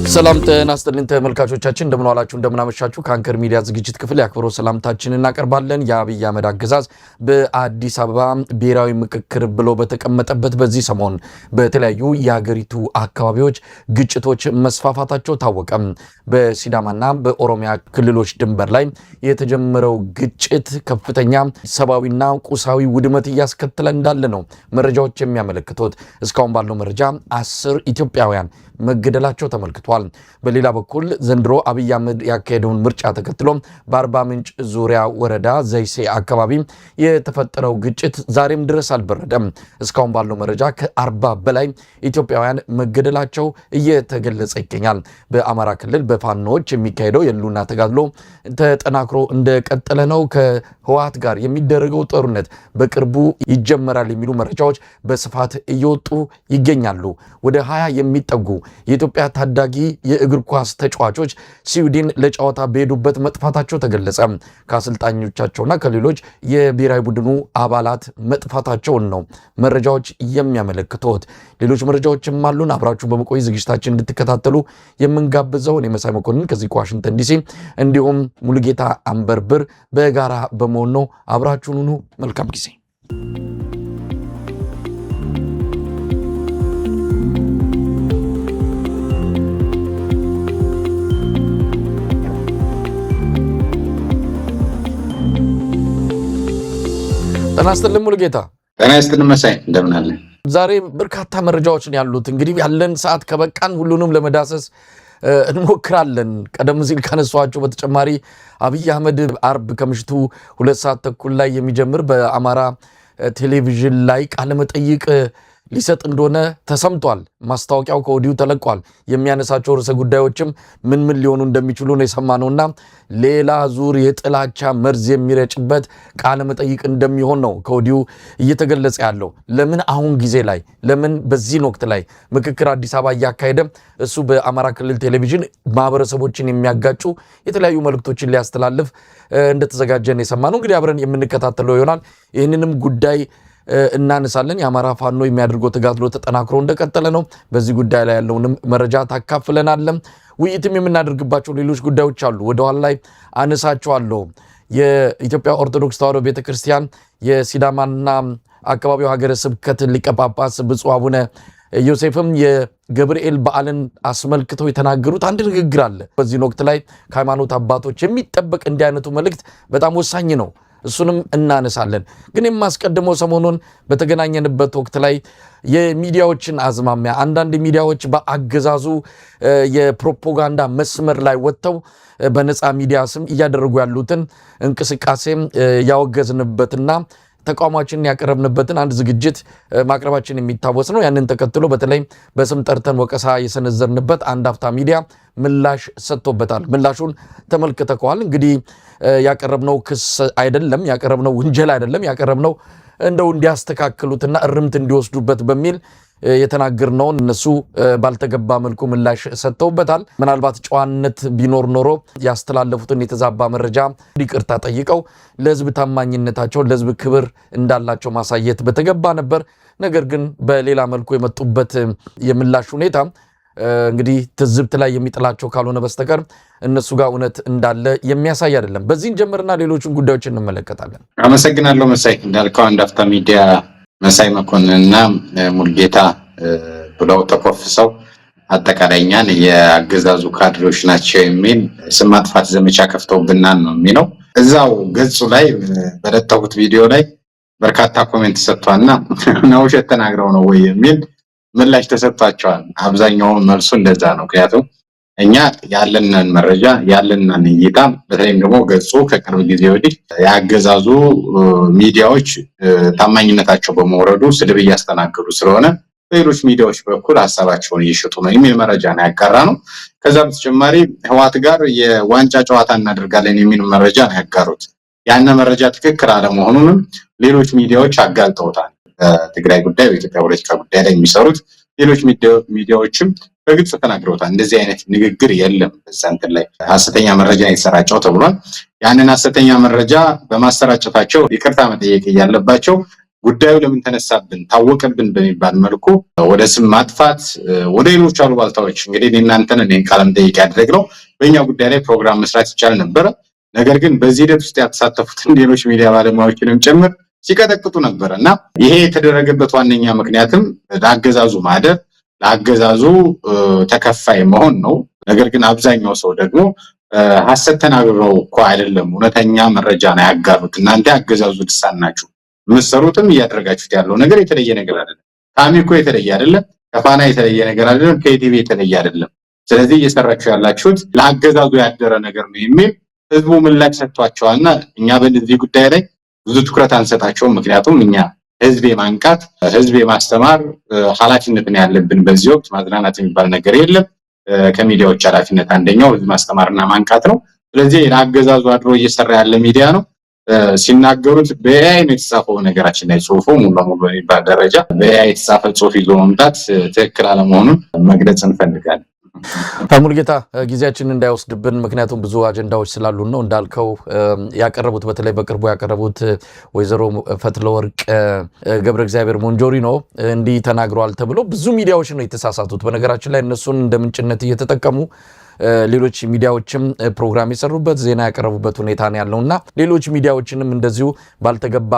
ሰላም ጤና ይስጥልን ተመልካቾቻችን እንደምን ዋላችሁ እንደምን አመሻችሁ ካንከር ሚዲያ ዝግጅት ክፍል ያክብሮ ሰላምታችንን እናቀርባለን። የአብይ አህመድ አገዛዝ በአዲስ አበባ ብሔራዊ ምክክር ብሎ በተቀመጠበት በዚህ ሰሞን በተለያዩ የሀገሪቱ አካባቢዎች ግጭቶች መስፋፋታቸው ታወቀ። በሲዳማና በኦሮሚያ ክልሎች ድንበር ላይ የተጀመረው ግጭት ከፍተኛ ሰብአዊና ቁሳዊ ውድመት እያስከተለ እንዳለ ነው መረጃዎች የሚያመለክቱት። እስካሁን ባለው መረጃ 10 ኢትዮጵያውያን መገደላቸው ተመልክቷል። በሌላ በኩል ዘንድሮ አብይ አህመድ ያካሄደውን ምርጫ ተከትሎ በአርባ ምንጭ ዙሪያ ወረዳ ዘይሴ አካባቢ የተፈጠረው ግጭት ዛሬም ድረስ አልበረደም። እስካሁን ባለው መረጃ ከ40 በላይ ኢትዮጵያውያን መገደላቸው እየተገለጸ ይገኛል። በአማራ ክልል በፋኖዎች የሚካሄደው የህልውና ተጋድሎ ተጠናክሮ እንደቀጠለ ነው። ከህወሓት ጋር የሚደረገው ጦርነት በቅርቡ ይጀመራል የሚሉ መረጃዎች በስፋት እየወጡ ይገኛሉ። ወደ 20 የሚጠጉ የኢትዮጵያ ታዳጊ የእግር ኳስ ተጫዋቾች ስዊድን ለጨዋታ በሄዱበት መጥፋታቸው ተገለጸ። ከአሰልጣኞቻቸውና ከሌሎች የብሔራዊ ቡድኑ አባላት መጥፋታቸውን ነው መረጃዎች የሚያመለክቱት። ሌሎች መረጃዎችም አሉን። አብራችሁ በመቆይ ዝግጅታችን እንድትከታተሉ የምንጋብዘው እኔ መሳይ መኮንን ከዚህ ከዋሽንግተን ዲሲ እንዲሁም ሙሉጌታ አንበርብር በጋራ በመሆን ነው። አብራችሁን ሁኑ። መልካም ጊዜ። ጤና ይስጥልኝ ሙሉጌታ። ጤና ይስጥልኝ መሳይ እንደምን አለ? ዛሬ በርካታ መረጃዎችን ያሉት እንግዲህ ያለን ሰዓት ከበቃን ሁሉንም ለመዳሰስ እንሞክራለን። ቀደም ሲል ካነሷቸው በተጨማሪ አብይ አህመድ አርብ ከምሽቱ 2 ሰዓት ተኩል ላይ የሚጀምር በአማራ ቴሌቪዥን ላይ ቃለ መጠይቅ ሊሰጥ እንደሆነ ተሰምቷል። ማስታወቂያው ከወዲሁ ተለቋል። የሚያነሳቸው ርዕሰ ጉዳዮችም ምን ሊሆኑ እንደሚችሉ ነው የሰማነውና ሌላ ዙር የጥላቻ መርዝ የሚረጭበት ቃለ መጠይቅ እንደሚሆን ነው ከወዲሁ እየተገለጸ ያለው። ለምን አሁን ጊዜ ላይ ለምን በዚህ ወቅት ላይ ምክክር አዲስ አበባ እያካሄደ እሱ በአማራ ክልል ቴሌቪዥን ማህበረሰቦችን የሚያጋጩ የተለያዩ መልእክቶችን ሊያስተላልፍ እንደተዘጋጀ ነው የሰማነው። እንግዲህ አብረን የምንከታተለው ይሆናል። ይህንንም ጉዳይ እናነሳለን። የአማራ ፋኖ የሚያደርገው ተጋድሎ ተጠናክሮ እንደቀጠለ ነው። በዚህ ጉዳይ ላይ ያለውንም መረጃ ታካፍለናለም። ውይይትም የምናደርግባቸው ሌሎች ጉዳዮች አሉ። ወደ ኋላ ላይ አነሳቸዋለሁ። የኢትዮጵያ ኦርቶዶክስ ተዋሕዶ ቤተክርስቲያን የሲዳማና አካባቢው ሀገረ ስብከት ሊቀ ጳጳስ ብፁዕ አቡነ ዮሴፍም የገብርኤል በዓልን አስመልክተው የተናገሩት አንድ ንግግር አለ። በዚህ ወቅት ላይ ከሃይማኖት አባቶች የሚጠበቅ እንዲህ አይነቱ መልእክት በጣም ወሳኝ ነው። እሱንም እናነሳለን። ግን የማስቀድመው ሰሞኑን በተገናኘንበት ወቅት ላይ የሚዲያዎችን አዝማሚያ አንዳንድ ሚዲያዎች በአገዛዙ የፕሮፓጋንዳ መስመር ላይ ወጥተው በነፃ ሚዲያ ስም እያደረጉ ያሉትን እንቅስቃሴም ያወገዝንበትና ተቋማችንን ያቀረብንበትን አንድ ዝግጅት ማቅረባችን የሚታወስ ነው። ያንን ተከትሎ በተለይ በስም ጠርተን ወቀሳ የሰነዘርንበት አንድ አፍታ ሚዲያ ምላሽ ሰጥቶበታል። ምላሹን ተመልክተከዋል። እንግዲህ ያቀረብነው ክስ አይደለም፣ ያቀረብነው ውንጀላ አይደለም፣ ያቀረብነው እንደው እንዲያስተካክሉትና እርምት እንዲወስዱበት በሚል የተናገርነውን እነሱ ባልተገባ መልኩ ምላሽ ሰጥተውበታል። ምናልባት ጨዋነት ቢኖር ኖሮ ያስተላለፉትን የተዛባ መረጃ ይቅርታ ጠይቀው ለሕዝብ ታማኝነታቸው ለሕዝብ ክብር እንዳላቸው ማሳየት በተገባ ነበር። ነገር ግን በሌላ መልኩ የመጡበት የምላሽ ሁኔታ እንግዲህ ትዝብት ላይ የሚጥላቸው ካልሆነ በስተቀር እነሱ ጋር እውነት እንዳለ የሚያሳይ አይደለም። በዚህን ጀምርና ሌሎችን ጉዳዮች እንመለከታለን። አመሰግናለሁ መሳይ። እንዳልከው አንድ አፍታ ሚዲያ መሳይ መኮንንና ሙሉጌታ ብለው ተኮፍሰው አጠቃላይኛን የአገዛዙ ካድሬዎች ናቸው የሚል ስም ማጥፋት ዘመቻ ከፍተውብናል ነው የሚለው። እዛው ገጹ ላይ በለጠፉት ቪዲዮ ላይ በርካታ ኮሜንት ሰጥቷልና ነው ውሸት ተናግረው ነው ወይ የሚል ምላሽ ተሰጥቷቸዋል። አብዛኛው መልሱ እንደዛ ነው። ምክንያቱም እኛ ያለንን መረጃ ያለንን እይታ በተለይም ደግሞ ገጹ ከቅርብ ጊዜ ወዲህ ያገዛዙ ሚዲያዎች ታማኝነታቸው በመውረዱ ስድብ እያስተናገዱ ስለሆነ በሌሎች ሚዲያዎች በኩል ሀሳባቸውን እየሸጡ ነው የሚል መረጃ ነው ያጋራ ነው። ከዛ በተጨማሪ ህወሓት ጋር የዋንጫ ጨዋታ እናደርጋለን የሚል መረጃ ነው ያጋሩት። ያን መረጃ ትክክል አለመሆኑንም ሌሎች ሚዲያዎች አጋልጠውታል። በትግራይ ጉዳይ በኢትዮጵያ ፖለቲካ ጉዳይ ላይ የሚሰሩት ሌሎች ሚዲያዎችም በግልጽ ተናግረውታል። እንደዚህ አይነት ንግግር የለም በዛ እንትን ላይ ሐሰተኛ መረጃ የተሰራጨው ተብሏል። ያንን ሐሰተኛ መረጃ በማሰራጨታቸው ይቅርታ መጠየቅ ያለባቸው ጉዳዩ ለምን ተነሳብን ታወቀብን በሚባል መልኩ ወደ ስም ማጥፋት ወደ ሌሎች አሉባልታዎች እንግዲህ እናንተን እኔን ቃለም ጠይቅ ያደረግነው በእኛ ጉዳይ ላይ ፕሮግራም መስራት ይቻል ነበር። ነገር ግን በዚህ ሂደት ውስጥ ያተሳተፉትን ሌሎች ሚዲያ ባለሙያዎችንም ጭምር ሲቀጠቅጡ ነበር እና ይሄ የተደረገበት ዋነኛ ምክንያትም ለአገዛዙ ማደር ለአገዛዙ ተከፋይ መሆን ነው። ነገር ግን አብዛኛው ሰው ደግሞ ሐሰት ተናግረው እኮ አይደለም እውነተኛ መረጃ ነው ያጋሩት። እናንተ አገዛዙ ልሳን ናችሁ። ምሰሩትም እያደረጋችሁት ያለው ነገር የተለየ ነገር አይደለም። ከአሚኮ የተለየ አይደለም። ከፋና የተለየ ነገር አይደለም። ከኢቲቪ የተለየ አይደለም። ስለዚህ እየሰራችሁ ያላችሁት ለአገዛዙ ያደረ ነገር ነው የሚል ህዝቡ ምላሽ ሰጥቷቸዋልና እኛ በዚህ ጉዳይ ላይ ብዙ ትኩረት አንሰጣቸውም። ምክንያቱም እኛ ህዝብ የማንቃት ህዝብ የማስተማር ኃላፊነት ነው ያለብን። በዚህ ወቅት ማዝናናት የሚባል ነገር የለም። ከሚዲያዎች ኃላፊነት አንደኛው ህዝብ ማስተማርና ማንቃት ነው። ስለዚህ ለአገዛዙ አድሮ እየሰራ ያለ ሚዲያ ነው። ሲናገሩት በኤአይ ነው የተጻፈው። ነገራችን ላይ ጽሁፉ ሙሉ ለሙሉ በሚባል ደረጃ በኤአይ የተጻፈ ጽሁፍ ይዞ መምጣት ትክክል አለመሆኑን መግለጽ እንፈልጋለን። ሙሉጌታ ጊዜያችንን እንዳይወስድብን ምክንያቱም ብዙ አጀንዳዎች ስላሉን ነው። እንዳልከው ያቀረቡት በተለይ በቅርቡ ያቀረቡት ወይዘሮ ፈትለወርቅ ገብረ እግዚአብሔር ሞንጆሪኖ እንዲህ ተናግረዋል ተብሎ ብዙ ሚዲያዎች ነው የተሳሳቱት። በነገራችን ላይ እነሱን እንደ ምንጭነት እየተጠቀሙ ሌሎች ሚዲያዎችም ፕሮግራም የሰሩበት ዜና ያቀረቡበት ሁኔታ ነው ያለውና ሌሎች ሚዲያዎችንም እንደዚሁ ባልተገባ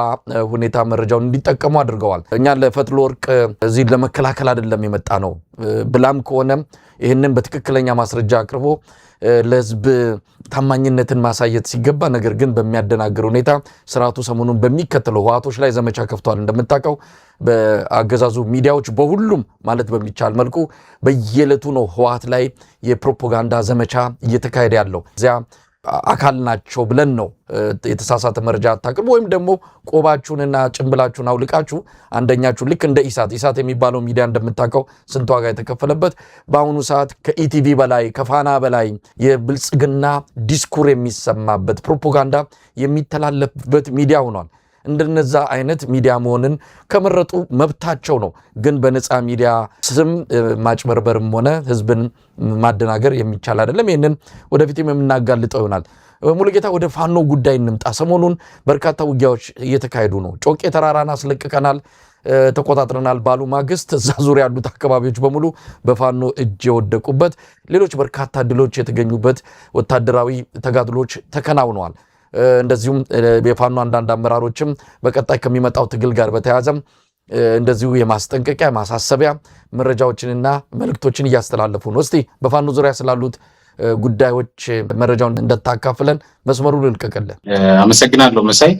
ሁኔታ መረጃውን እንዲጠቀሙ አድርገዋል። እኛ ለፈትለወርቅ እዚህ ለመከላከል አይደለም የመጣ ነው ብላም ከሆነ ይህንን በትክክለኛ ማስረጃ አቅርቦ ለህዝብ ታማኝነትን ማሳየት ሲገባ ነገር ግን በሚያደናግር ሁኔታ ስርዓቱ ሰሞኑን በሚከተለው ህወሓቶች ላይ ዘመቻ ከፍቷል። እንደምታውቀው በአገዛዙ ሚዲያዎች በሁሉም ማለት በሚቻል መልኩ በየዕለቱ ነው ህወሓት ላይ የፕሮፓጋንዳ ዘመቻ እየተካሄደ ያለው። እዚያ አካል ናቸው ብለን ነው የተሳሳተ መረጃ አታቅርቡ ወይም ደግሞ ቆባችሁንና ጭንብላችሁን አውልቃችሁ አንደኛችሁ ልክ እንደ ኢሳት የሚባለው ሚዲያ እንደምታውቀው ስንት ዋጋ የተከፈለበት በአሁኑ ሰዓት ከኢቲቪ በላይ ከፋና በላይ የብልጽግና ዲስኩር የሚሰማበት ፕሮፓጋንዳ የሚተላለፍበት ሚዲያ ሆኗል። እንደነዛ አይነት ሚዲያ መሆንን ከመረጡ መብታቸው ነው። ግን በነፃ ሚዲያ ስም ማጭበርበርም ሆነ ህዝብን ማደናገር የሚቻል አይደለም። ይህንን ወደፊትም የምናጋልጠው ይሆናል። ሙሉጌታ ወደ ፋኖ ጉዳይ እንምጣ። ሰሞኑን በርካታ ውጊያዎች እየተካሄዱ ነው። ጮቄ ተራራን አስለቅቀናል ተቆጣጥረናል ባሉ ማግስት እዛ ዙሪያ ያሉት አካባቢዎች በሙሉ በፋኖ እጅ የወደቁበት ሌሎች በርካታ ድሎች የተገኙበት ወታደራዊ ተጋድሎች ተከናውነዋል። እንደዚሁም የፋኖ አንዳንድ አመራሮችም በቀጣይ ከሚመጣው ትግል ጋር በተያያዘም እንደዚሁ የማስጠንቀቂያ ማሳሰቢያ መረጃዎችንና መልእክቶችን እያስተላለፉ ነው። እስቲ በፋኖ ዙሪያ ስላሉት ጉዳዮች መረጃውን እንደታካፍለን መስመሩን ልልቀቅልን። አመሰግናለሁ መሳይ።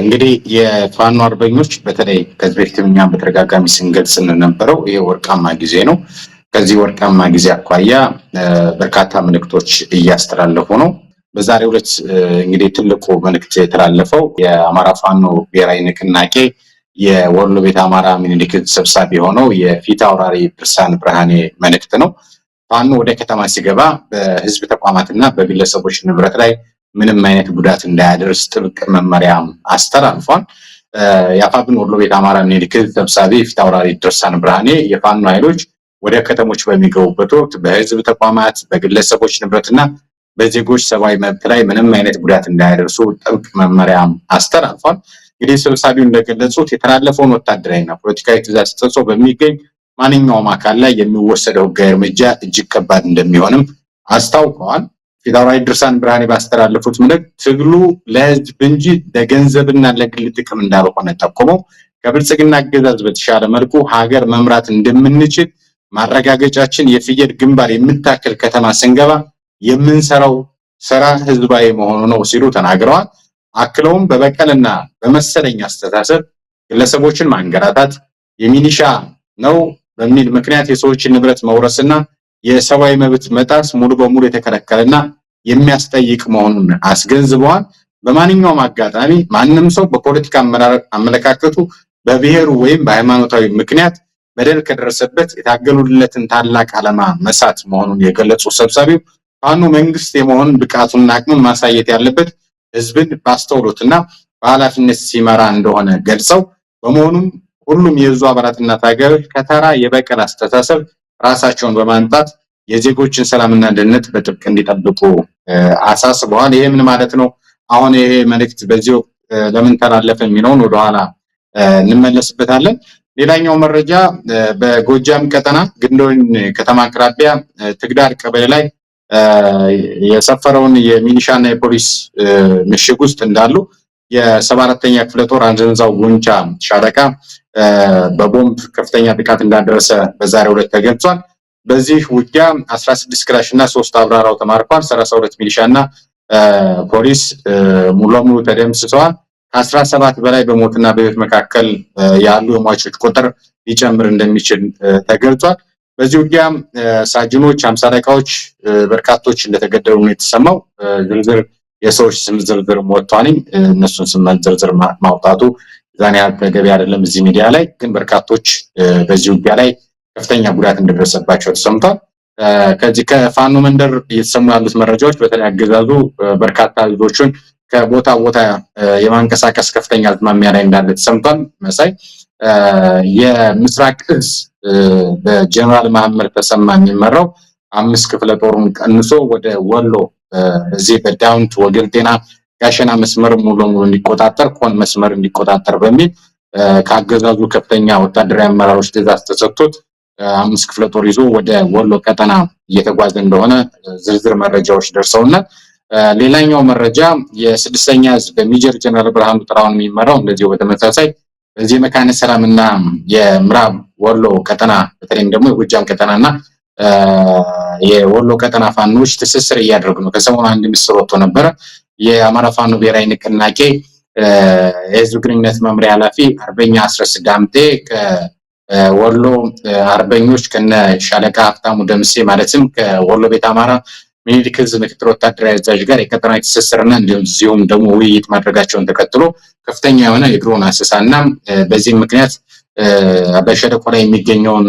እንግዲህ የፋኖ አርበኞች በተለይ ከዚህ በፊት እኛም በተደጋጋሚ ስንገልጽ እንደነበረው ይሄ ወርቃማ ጊዜ ነው። ከዚህ ወርቃማ ጊዜ አኳያ በርካታ መልእክቶች እያስተላለፉ ነው። በዛሬው ዕለት እንግዲህ ትልቁ መልእክት የተላለፈው የአማራ ፋኖ ብሔራዊ ንቅናቄ የወሎ ቤት አማራ ሚኒሊክ ሰብሳቢ ሆነው የፊት አውራሪ ድርሳን ብርሃኔ መልእክት ነው። ፋኖ ወደ ከተማ ሲገባ በህዝብ ተቋማትና በግለሰቦች ንብረት ላይ ምንም አይነት ጉዳት እንዳያደርስ ጥብቅ መመሪያ አስተላልፏል። የአፋብን ወሎ ቤት አማራ ሚኒሊክ ሰብሳቢ ፊት አውራሪ ድርሳን ብርሃኔ የፋኖ ኃይሎች ወደ ከተሞች በሚገቡበት ወቅት በህዝብ ተቋማት በግለሰቦች ንብረትና በዜጎች ሰብአዊ መብት ላይ ምንም አይነት ጉዳት እንዳያደርሱ ጥብቅ መመሪያ አስተላልፏል። እንግዲህ ሰብሳቢው እንደገለጹት የተላለፈውን ወታደራዊና ፖለቲካዊ ትዕዛዝ ጥሶ በሚገኝ ማንኛውም አካል ላይ የሚወሰደው ህጋዊ እርምጃ እጅግ ከባድ እንደሚሆንም አስታውቀዋል። ፊት አውራሪ ድርሳን ብርሃኔ ባስተላለፉት መልእክት ትግሉ ለህዝብ እንጂ ለገንዘብና ለግል ጥቅም እንዳልሆነ ጠቁመው ከብልጽግና አገዛዝ በተሻለ መልኩ ሀገር መምራት እንደምንችል ማረጋገጫችን የፍየል ግንባር የምታክል ከተማ ስንገባ የምንሰራው ስራ ህዝባዊ መሆኑ ነው ሲሉ ተናግረዋል። አክለውም በበቀልና በመሰለኝ አስተሳሰብ ግለሰቦችን ማንገላታት የሚኒሻ ነው በሚል ምክንያት የሰዎችን ንብረት መውረስና የሰብአዊ መብት መጣስ ሙሉ በሙሉ የተከለከለና የሚያስጠይቅ መሆኑን አስገንዝበዋል። በማንኛውም አጋጣሚ ማንም ሰው በፖለቲካ አመለካከቱ በብሔሩ ወይም በሃይማኖታዊ ምክንያት በደል ከደረሰበት የታገሉለትን ታላቅ ዓላማ መሳት መሆኑን የገለጹ ሰብሳቢው ፋኖ መንግስት የመሆን ብቃቱና አቅሙን ማሳየት ያለበት ህዝብን ባስተውሎትና በኃላፊነት ሲመራ እንደሆነ ገልጸው በመሆኑም ሁሉም የዙ አባላትና ታጋዮች ከተራ የበቀል አስተሳሰብ ራሳቸውን በማንጣት የዜጎችን ሰላምና ደህንነት በጥብቅ እንዲጠብቁ አሳስበዋል። ይሄ ምን ማለት ነው? አሁን ይሄ መልእክት በዚህ ለምን ተላለፈ የሚለውን ወደኋላ እንመለስበታለን። ሌላኛው መረጃ በጎጃም ቀጠና ግንዶን ከተማ አቅራቢያ ትግዳር ቀበሌ ላይ የሰፈረውን የሚሊሻና የፖሊስ ምሽግ ውስጥ እንዳሉ የ74ኛ ክፍለ ጦር አንዘንዛው ጉንቻ ሻለቃ በቦምብ ከፍተኛ ጥቃት እንዳደረሰ በዛሬው ዕለት ተገልጿል። በዚህ ውጊያ 16 ክላሽ እና 3 አብራራው ተማርኳል። 32 ሚሊሻና ፖሊስ ሙሉ ለሙሉ ተደምስሰዋል። ከ17 በላይ በሞትና በሕይወት መካከል ያሉ የሟቾች ቁጥር ሊጨምር እንደሚችል ተገልጿል። በዚህ ውጊያ ሳጅኖች፣ 50 አለቃዎች፣ በርካቶች እንደተገደሉ ነው የተሰማው። ዝርዝር የሰዎች ስም ዝርዝር ወጥቷል። እነሱን ስም ዝርዝር ማውጣቱ ዛኔ ተገቢ አይደለም እዚህ ሚዲያ ላይ፣ ግን በርካቶች በዚህ ውጊያ ላይ ከፍተኛ ጉዳት እንደደረሰባቸው ተሰምቷል። ከዚህ ከፋኖ መንደር እየተሰሙ ያሉት መረጃዎች በተለይ አገዛዙ በርካታ ህዝቦችን ከቦታ ቦታ የማንቀሳቀስ ከፍተኛ አዝማሚያ ላይ እንዳለ ተሰምቷል። መሳይ የምስራቅ እዝ በጀነራል መሐመድ ተሰማ የሚመራው 5 ክፍለ ጦሩን ቀንሶ ወደ ወሎ እዚህ በዳውንት ወገልጤና ጋሸና መስመር ሙሉ ለሙሉ እንዲቆጣጠር ኮን መስመር እንዲቆጣጠር በሚል ከአገዛዙ ከፍተኛ ወታደራዊ አመራሮች ትዕዛዝ ተሰጥቶት 5 ክፍለ ጦር ይዞ ወደ ወሎ ቀጠና እየተጓዘ እንደሆነ ዝርዝር መረጃዎች ደርሰውናል። ሌላኛው መረጃ የ6ኛ እዝ በሜጀር ጀነራል ብርሃኑ ጥራውን የሚመራው እንደዚሁ በተመሳሳይ በዚህ መካነ ሰላምና የምዕራብ ወሎ ቀጠና በተለይም ደግሞ የጎጃም ቀጠናና የወሎ ቀጠና ፋኖች ትስስር እያደረጉ ነው። ከሰሞኑ አንድ ምስል ወጥቶ ነበረ። የአማራ ፋኖ ብሔራዊ ንቅናቄ የህዝብ ግንኙነት መምሪያ ኃላፊ አርበኛ አስረስ ዳምጤ ከወሎ አርበኞች ከነ ሻለቃ ሀብታሙ ደምሴ ማለትም ከወሎ ቤት አማራ ሚኒሊክ ዕዝ ምክትል ወታደራዊ አዛዥ ጋር የቀጠናዊ ትስስርና እንዲሁም ደግሞ ውይይት ማድረጋቸውን ተከትሎ ከፍተኛ የሆነ የድሮን አሰሳና በዚህም ምክንያት በሸለቆ ላይ የሚገኘውን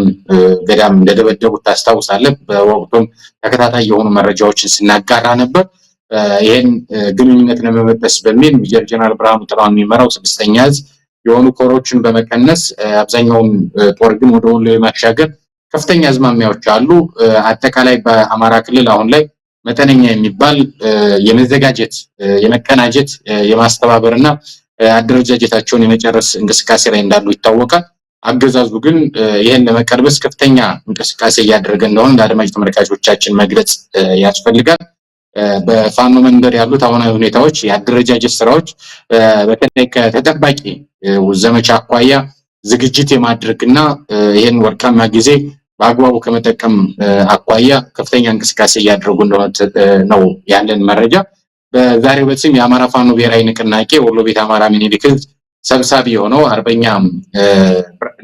ገዳም እንደደበደቡት ታስታውሳለህ። በወቅቱም ተከታታይ የሆኑ መረጃዎችን ስናጋራ ነበር። ይሄን ግንኙነት ለመበጠስ በሚል ሜጀር ጀነራል ብርሃኑ ጥላውን የሚመራው 6ኛ እዝ የሆኑ ኮሮችን በመቀነስ አብዛኛውን ጦር ግን ወደ ወሎ የማሻገር ከፍተኛ አዝማሚያዎች አሉ። አጠቃላይ በአማራ ክልል አሁን ላይ መጠነኛ የሚባል የመዘጋጀት የመቀናጀት የማስተባበርና አደረጃጀታቸውን የመጨረስ እንቅስቃሴ ላይ እንዳሉ ይታወቃል። አገዛዙ ግን ይሄን ለመቀልበስ ከፍተኛ እንቅስቃሴ እያደረገ እንደሆነ ለአድማጭ ተመልካቾቻችን መግለጽ ያስፈልጋል። በፋኖ መንደር ያሉት አሁናዊ ሁኔታዎች የአደረጃጀት ስራዎች በተለይ ከተጠባቂ ዘመቻ አኳያ ዝግጅት የማድረግና ይሄን ወርቃማ ጊዜ በአግባቡ ከመጠቀም አኳያ ከፍተኛ እንቅስቃሴ እያደረጉ እንደሆነ ነው ያለን መረጃ። በዛሬው ዕለትም የአማራ ፋኖ ብሔራዊ ንቅናቄ ወሎ ቤት አማራ ሚኒሊክ ዕዝ ሰብሳቢ የሆነው አርበኛ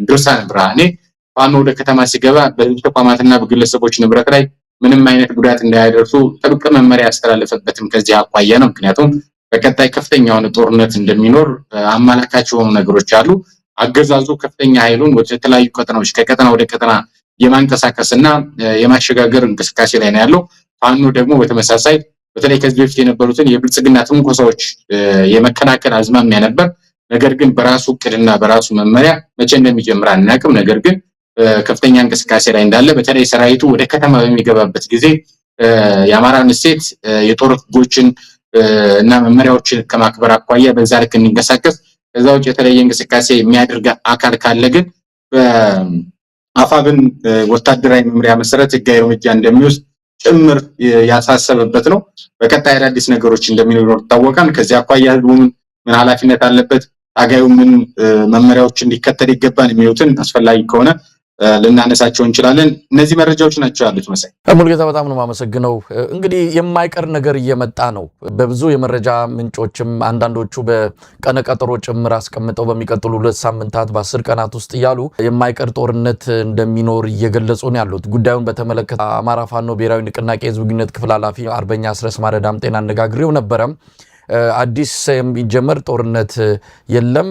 ድርሳን ብርሃኔ ፋኖ ወደ ከተማ ሲገባ በህዝብ ተቋማትና በግለሰቦች ንብረት ላይ ምንም አይነት ጉዳት እንዳያደርሱ ጥብቅ መመሪያ ያስተላለፈበትም ከዚህ አኳያ ነው። ምክንያቱም በቀጣይ ከፍተኛ የሆነ ጦርነት እንደሚኖር አመላካች የሆኑ ነገሮች አሉ። አገዛዙ ከፍተኛ ኃይሉን ወደ ተለያዩ ቀጠናዎች ከቀጠና ወደ ቀጠና የማንቀሳቀስና የማሸጋገር እንቅስቃሴ ላይ ነው ያለው። ፋኖ ደግሞ በተመሳሳይ በተለይ ከዚህ በፊት የነበሩትን የብልጽግና ትንኮሳዎች የመከላከል አዝማሚያ ነበር። ነገር ግን በራሱ እቅድና በራሱ መመሪያ መቼ እንደሚጀምር አናውቅም። ነገር ግን ከፍተኛ እንቅስቃሴ ላይ እንዳለ በተለይ ሰራዊቱ ወደ ከተማ በሚገባበት ጊዜ የአማራን እሴት የጦር ህጎችን እና መመሪያዎችን ከማክበር አኳያ በዛ ልክ እንዲንቀሳቀስ ከዛ ውጭ የተለየ እንቅስቃሴ የሚያደርግ አካል ካለ ግን በአፋብን ወታደራዊ መምሪያ መሰረት ህጋዊ እርምጃ እንደሚወስድ ጭምር ያሳሰበበት ነው። በቀጣይ አዳዲስ ነገሮች እንደሚኖሩ ይታወቃል። ከዚህ አኳያ ህዝቡ ምን ኃላፊነት አለበት፣ ታጋዩ ምን መመሪያዎች እንዲከተል ይገባል የሚሉትን አስፈላጊ ከሆነ ልናነሳቸው እንችላለን። እነዚህ መረጃዎች ናቸው ያሉት። መሳይ ሙሉጌታ በጣም ነው የማመሰግነው። እንግዲህ የማይቀር ነገር እየመጣ ነው። በብዙ የመረጃ ምንጮችም አንዳንዶቹ በቀነ ቀጠሮ ጭምር አስቀምጠው በሚቀጥሉ 2 ሳምንታት በ10 ቀናት ውስጥ እያሉ የማይቀር ጦርነት እንደሚኖር እየገለጹ ነው ያሉት። ጉዳዩን በተመለከተ አማራ ፋኖ ብሔራዊ ንቅናቄ የህዝብ ግንኙነት ክፍል ኃላፊ አርበኛ አስረስ ማረ ዳምጤን አነጋግሬው ነበረ። አዲስ የሚጀመር ጦርነት የለም።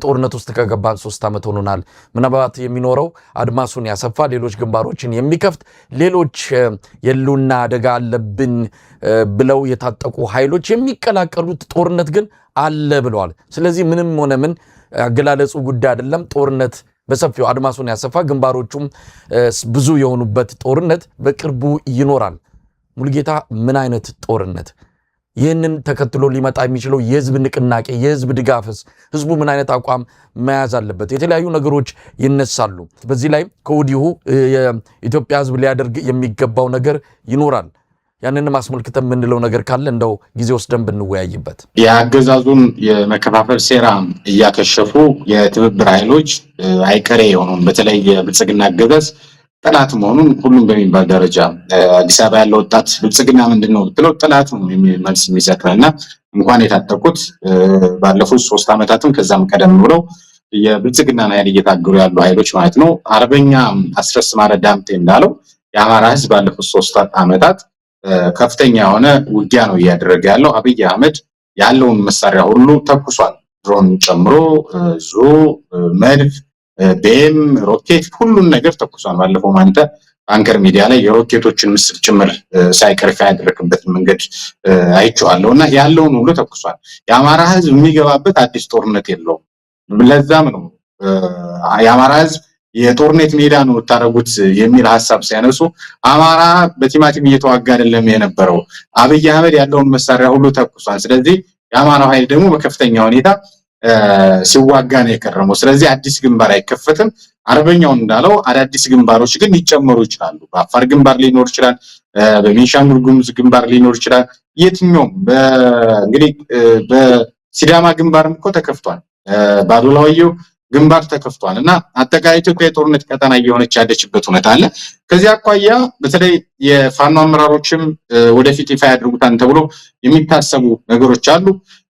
ጦርነት ውስጥ ከገባን 3 ዓመት ሆኖናል። ምናልባት የሚኖረው አድማሱን ያሰፋ ሌሎች ግንባሮችን የሚከፍት ሌሎች የሉና አደጋ አለብን ብለው የታጠቁ ኃይሎች የሚቀላቀሉት ጦርነት ግን አለ ብለዋል። ስለዚህ ምንም ሆነ ምን አገላለጹ ጉዳይ አይደለም። ጦርነት በሰፊው አድማሱን ያሰፋ ግንባሮቹም ብዙ የሆኑበት ጦርነት በቅርቡ ይኖራል። ሙሉጌታ ምን አይነት ጦርነት? ይህንን ተከትሎ ሊመጣ የሚችለው የህዝብ ንቅናቄ የህዝብ ድጋፍስ ህዝቡ ምን አይነት አቋም መያዝ አለበት? የተለያዩ ነገሮች ይነሳሉ። በዚህ ላይ ከወዲሁ የኢትዮጵያ ህዝብ ሊያደርግ የሚገባው ነገር ይኖራል። ያንንም አስመልክተን የምንለው ነገር ካለ እንደው ጊዜ ወስደን ብንወያይበት። የአገዛዙን የመከፋፈል ሴራ እያከሸፉ የትብብር ኃይሎች አይቀሬ የሆኑን በተለይ የብልጽግና አገዛዝ ጠላት መሆኑን ሁሉም በሚባል ደረጃ አዲስ አበባ ያለው ወጣት ብልጽግና ምንድነው ብትለው ጠላት ነው መልስ የሚሰጥና እንኳን የታጠቁት ባለፉት 3 ዓመታትም ከዛም ቀደም ብለው የብልጽግና ኃይል እየታገሉ ያሉ ኃይሎች ማለት ነው። አርበኛ አስረስ ማረ ዳምጤ እንዳለው የአማራ ህዝብ ባለፉት 3 ዓመታት ከፍተኛ የሆነ ውጊያ ነው እያደረገ ያለው። አብይ አህመድ ያለውን መሳሪያ ሁሉ ተኩሷል። ድሮን ጨምሮ ዙ መድፍ ቤም ሮኬት ሁሉን ነገር ተኩሷል። ባለፈው አንተ አንከር ሚዲያ ላይ የሮኬቶችን ምስል ጭምር ሳይቀርፍ ያደረክበት መንገድ አይቼዋለሁና ያለውን ሁሉ ተኩሷል። የአማራ ህዝብ የሚገባበት አዲስ ጦርነት የለውም። ለዛም ነው የአማራ ህዝብ የጦርነት ሜዳ ነው ታረጉት የሚል ሐሳብ ሲያነሱ አማራ በቲማቲም እየተዋጋ አይደለም የነበረው። አብይ አህመድ ያለውን መሳሪያ ሁሉ ተኩሷል። ስለዚህ የአማራው ኃይል ደግሞ በከፍተኛ ሁኔታ ሲዋጋ ነው የከረመው። ስለዚህ አዲስ ግንባር አይከፈትም። አርበኛው እንዳለው አዳዲስ ግንባሮች ግን ሊጨመሩ ይችላሉ። በአፋር ግንባር ሊኖር ይችላል፣ በቤኒሻንጉል ጉሙዝ ግንባር ሊኖር ይችላል። የትኛውም እንግዲህ በሲዳማ ግንባርም እኮ ተከፍቷል፣ ባዶላዊው ግንባር ተከፍቷል እና አጠቃላይ ኢትዮጵያ የጦርነት ቀጠና እየሆነች ያለችበት ሁኔታ አለ። ከዚህ አኳያ በተለይ የፋኖ አመራሮችም ወደፊት ይፋ ያድርጉታል ተብሎ የሚታሰቡ ነገሮች አሉ።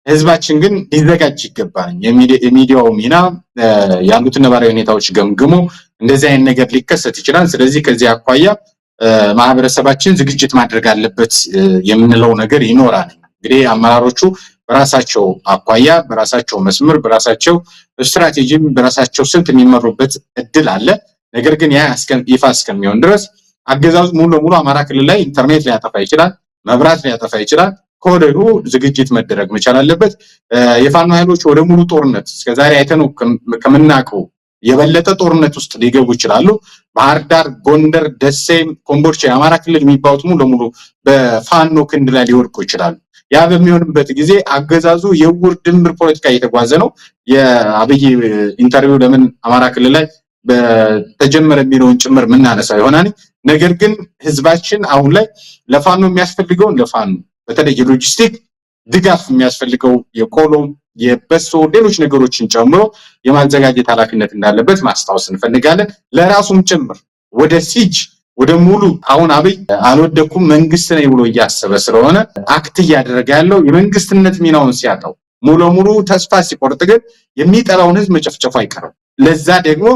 ህዝባችን ግን ሊዘጋጅ ይገባል። የሚዲያው ሚና ያሉትን ነባራዊ ሁኔታዎች ገምግሞ እንደዚህ አይነት ነገር ሊከሰት ይችላል። ስለዚህ ከዚህ አኳያ ማህበረሰባችን ዝግጅት ማድረግ አለበት የምንለው ነገር ይኖራል። እንግዲህ አመራሮቹ በራሳቸው አኳያ በራሳቸው መስመር በራሳቸው ስትራቴጂም በራሳቸው ስልት የሚመሩበት እድል አለ። ነገር ግን ያ ይፋ እስከሚሆን ድረስ አገዛዙ ሙሉ ለሙሉ አማራ ክልል ላይ ኢንተርኔት ሊያጠፋ ይችላል፣ መብራት ሊያጠፋ ይችላል። ከወዲሁ ዝግጅት መደረግ መቻል አለበት። የፋኖ ኃይሎች ወደ ሙሉ ጦርነት እስከዛሬ አይተነው ከምናውቀው የበለጠ ጦርነት ውስጥ ሊገቡ ይችላሉ። ባህር ዳር፣ ጎንደር፣ ደሴ፣ ኮምቦልቻ የአማራ ክልል የሚባሉት ሙሉ ለሙሉ በፋኖ ክንድ ላይ ሊወድቁ ይችላሉ። ያ በሚሆንበት ጊዜ አገዛዙ የውር ድምር ፖለቲካ እየተጓዘ ነው። የአብይ ኢንተርቪው ለምን አማራ ክልል ላይ በተጀመረ የሚለውን ጭምር ምናነሳው ይሆናል። ነገር ግን ህዝባችን አሁን ላይ ለፋኖ የሚያስፈልገውን ለፋኖ በተለይ የሎጂስቲክ ድጋፍ የሚያስፈልገው የቆሎ የበሶ ሌሎች ነገሮችን ጨምሮ የማዘጋጀት ኃላፊነት እንዳለበት ማስታወስ እንፈልጋለን። ለራሱም ጭምር ወደ ሲጅ ወደ ሙሉ አሁን አብይ አልወደኩም መንግስት ነኝ ብሎ እያሰበ ስለሆነ አክት እያደረገ ያለው የመንግስትነት ሚናውን ሲያጣው ሙሉ ተስፋ ሲቆርጥ ግን የሚጠላውን ህዝብ መጨፍጨፉ አይቀርም። ለዛ ደግሞ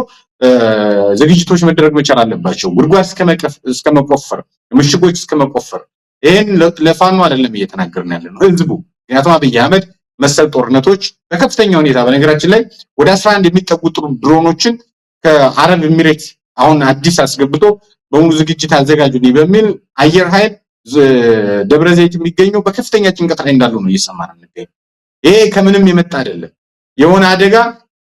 ዝግጅቶች መደረግ መቻል አለባቸው። ጉድጓድ እስከ መቆፈር ምሽጎች እስከ መቆፈር ይሄን ለፋኖ አይደለም እየተናገርን ያለነው ህዝቡ። ምክንያቱም አብይ አህመድ መሰል ጦርነቶች በከፍተኛ ሁኔታ በነገራችን ላይ ወደ 11 የሚጠጉ ድሮኖችን ከአረብ ኤሚሬት አሁን አዲስ አስገብቶ በሙሉ ዝግጅት አዘጋጁልኝ በሚል አየር ኃይል ደብረዘይት የሚገኘው በከፍተኛ ጭንቀት ላይ እንዳሉ ነው እየሰማን ነው። ይሄ ከምንም የመጣ አይደለም። የሆነ አደጋ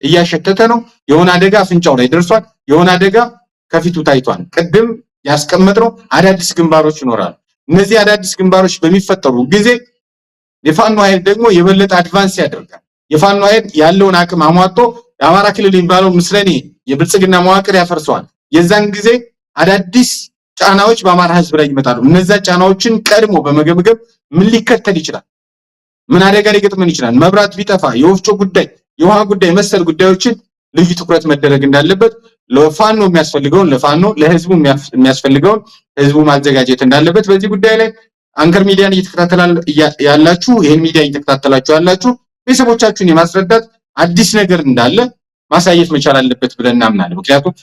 እያሸተተ ነው። የሆነ አደጋ አፍንጫው ላይ ደርሷል። የሆነ አደጋ ከፊቱ ታይቷል። ቅድም ያስቀመጥነው አዳዲስ ግንባሮች ይኖራሉ። እነዚህ አዳዲስ ግንባሮች በሚፈጠሩ ጊዜ የፋኖ ኃይል ደግሞ የበለጠ አድቫንስ ያደርጋል። የፋኖ ኃይል ያለውን አቅም አሟጦ የአማራ ክልል የሚባለው ምስለኔ የብልጽግና መዋቅር ያፈርሰዋል። የዛን ጊዜ አዳዲስ ጫናዎች በአማራ ህዝብ ላይ ይመጣሉ። እነዛ ጫናዎችን ቀድሞ በመገምገም ምን ሊከተል ይችላል፣ ምን አደጋ ሊገጥመን ይችላል፣ መብራት ቢጠፋ፣ የወፍጮ ጉዳይ፣ የውሃ ጉዳይ መሰል ጉዳዮችን ልዩ ትኩረት መደረግ እንዳለበት ለፋኖ የሚያስፈልገውን ለፋኖ ለህዝቡ የሚያስፈልገውን ህዝቡ ማዘጋጀት እንዳለበት በዚህ ጉዳይ ላይ አንከር ሚዲያን ያላችሁ ይሄን ሚዲያ እየተከታተላችሁ ያላችሁ ቤተሰቦቻችሁን የማስረዳት አዲስ ነገር እንዳለ ማሳየት መቻል አለበት ብለን እናምናለን። ምክንያቱም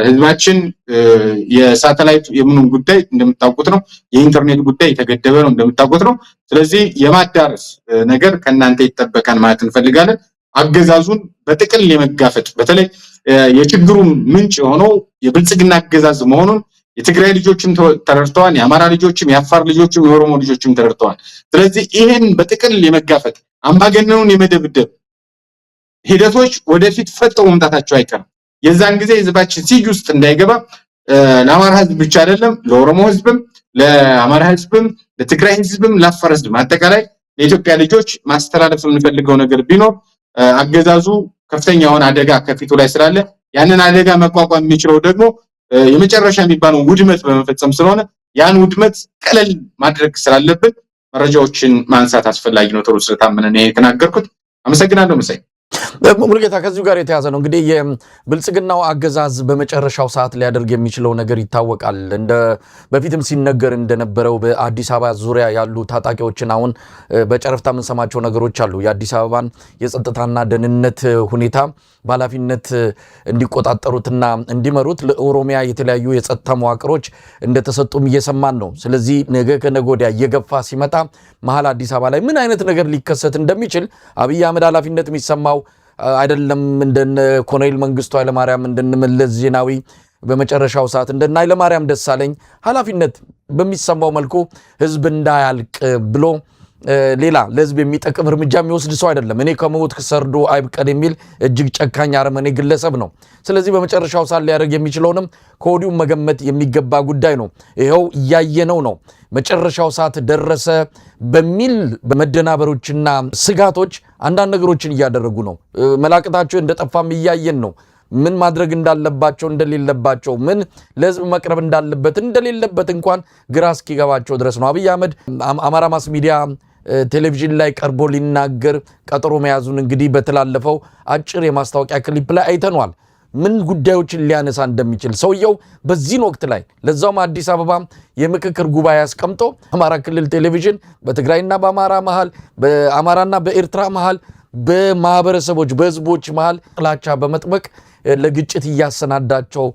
ህዝባችን የሳተላይት የምኑን ጉዳይ እንደምታውቁት ነው፣ የኢንተርኔት ጉዳይ የተገደበ ነው እንደምታውቁት ነው። ስለዚህ የማዳረስ ነገር ከናንተ ይጠበቃል ማለት እንፈልጋለን። አገዛዙን በጥቅል የመጋፈጥ በተለይ የችግሩ ምንጭ የሆነው የብልጽግና አገዛዝ መሆኑን የትግራይ ልጆችም ተረድተዋል። የአማራ ልጆችም የአፋር ልጆችም የኦሮሞ ልጆችም ተረድተዋል። ስለዚህ ይሄን በጥቅል የመጋፈጥ አምባገነኑን የመደብደብ ሂደቶች ወደፊት ፈጥተው መምጣታቸው አይቀርም። የዛን ጊዜ ህዝባችን ሲጅ ውስጥ እንዳይገባ ለአማራ ህዝብ ብቻ አይደለም ለኦሮሞ ህዝብም ለአማራ ህዝብም ለትግራይ ህዝብም ለአፋር ህዝብም አጠቃላይ ለኢትዮጵያ ልጆች ማስተላለፍ የምንፈልገው ነገር ቢኖር አገዛዙ ከፍተኛ የሆነ አደጋ ከፊቱ ላይ ስላለ ያንን አደጋ መቋቋም የሚችለው ደግሞ የመጨረሻ የሚባለው ውድመት በመፈጸም ስለሆነ ያን ውድመት ቀለል ማድረግ ስላለብን መረጃዎችን ማንሳት አስፈላጊ ነው ተብሎ ስለታመነ ነው የተናገርኩት። አመሰግናለሁ መሳይ። ሙሉጌታ ከዚሁ ጋር የተያዘ ነው እንግዲህ የብልጽግናው አገዛዝ በመጨረሻው ሰዓት ሊያደርግ የሚችለው ነገር ይታወቃል። እንደ በፊትም ሲነገር እንደነበረው በአዲስ አበባ ዙሪያ ያሉ ታጣቂዎችን አሁን በጨረፍታ የምንሰማቸው ነገሮች አሉ። የአዲስ አበባን የጸጥታና ደህንነት ሁኔታ በኃላፊነት እንዲቆጣጠሩትና እንዲመሩት ለኦሮሚያ የተለያዩ የጸጥታ መዋቅሮች እንደተሰጡም እየሰማን ነው። ስለዚህ ነገ ከነገ ወዲያ እየገፋ ሲመጣ መሀል አዲስ አበባ ላይ ምን አይነት ነገር ሊከሰት እንደሚችል አብይ አህመድ ኃላፊነት የሚሰማው አይደለም። እንደነ ኮሎኔል መንግስቱ ኃይለማርያም እንደነ መለስ ዜናዊ በመጨረሻው ሰዓት እንደነ ኃይለማርያም ደሳለኝ ኃላፊነት በሚሰማው መልኩ ህዝብ እንዳያልቅ ብሎ ሌላ ለህዝብ የሚጠቅም እርምጃ የሚወስድ ሰው አይደለም። እኔ ከሞት ሰርዶ አይብቀል የሚል እጅግ ጨካኝ አረመኔ ግለሰብ ነው። ስለዚህ በመጨረሻው ሰዓት ሊያደርግ የሚችለውንም ከወዲሁ መገመት የሚገባ ጉዳይ ነው። ይኸው እያየነው ነው። መጨረሻው ሰዓት ደረሰ በሚል በመደናበሮችና ስጋቶች አንዳንድ ነገሮችን እያደረጉ ነው። መላቅታቸው እንደጠፋም እያየን ነው። ምን ማድረግ እንዳለባቸው እንደሌለባቸው፣ ምን ለህዝብ መቅረብ እንዳለበት እንደሌለበት እንኳን ግራ እስኪገባቸው ድረስ ነው። አብይ አህመድ አማራ ማስ ሚዲያ ቴሌቪዥን ላይ ቀርቦ ሊናገር ቀጠሮ መያዙን እንግዲህ በተላለፈው አጭር የማስታወቂያ ክሊፕ ላይ አይተኗል። ምን ጉዳዮችን ሊያነሳ እንደሚችል ሰውየው በዚህን ወቅት ላይ ለዛውም አዲስ አበባ የምክክር ጉባኤ አስቀምጦ አማራ ክልል ቴሌቪዥን በትግራይና በአማራ መሃል በአማራና በኤርትራ መሃል በማህበረሰቦች በህዝቦች መሃል ጥላቻ በመጥበቅ ለግጭት እያሰናዳቸው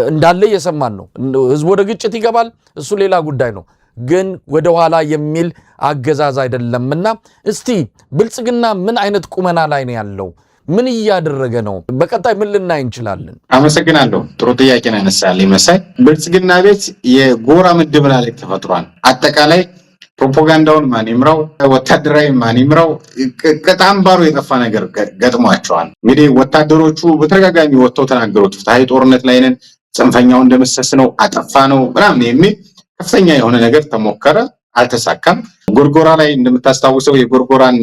እንዳለ እየሰማን ነው። ህዝብ ወደ ግጭት ይገባል፣ እሱ ሌላ ጉዳይ ነው። ግን ወደ ኋላ የሚል አገዛዝ አይደለምና እስቲ ብልጽግና ምን አይነት ቁመና ላይ ነው ያለው? ምን እያደረገ ነው? በቀጣይ ምን ልናይ እንችላለን? አመሰግናለሁ። ጥሩ ጥያቄ ነው ያነሳልኝ መሳይ። ብልጽግና ቤት የጎራ መደበላለቅ ተፈጥሯል። አጠቃላይ ፕሮፓጋንዳውን ማን ይምራው፣ ወታደራዊ ማን ይምራው፣ ከጣምባሩ የጠፋ ነገር ገጥሟቸዋል። እንግዲህ ወታደሮቹ በተደጋጋሚ ወጥተው ተናገሩት። ፍትሃዊ ጦርነት ላይ ነን፣ ጽንፈኛው እንደመሰስ ነው፣ አጠፋ ነው ምናምን የሚል ከፍተኛ የሆነ ነገር ተሞከረ፣ አልተሳካም። ጎርጎራ ላይ እንደምታስታውሰው የጎርጎራን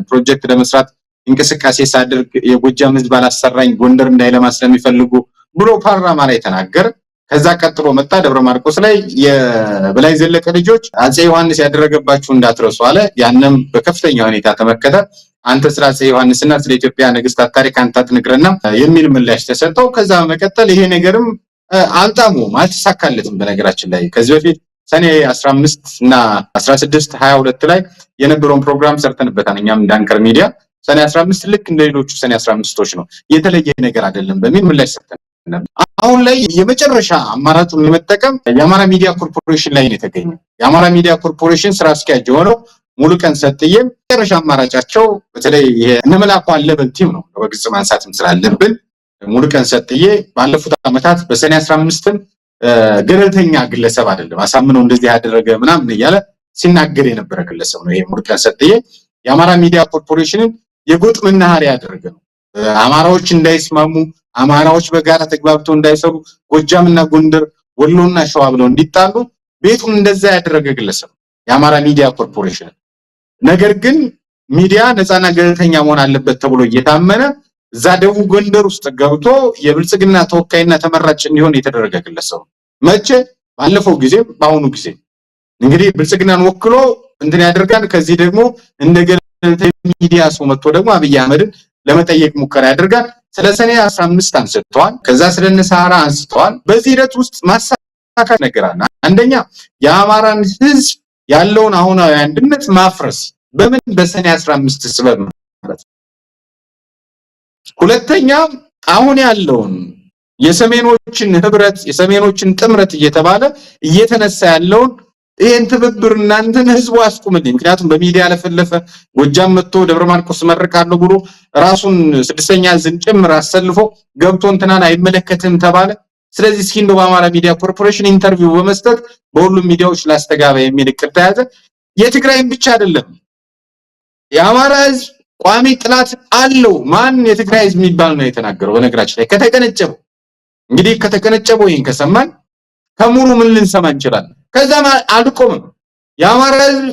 ፕሮጀክት ለመስራት እንቅስቃሴ ሳድርግ የጎጃም ህዝብ አላሰራኝ ጎንደር እንዳይለማ ስለሚፈልጉ ብሎ ፓርላማ ላይ ተናገረ። ከዛ ቀጥሎ መጣ ደብረ ማርቆስ ላይ የበላይ ዘለቀ ልጆች አጼ ዮሐንስ ያደረገባችሁ እንዳትረሱ አለ። ያንም በከፍተኛ ሁኔታ ተመከተ። አንተ ስለ አጼ ዮሐንስና ስለ ኢትዮጵያ ነገስታት ታሪክ አንተ አትነግረና የሚል ምላሽ ተሰጠው። ከዛ በመቀጠል ይሄ ነገርም አልጣሙም፣ አልተሳካለትም። በነገራችን ላይ ከዚህ በፊት ሰኔ 15 እና 16 22 ላይ የነበረውን ፕሮግራም ሰርተንበታል። እኛም እንዳንከር ሚዲያ ሰኔ 15 ልክ እንደሌሎቹ ሰኔ 15ቶች ነው፣ የተለየ ነገር አይደለም በሚል ምላሽ ሰጥተን አሁን ላይ የመጨረሻ አማራጩን ለመጠቀም የአማራ ሚዲያ ኮርፖሬሽን ላይ ነው የተገኘው። የአማራ ሚዲያ ኮርፖሬሽን ስራ አስኪያጅ የሆነው ሙሉቀን ሰጥዬ መጨረሻ አማራጫቸው በተለይ የነመላኩ አለበል ቲም ነው። በግልጽ ማንሳትም ስላለብን ሙሉቀን ሰጥዬ ባለፉት ዓመታት በሰኔ 15ም ገለልተኛ ግለሰብ አይደለም አሳምነው እንደዚህ ያደረገ ምናምን እያለ ሲናገር የነበረ ግለሰብ ነው። ይሄ ሙሉቀን ሰጥዬ የአማራ ሚዲያ ኮርፖሬሽንን የጎጥ መናኸሪያ ያደረገ ነው። አማራዎች እንዳይስማሙ፣ አማራዎች በጋራ ተግባብተው እንዳይሰሩ፣ ጎጃምና ጎንደር ወሎና ሸዋ ብለው እንዲጣሉ ቤቱን እንደዛ ያደረገ ግለሰብ የአማራ ሚዲያ ኮርፖሬሽን። ነገር ግን ሚዲያ ነፃና ገለልተኛ መሆን አለበት ተብሎ እየታመነ እዛ ደቡብ ጎንደር ውስጥ ገብቶ የብልጽግና ተወካይና ተመራጭ እንዲሆን የተደረገ ግለሰብ መቼ ባለፈው ጊዜ በአሁኑ ጊዜ እንግዲህ ብልጽግናን ወክሎ እንትን ያደርጋል። ከዚህ ደግሞ እንደ ገለልተኛ ሚዲያ ሰው መጥቶ ደግሞ አብይ አህመድን ለመጠየቅ ሙከራ ያደርጋል። ስለ ሰኔ 15 አንስተዋል። ከዛ ስለ ነሳራ አንስተዋል። በዚህ ሂደት ውስጥ ማሳካት ነገር አለ። አንደኛ የአማራን ህዝብ ያለውን አሁናዊ አንድነት ማፍረስ በምን በሰኔ 15 ስበብ ማለት። ሁለተኛ አሁን ያለውን የሰሜኖችን ህብረት የሰሜኖችን ጥምረት እየተባለ እየተነሳ ያለውን ይሄን ትብብር እናንተን ህዝቡ አስቁምልኝ። ምክንያቱም በሚዲያ ለፈለፈ ጎጃም መጥቶ ደብረ ማርቆስ መርቃለሁ ብሎ ራሱን ስድስተኛ ዝን ጭምር አሰልፎ ገብቶ እንትናን አይመለከትም ተባለ። ስለዚህ እስኪ እንደው በአማራ ሚዲያ ኮርፖሬሽን ኢንተርቪው በመስጠት በሁሉም ሚዲያዎች ላስተጋባ የሚል እቅድ ተያዘ። የትግራይን ብቻ አይደለም የአማራ ህዝብ ቋሚ ጥላት አለው። ማን የትግራይ ህዝብ የሚባል ነው የተናገረው? በነገራችን ላይ ከተቀነጨበው እንግዲህ ከተቀነጨበው ይሄን ከሰማን ከሙሉ ምን ልንሰማ እንችላለን? ከዛም አልቆምም። የአማራ ህዝብ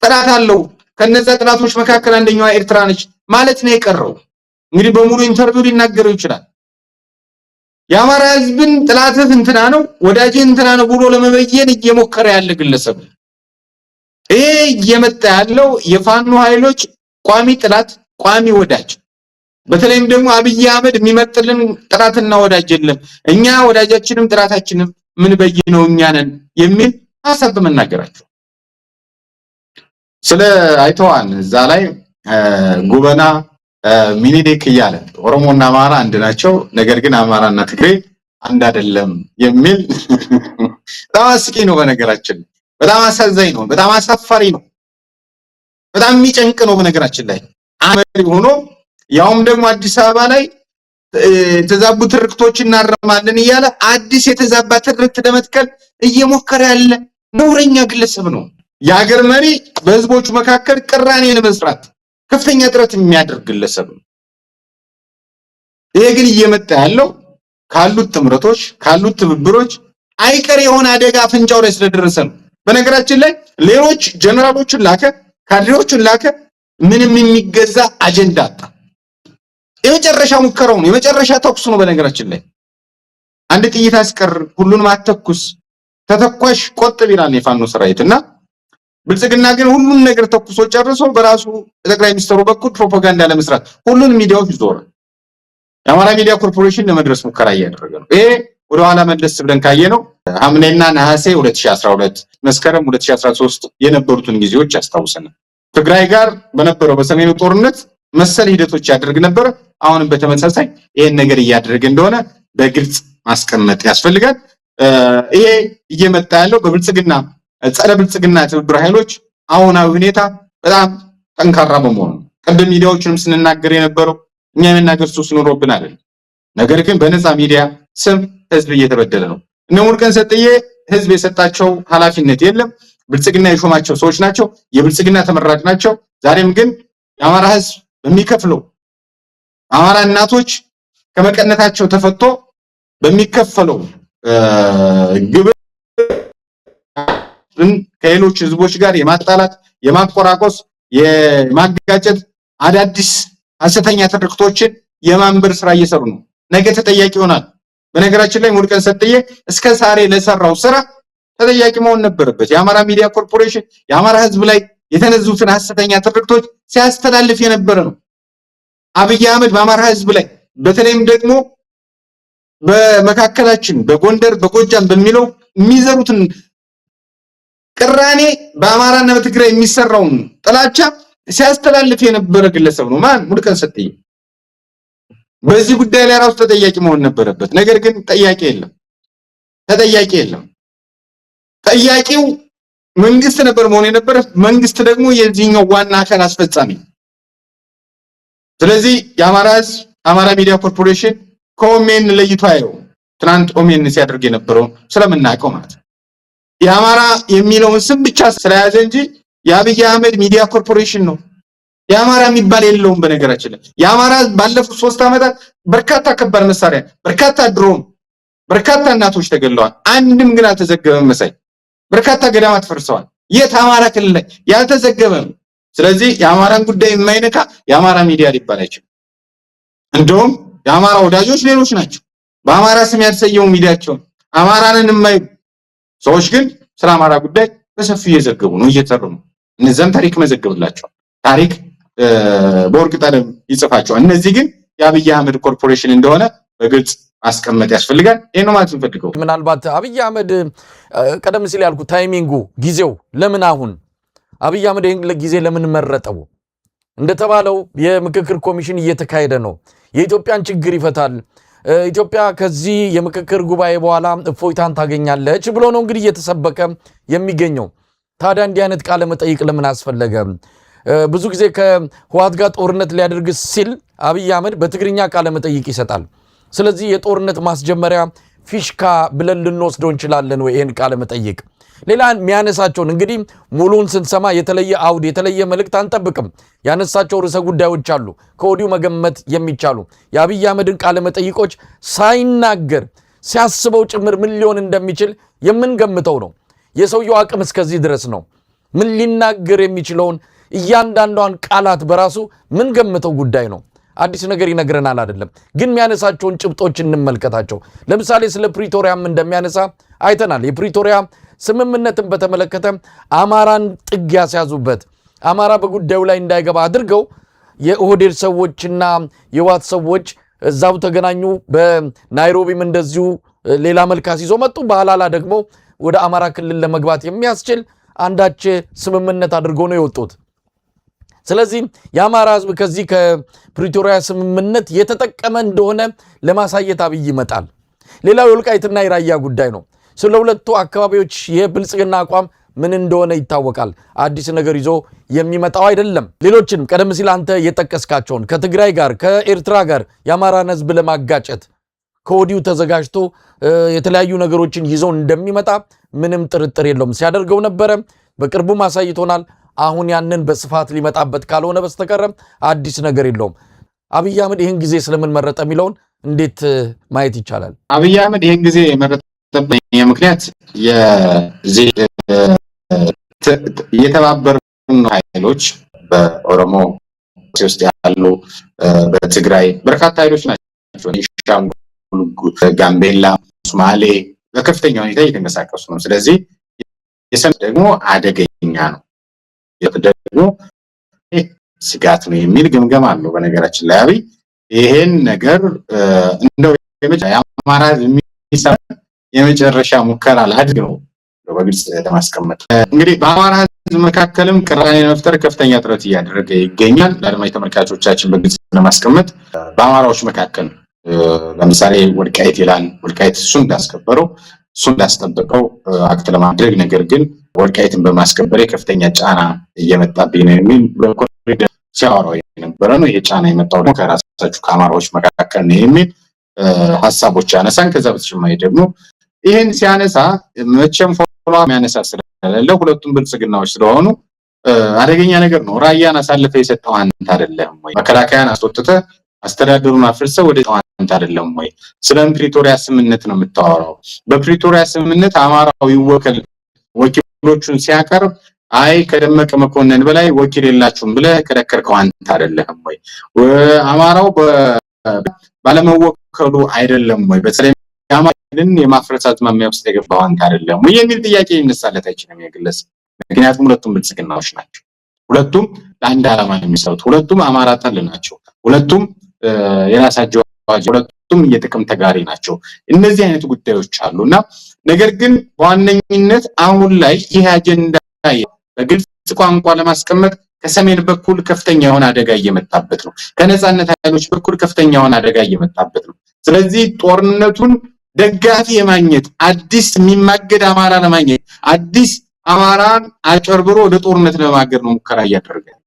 ጥላት አለው። ከነዛ ጥላቶች መካከል አንደኛዋ ኤርትራ ነች ማለት ነው የቀረው። እንግዲህ በሙሉ ኢንተርቪው ሊናገረው ይችላል። የአማራ ህዝብን ጥላትህ እንትና ነው ወዳጅህ እንትና ነው ብሎ ለመበየን እየሞከረ ያለ ግለሰብ ነው። ይሄ እየመጣ ያለው የፋኖ ኃይሎች ቋሚ ጥላት ቋሚ ወዳጅ፣ በተለይም ደግሞ አብይ አህመድ የሚመጥልን ጥላትና ወዳጅ የለም፣ እኛ ወዳጃችንም ጥላታችንም ምን በየነው እኛ ነን የሚል ሐሳብ በመናገራቸው ስለ አይተዋን እዛ ላይ ጉበና ሚኒሊክ እያለ ኦሮሞና አማራ አንድ ናቸው፣ ነገር ግን አማራና ትግሬ አንድ አይደለም የሚል በጣም አስቂኝ ነው። በነገራችን በጣም አሳዛኝ ነው። በጣም አሳፋሪ ነው። በጣም የሚጨንቅ ነው። በነገራችን ላይ አመሪ ሆኖ ያውም ደግሞ አዲስ አበባ ላይ የተዛቡ ትርክቶችን እናረማለን እያለ አዲስ የተዛባ ትርክት ለመትከል እየሞከረ ያለ ነውረኛ ግለሰብ ነው። የሀገር መሪ በህዝቦቹ መካከል ቅራኔ ለመስራት ከፍተኛ ጥረት የሚያደርግ ግለሰብ ነው። ይሄ ግን እየመጣ ያለው ካሉት ትምረቶች ካሉት ትብብሮች አይቀር የሆነ አደጋ አፍንጫው ላይ ስለደረሰ ነው። በነገራችን ላይ ሌሎች ጀነራሎችን ላከ፣ ካድሬዎችን ላከ፣ ምንም የሚገዛ አጀንዳ አጣ። የመጨረሻ ሙከራው ነው፣ የመጨረሻ ተኩስ ነው። በነገራችን ላይ አንድ ጥይት አስቀር፣ ሁሉንም አተኩስ፣ ተተኳሽ ቆጥብ ይላል የፋኖ ሰራዊትና ብልጽግና ግን ሁሉን ነገር ተኩሶ ጨርሶ በራሱ ጠቅላይ ሚኒስትሩ በኩል ፕሮፓጋንዳ ለመስራት ሁሉን ሚዲያዎች ዞረ። የአማራ ሚዲያ ኮርፖሬሽን ለመድረስ ሙከራ እያደረገ ነው። ይሄ ወደ ኋላ መለስ ብለን ካየነው ሐምሌና ነሐሴ 2012 መስከረም 2013 የነበሩትን ጊዜዎች ያስታውሰናል። ትግራይ ጋር በነበረው በሰሜኑ ጦርነት መሰል ሂደቶች ያደርግ ነበር። አሁንም በተመሳሳይ ይሄን ነገር እያደረገ እንደሆነ በግልጽ ማስቀመጥ ያስፈልጋል። ይሄ እየመጣ ያለው በብልጽግና ጸረ ብልጽግና ትብብር ኃይሎች አሁናዊ ሁኔታ በጣም ጠንካራ በመሆኑ ቀደም ሚዲያዎችንም ስንናገር የነበረው እኛ የመናገር ሱስ ኖሮብን አይደለም። ነገር ግን በነፃ ሚዲያ ስም ህዝብ እየተበደለ ነው። እነ ሙሉቀን ሰጥዬ ህዝብ የሰጣቸው ኃላፊነት የለም። ብልጽግና የሾማቸው ሰዎች ናቸው። የብልጽግና ተመራጭ ናቸው። ዛሬም ግን የአማራ ህዝብ በሚከፍለው አማራ እናቶች ከመቀነታቸው ተፈቶ በሚከፈለው ግብር ከሌሎች ህዝቦች ጋር የማጣላት የማቆራቆስ የማጋጨት አዳዲስ ሐሰተኛ ትርክቶችን የማንበር ስራ እየሰሩ ነው። ነገ ተጠያቂ ይሆናል። በነገራችን ላይ ሙሉቀን ሰጥዬ እስከ ዛሬ ለሰራው ስራ ተጠያቂ መሆን ነበረበት። የአማራ ሚዲያ ኮርፖሬሽን የአማራ ህዝብ ላይ የተነዙትን ሐሰተኛ ትርክቶች ሲያስተላልፍ የነበረ ነው። አብይ አህመድ በአማራ ህዝብ ላይ በተለይም ደግሞ በመካከላችን በጎንደር በጎጃም በሚለው የሚዘሩትን ቅራኔ በአማራና በትግራይ የሚሰራውን ጥላቻ ሲያስተላልፍ የነበረ ግለሰብ ነው። ማን? ሙሉቀን ሰጥዬ። በዚህ ጉዳይ ላይ ራሱ ተጠያቂ መሆን ነበረበት። ነገር ግን ተጠያቂ የለም። ጠያቂው መንግስት ነበር መሆን የነበረ። መንግስት ደግሞ የዚህኛው ዋና አካል አስፈጻሚ። ስለዚህ የአማራ ህዝብ አማራ ሚዲያ ኮርፖሬሽን ከኦሜን ለይቶ አየው። ትናንት ኦሜን ሲያደርግ የነበረው ስለምናውቀው ማለት ነው። የአማራ የሚለውን ስም ብቻ ስለያዘ እንጂ የአብይ አህመድ ሚዲያ ኮርፖሬሽን ነው። የአማራ የሚባል የለውም። በነገራችን ላይ የአማራ ባለፉት 3 ዓመታት በርካታ ከባድ መሳሪያ፣ በርካታ ድሮን፣ በርካታ እናቶች ተገለዋል። አንድም ግን አልተዘገበም። መሳይ በርካታ ገዳማት ፈርሰዋል። የት? አማራ ክልል ላይ ያልተዘገበ ነው። ስለዚህ የአማራን ጉዳይ የማይነካ የአማራ ሚዲያ ሊባል አይችልም። እንደውም የአማራ ወዳጆች ሌሎች ናቸው። በአማራ ስም ያልተሰየሙ ሚዲያቸውን አማራንን የማይሉ ሰዎች ግን ስለ አማራ ጉዳይ በሰፊው እየዘገቡ ነው፣ እየተሰሩ ነው። እነዛን ታሪክ መዘገብላቸዋል። ታሪክ በወርቅ ቀለም ይጽፋቸዋል። እነዚህ ግን የአብይ አህመድ ኮርፖሬሽን እንደሆነ በግልጽ ማስቀመጥ ያስፈልጋል። ይሄ ነው ማለት እንፈልገው። ምናልባት አብይ አህመድ ቀደም ሲል ያልኩ ታይሚንጉ ጊዜው ለምን አሁን አብይ አህመድ ይሄን ጊዜ ለምን መረጠው? እንደተባለው የምክክር ኮሚሽን እየተካሄደ ነው። የኢትዮጵያን ችግር ይፈታል፣ ኢትዮጵያ ከዚህ የምክክር ጉባኤ በኋላ እፎይታን ታገኛለች ብሎ ነው እንግዲህ እየተሰበከ የሚገኘው። ታዲያ እንዲህ አይነት ቃለ መጠይቅ ለምን አስፈለገ? ብዙ ጊዜ ከህወሓት ጋር ጦርነት ሊያደርግ ሲል አብይ አህመድ በትግርኛ ቃለ መጠይቅ ይሰጣል። ስለዚህ የጦርነት ማስጀመሪያ ፊሽካ ብለን ልንወስደው እንችላለን ወይ ይሄን ቃለ መጠይቅ? ሌላ የሚያነሳቸውን እንግዲህ ሙሉን ስንሰማ የተለየ አውድ የተለየ መልእክት አንጠብቅም። ያነሳቸው ርዕሰ ጉዳዮች አሉ ከወዲሁ መገመት የሚቻሉ። የአብይ አህመድን ቃለ መጠይቆች ሳይናገር ሲያስበው ጭምር ምን ሊሆን እንደሚችል የምንገምተው ነው። የሰውየው አቅም እስከዚህ ድረስ ነው። ምን ሊናገር የሚችለውን እያንዳንዷን ቃላት በራሱ ምን ገምተው ጉዳይ ነው። አዲስ ነገር ይነግረናል አይደለም፣ ግን የሚያነሳቸውን ጭብጦች እንመልከታቸው። ለምሳሌ ስለ ፕሪቶሪያም እንደሚያነሳ አይተናል። የፕሪቶሪያ ስምምነትን በተመለከተ አማራን ጥግ ያስያዙበት፣ አማራ በጉዳዩ ላይ እንዳይገባ አድርገው የኦህዴድ ሰዎችና የዋት ሰዎች እዛው ተገናኙ። በናይሮቢም እንደዚሁ ሌላ መልካስ ይዞ መጡ። በኋላ ደግሞ ወደ አማራ ክልል ለመግባት የሚያስችል አንዳች ስምምነት አድርገው ነው የወጡት። ስለዚህ የአማራ ህዝብ ከዚህ ከፕሪቶሪያ ስምምነት የተጠቀመ እንደሆነ ለማሳየት አብይ ይመጣል። ሌላው የወልቃይትና የራያ ጉዳይ ነው። ስለ ሁለቱ አካባቢዎች የብልጽግና አቋም ምን እንደሆነ ይታወቃል። አዲስ ነገር ይዞ የሚመጣው አይደለም። ሌሎችን ቀደም ሲል አንተ የጠቀስካቸውን ከትግራይ ጋር ከኤርትራ ጋር የአማራን ህዝብ ለማጋጨት ከወዲሁ ተዘጋጅቶ የተለያዩ ነገሮችን ይዞ እንደሚመጣ ምንም ጥርጥር የለውም። ሲያደርገው ነበረ፣ በቅርቡም አሳይቶናል። አሁን ያንን በስፋት ሊመጣበት ካልሆነ በስተቀር አዲስ ነገር የለውም። አብይ አህመድ ይህን ጊዜ ስለምን መረጠ የሚለውን እንዴት ማየት ይቻላል? አብይ አህመድ ይህን ጊዜ የመረጠበት ምክንያት የተባበሩ ኃይሎች በኦሮሞ ውስጥ ያሉ በትግራይ በርካታ ኃይሎች ናቸው። ጋምቤላ፣ ሶማሌ በከፍተኛ ሁኔታ እየተንቀሳቀሱ ነው። ስለዚህ የሰሜን ደግሞ አደገኛ ነው፣ ደግሞ ስጋት ነው የሚል ግምገማ አለው። በነገራችን ላይ አብይ ይሄን ነገር እንደው የአማራ የመጨረሻ ሙከራ ላድርግ ነው በግልጽ ለማስቀመጥ። እንግዲህ በአማራ ህዝብ መካከልም ቅራኔ ለመፍጠር ከፍተኛ ጥረት እያደረገ ይገኛል። ለአድማጭ ተመልካቾቻችን በግልጽ ለማስቀመጥ በአማራዎች መካከል ለምሳሌ ወልቃይት ይላል። ወልቃይት እሱ እንዳስከበረው እሱ እንዳስጠበቀው አክት ለማድረግ ነገር ግን ወልቃይትን በማስከበር ከፍተኛ ጫና እየመጣብኝ ነው የሚል በኮሪደር ሲያወራው የነበረ ነው። ይሄ ጫና የመጣው ደግሞ ከራሳችሁ ከአማራዎች መካከል ነው የሚል ሐሳቦች ያነሳን። ከዛ በተጨማሪ ደግሞ ይሄን ሲያነሳ መቼም ፎሎ የሚያነሳ ስለሌለ ሁለቱም ብልጽግናዎች ስለሆኑ አደገኛ ነገር ነው። ራያን አሳልፈ የሰጠው አንተ አይደለም ወይ? መከላከያን አስወጥተህ አስተዳደሩን አፍርሰህ ወደ አንተ አይደለም ወይ? ስለ ፕሪቶሪያ ስምምነት ነው የምታወራው። በፕሪቶሪያ ስምምነት አማራው ይወከል ወኪሎቹን ሲያቀርብ አይ ከደመቀ መኮንን በላይ ወኪል የላችሁም ብለህ ከደከርከው አንተ አይደለም ወይ? አማራው ባለመወከሉ አይደለም ወይ? በተለይ አማራን የማፍረስ አዝማሚያ ውስጥ የገባው አንተ አይደለም ወይ የሚል ጥያቄ ይነሳለት አይችልም የግለሰብ። ምክንያቱም ሁለቱም ብልጽግናዎች ናቸው። ሁለቱም ለአንድ ዓላማ ነው የሚሰሩት። ሁለቱም አማራ ጠል ናቸው። ሁለቱም የራሳቸው ሁለቱም የጥቅም ተጋሪ ናቸው። እነዚህ አይነት ጉዳዮች አሉና ነገር ግን በዋነኝነት አሁን ላይ ይህ አጀንዳ በግልጽ ቋንቋ ለማስቀመጥ ከሰሜን በኩል ከፍተኛ የሆነ አደጋ እየመጣበት ነው። ከነጻነት ኃይሎች በኩል ከፍተኛ የሆነ አደጋ እየመጣበት ነው። ስለዚህ ጦርነቱን ደጋፊ የማግኘት አዲስ የሚማገድ አማራ ለማግኘት አዲስ አማራን አጨርብሮ ወደ ጦርነት ለማገድ ነው ሙከራ እያደረገ ያለው።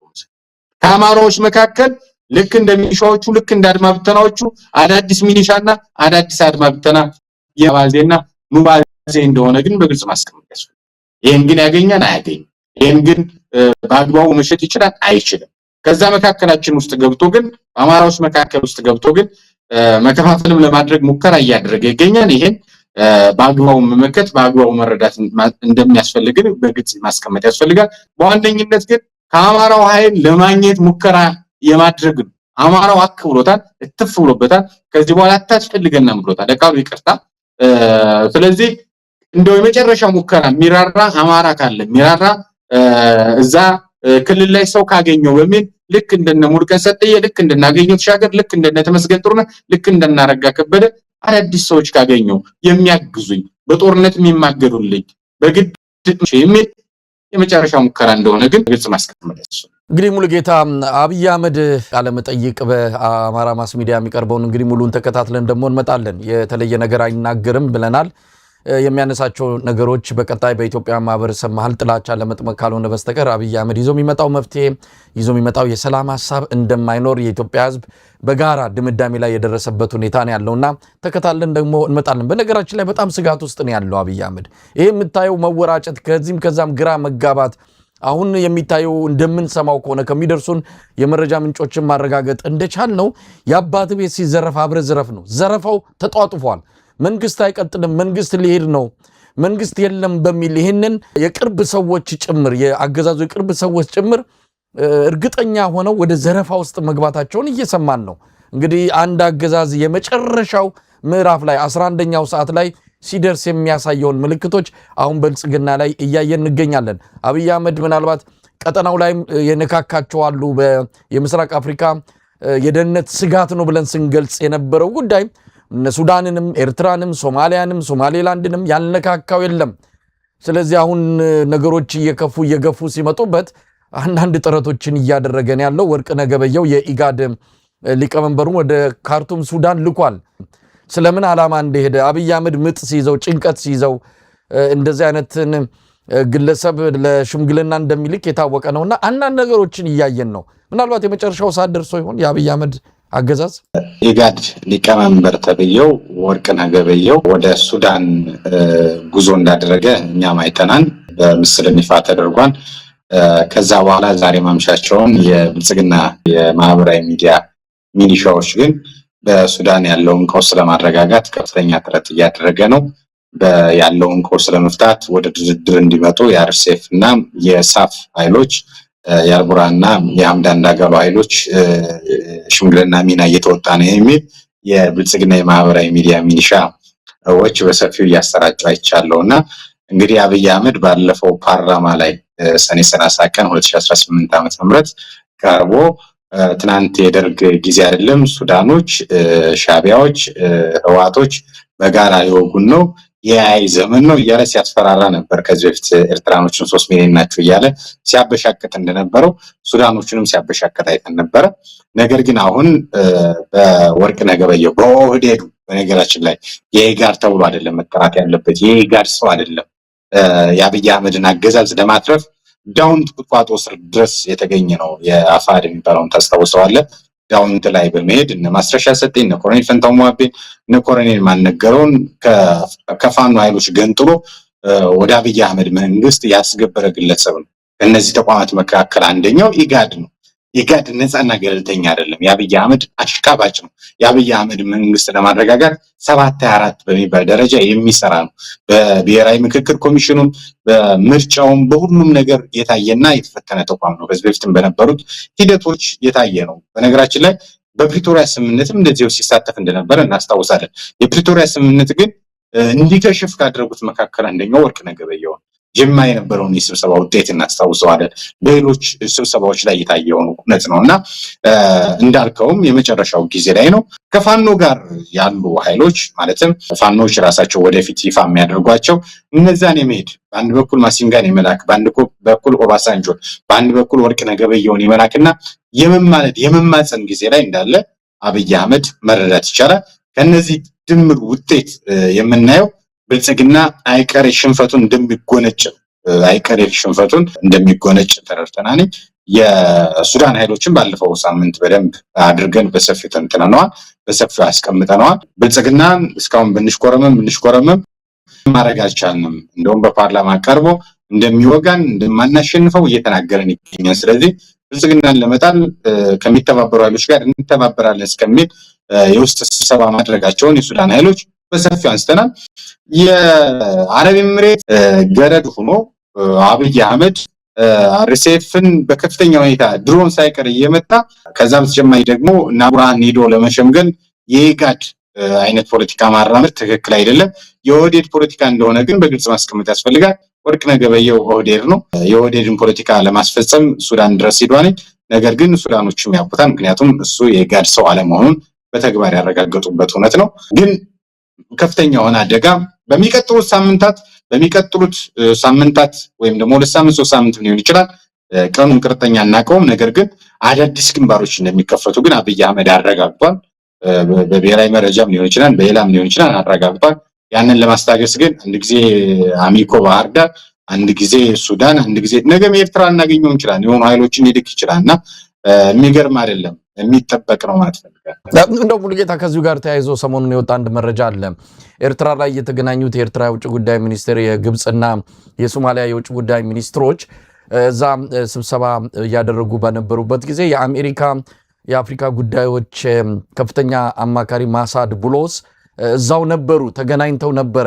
ከአማራዎች መካከል ልክ እንደሚሊሻዎቹ ልክ እንዳድማ ብተናዎቹ አዳዲስ ሚሊሻና አዳዲስ አድማ ብተና የባዜና ኑባዜ እንደሆነ ግን በግልጽ ማስቀመጥ ያስፈልጋል። ይሄን ግን ያገኛል አያገኝም? ይሄን ግን በአግባቡ መሸጥ ይችላል አይችልም? ከዛ መካከላችን ውስጥ ገብቶ ግን አማራዎች መካከል ውስጥ ገብቶ ግን መከፋፈልም ለማድረግ ሙከራ እያደረገ ይገኛል። ይሄን በአግባቡ መመከት በአግባቡ መረዳት እንደሚያስፈልግ በግልጽ ማስቀመጥ ያስፈልጋል። በዋነኝነት ግን ከአማራው ኃይል ለማግኘት ሙከራ የማድረግ አማራው አክብሮታል፣ እትፍ ብሎበታል። ከዚህ በኋላ አታስፈልገናም ብሎታል፣ ለቃሉ ይቅርታ። ስለዚህ እንደው የመጨረሻ ሙከራ ሚራራ አማራ ካለ ሚራራ እዛ ክልል ላይ ሰው ካገኘው በሚል ልክ እንደነ ሙርቀን ሰጥየ ልክ እንደናገኘው ተሻገር ልክ እንደነ ተመስገን ጥሩነህ ልክ እንደናረጋ ከበደ አዳዲስ ሰዎች ካገኘው የሚያግዙኝ በጦርነት የሚማገዱልኝ በግድ የሚል የመጨረሻ ሙከራ እንደሆነ ግን ግልጽ ማስቀመጥ ያስፈልጋል። እንግዲህ ሙሉጌታ አብይ አህመድ ቃለ መጠይቅ በአማራ ማስ ሚዲያ የሚቀርበውን እንግዲህ ሙሉን ተከታትለን ደግሞ እንመጣለን። የተለየ ነገር አይናገርም ብለናል። የሚያነሳቸው ነገሮች በቀጣይ በኢትዮጵያ ማህበረሰብ መሃል ጥላቻ ለመጥመቅ ካልሆነ በስተቀር አብይ አህመድ ይዞ የሚመጣው መፍትሄ ይዞ የሚመጣው የሰላም ሐሳብ እንደማይኖር የኢትዮጵያ ሕዝብ በጋራ ድምዳሜ ላይ የደረሰበት ሁኔታ ነው ያለውና ተከታትለን ደግሞ እንመጣለን። በነገራችን ላይ በጣም ስጋት ውስጥ ነው ያለው አብይ አህመድ። ይሄ የምታየው መወራጨት ከዚህም ከዛም ግራ መጋባት አሁን የሚታየው እንደምንሰማው ከሆነ ከሚደርሱን የመረጃ ምንጮችን ማረጋገጥ እንደቻል ነው የአባት ቤት ሲዘረፍ አብረ ዝረፍ ነው። ዘረፋው ተጧጡፏል። መንግስት አይቀጥልም፣ መንግስት ሊሄድ ነው፣ መንግስት የለም በሚል ይህንን የቅርብ ሰዎች ጭምር የአገዛዙ የቅርብ ሰዎች ጭምር እርግጠኛ ሆነው ወደ ዘረፋ ውስጥ መግባታቸውን እየሰማን ነው። እንግዲህ አንድ አገዛዝ የመጨረሻው ምዕራፍ ላይ 11ኛው ሰዓት ላይ ሲደርስ የሚያሳየውን ምልክቶች አሁን ብልጽግና ላይ እያየን እንገኛለን። አብይ አህመድ ምናልባት ቀጠናው ላይ የነካካቸው አሉ። የምስራቅ አፍሪካ የደህንነት ስጋት ነው ብለን ስንገልጽ የነበረው ጉዳይ ሱዳንንም ኤርትራንም ሶማሊያንም ሶማሌላንድንም ያልነካካው የለም። ስለዚህ አሁን ነገሮች እየገፉ ሲመጡበት አንዳንድ ጥረቶችን እያደረገን ያለው ወርቅነህ ገበየሁ የኢጋድ ሊቀመንበሩን ወደ ካርቱም ሱዳን ልኳል። ስለምን ዓላማ እንደሄደ አብይ አህመድ ምጥ ሲይዘው ጭንቀት ሲይዘው እንደዚህ አይነትን ግለሰብ ለሽምግልና እንደሚልክ የታወቀ ነውና አንዳንድ ነገሮችን እያየን ነው። ምናልባት የመጨረሻው ሰዓት ደርሶ ይሆን የአብይ አህመድ አገዛዝ? ኢጋድ ሊቀመንበር ተብዬው ወርቅነህ ገበየሁ ወደ ሱዳን ጉዞ እንዳደረገ እኛም አይተናል። በምስልም ይፋ ተደርጓል። ከዛ በኋላ ዛሬ ማምሻቸውን የብልጽግና የማህበራዊ ሚዲያ ሚሊሻዎች ግን በሱዳን ያለውን ቀውስ ለማረጋጋት ከፍተኛ ጥረት እያደረገ ነው። ያለውን ቀውስ ለመፍታት ወደ ድርድር እንዲመጡ የአርሴፍ እና የሳፍ ኃይሎች የአልቡራና የሐምዳን ዳጋሎ ኃይሎች ሽምግልና ሚና እየተወጣ ነው የሚል የብልጽግና የማህበራዊ ሚዲያ ሚሊሻዎች በሰፊው እያሰራጩ አይቻለውና እንግዲህ አብይ አህመድ ባለፈው ፓርላማ ላይ ሰኔ 30 ቀን 2018 ዓ.ም ቀርቦ ትናንት የደርግ ጊዜ አይደለም ሱዳኖች ሻቢያዎች ህዋቶች በጋራ የወጉን ነው የአይ ዘመን ነው እያለ ሲያስፈራራ ነበር። ከዚህ በፊት ኤርትራኖችን 3 ሚሊዮን ናቸው እያለ ሲያበሻቅጥ እንደነበረው ሱዳኖችንም ሲያበሻቅጥ አይተን ነበረ። ነገር ግን አሁን በወርቅነህ ገበየሁ በኦህዴዱ በነገራችን ላይ የኢጋድ ተብሎ አይደለም መጠራት ያለበት የኢጋድ ሰው አይደለም። የአብይ አህመድን አገዛዝ ለማትረፍ ዳውንት ቁጥቋጦ ስር ድረስ የተገኘ ነው። የአፋድ የሚባለውን ታስታውሰዋለህ። ዳውንት ላይ በመሄድ እነ ማስረሻ ሰጤን እነ ኮሎኔል ፈንታው ሟቤን እነ ኮሎኔል ማነገረውን ከፋኖ ኃይሎች ገንጥሎ ወደ አብይ አህመድ መንግስት ያስገበረ ግለሰብ ነው። ከነዚህ ተቋማት መካከል አንደኛው ኢጋድ ነው። ኢጋድ ነፃና ገለልተኛ አይደለም። የአብይ አህመድ አሽቃባጭ ነው። የአብይ አህመድ መንግስት ለማረጋጋት 724 በሚባል ደረጃ የሚሰራ ነው። በብሔራዊ ምክክር ኮሚሽኑም በምርጫውም በሁሉም ነገር የታየና የተፈተነ ተቋም ነው። ከዚህ በፊትም በነበሩት ሂደቶች የታየ ነው። በነገራችን ላይ በፕሪቶሪያ ስምምነትም እንደዚሁ ሲሳተፍ እንደነበረ እናስታውሳለን። የፕሪቶሪያ ስምምነት ግን እንዲከሽፍ ካደረጉት መካከል አንደኛው ወርቅነህ ገበየሁ ጅማ የነበረውን የስብሰባ ውጤት እናስታውሰዋለን። በሌሎች ስብሰባዎች ላይ የታየው እውነት ነውና እንዳልከውም የመጨረሻው ጊዜ ላይ ነው። ከፋኖ ጋር ያሉ ኃይሎች ማለትም ፋኖች ራሳቸው ወደፊት ይፋ የሚያደርጓቸው እነዛን የመሄድ በአንድ በኩል ማሲንጋን የመላክ በአንድ በኩል ኦባሳንጆን በአንድ በኩል ወርቅነህ ገበየሁን የመላክና የመማፀን ጊዜ ላይ እንዳለ አብይ አህመድ መረዳት ይቻላል። ከነዚህ ድምር ውጤት የምናየው ብልጽግና አይቀሬ ሽንፈቱን እንደሚጎነጭ ተረድተናል። የሱዳን ኃይሎችን ባለፈው ሳምንት በደንብ አድርገን በሰፊው ተንትነነዋል፣ በሰፊው አስቀምጠነዋል። ብልጽግና እስካሁን ብንሽኮረመም ማድረግ አልቻልንም። እንደውም በፓርላማ ቀርቦ እንደሚወጋን እንደማናሸንፈው እየተናገረን ይገኛል። ስለዚህ ብልጽግናን ለመጣል ከሚተባበሩ ኃይሎች ጋር እንተባበራለን እስከሚል የውስጥ ስብሰባ ማድረጋቸውን የሱዳን ኃይሎች በሰፊው አንስተናል። የአረብ ኤምሬት ገረድ ሆኖ አብይ አህመድ አርሴፍን በከፍተኛ ሁኔታ ድሮን ሳይቀር እየመጣ ከዛ በተጨማሪ ደግሞ ናቡራን ሄዶ ለመሸምገል የኢጋድ አይነት ፖለቲካ ማራመድ ትክክል አይደለም። የኦህዴድ ፖለቲካ እንደሆነ ግን በግልጽ ማስቀመጥ ያስፈልጋል። ወርቅነህ ገበየሁ ኦህዴድ ነው። የኦህዴድን ፖለቲካ ለማስፈጸም ሱዳን ድረስ ሄዷል። ነገር ግን ሱዳኖችም ያውቁታል። ምክንያቱም እሱ የኢጋድ ሰው አለመሆኑን በተግባር ያረጋገጡበት እውነት ነው። ግን ከፍተኛ የሆነ አደጋ በሚቀጥሉት ሳምንታት ወይም ደግሞ 2 ሳምንት 3 ሳምንት ሊሆን ይችላል። ቀኑን ቅርጠኛ እናቀውም። ነገር ግን አዳዲስ ግንባሮች እንደሚከፈቱ ግን አብይ አህመድ አረጋግጧል። በብሔራዊ መረጃም ሊሆን ይችላል፣ በሌላም ሊሆን ይችላል አረጋግጧል። ያንን ለማስታገስ ግን አንድ ጊዜ አሚኮ ባህር ዳር፣ አንድ ጊዜ ሱዳን፣ አንድ ጊዜ ነገም ኤርትራ እናገኘው እንችላለን። የሆኑ ኃይሎችን ሊልክ ይችላልና የሚገርም አይደለም፣ የሚጠበቅ ነው ማለት ፈልጋለሁ። እንደው ሙሉጌታ ከዚሁ ጋር ተያይዞ ሰሞኑን የወጣ አንድ መረጃ አለ። ኤርትራ ላይ የተገናኙት የኤርትራ የውጭ ጉዳይ ሚኒስትር የግብጽና የሶማሊያ የውጭ ጉዳይ ሚኒስትሮች እዛ ስብሰባ እያደረጉ በነበሩበት ጊዜ የአሜሪካ የአፍሪካ ጉዳዮች ከፍተኛ አማካሪ ማሳድ ቡሎስ እዛው ነበሩ፣ ተገናኝተው ነበረ።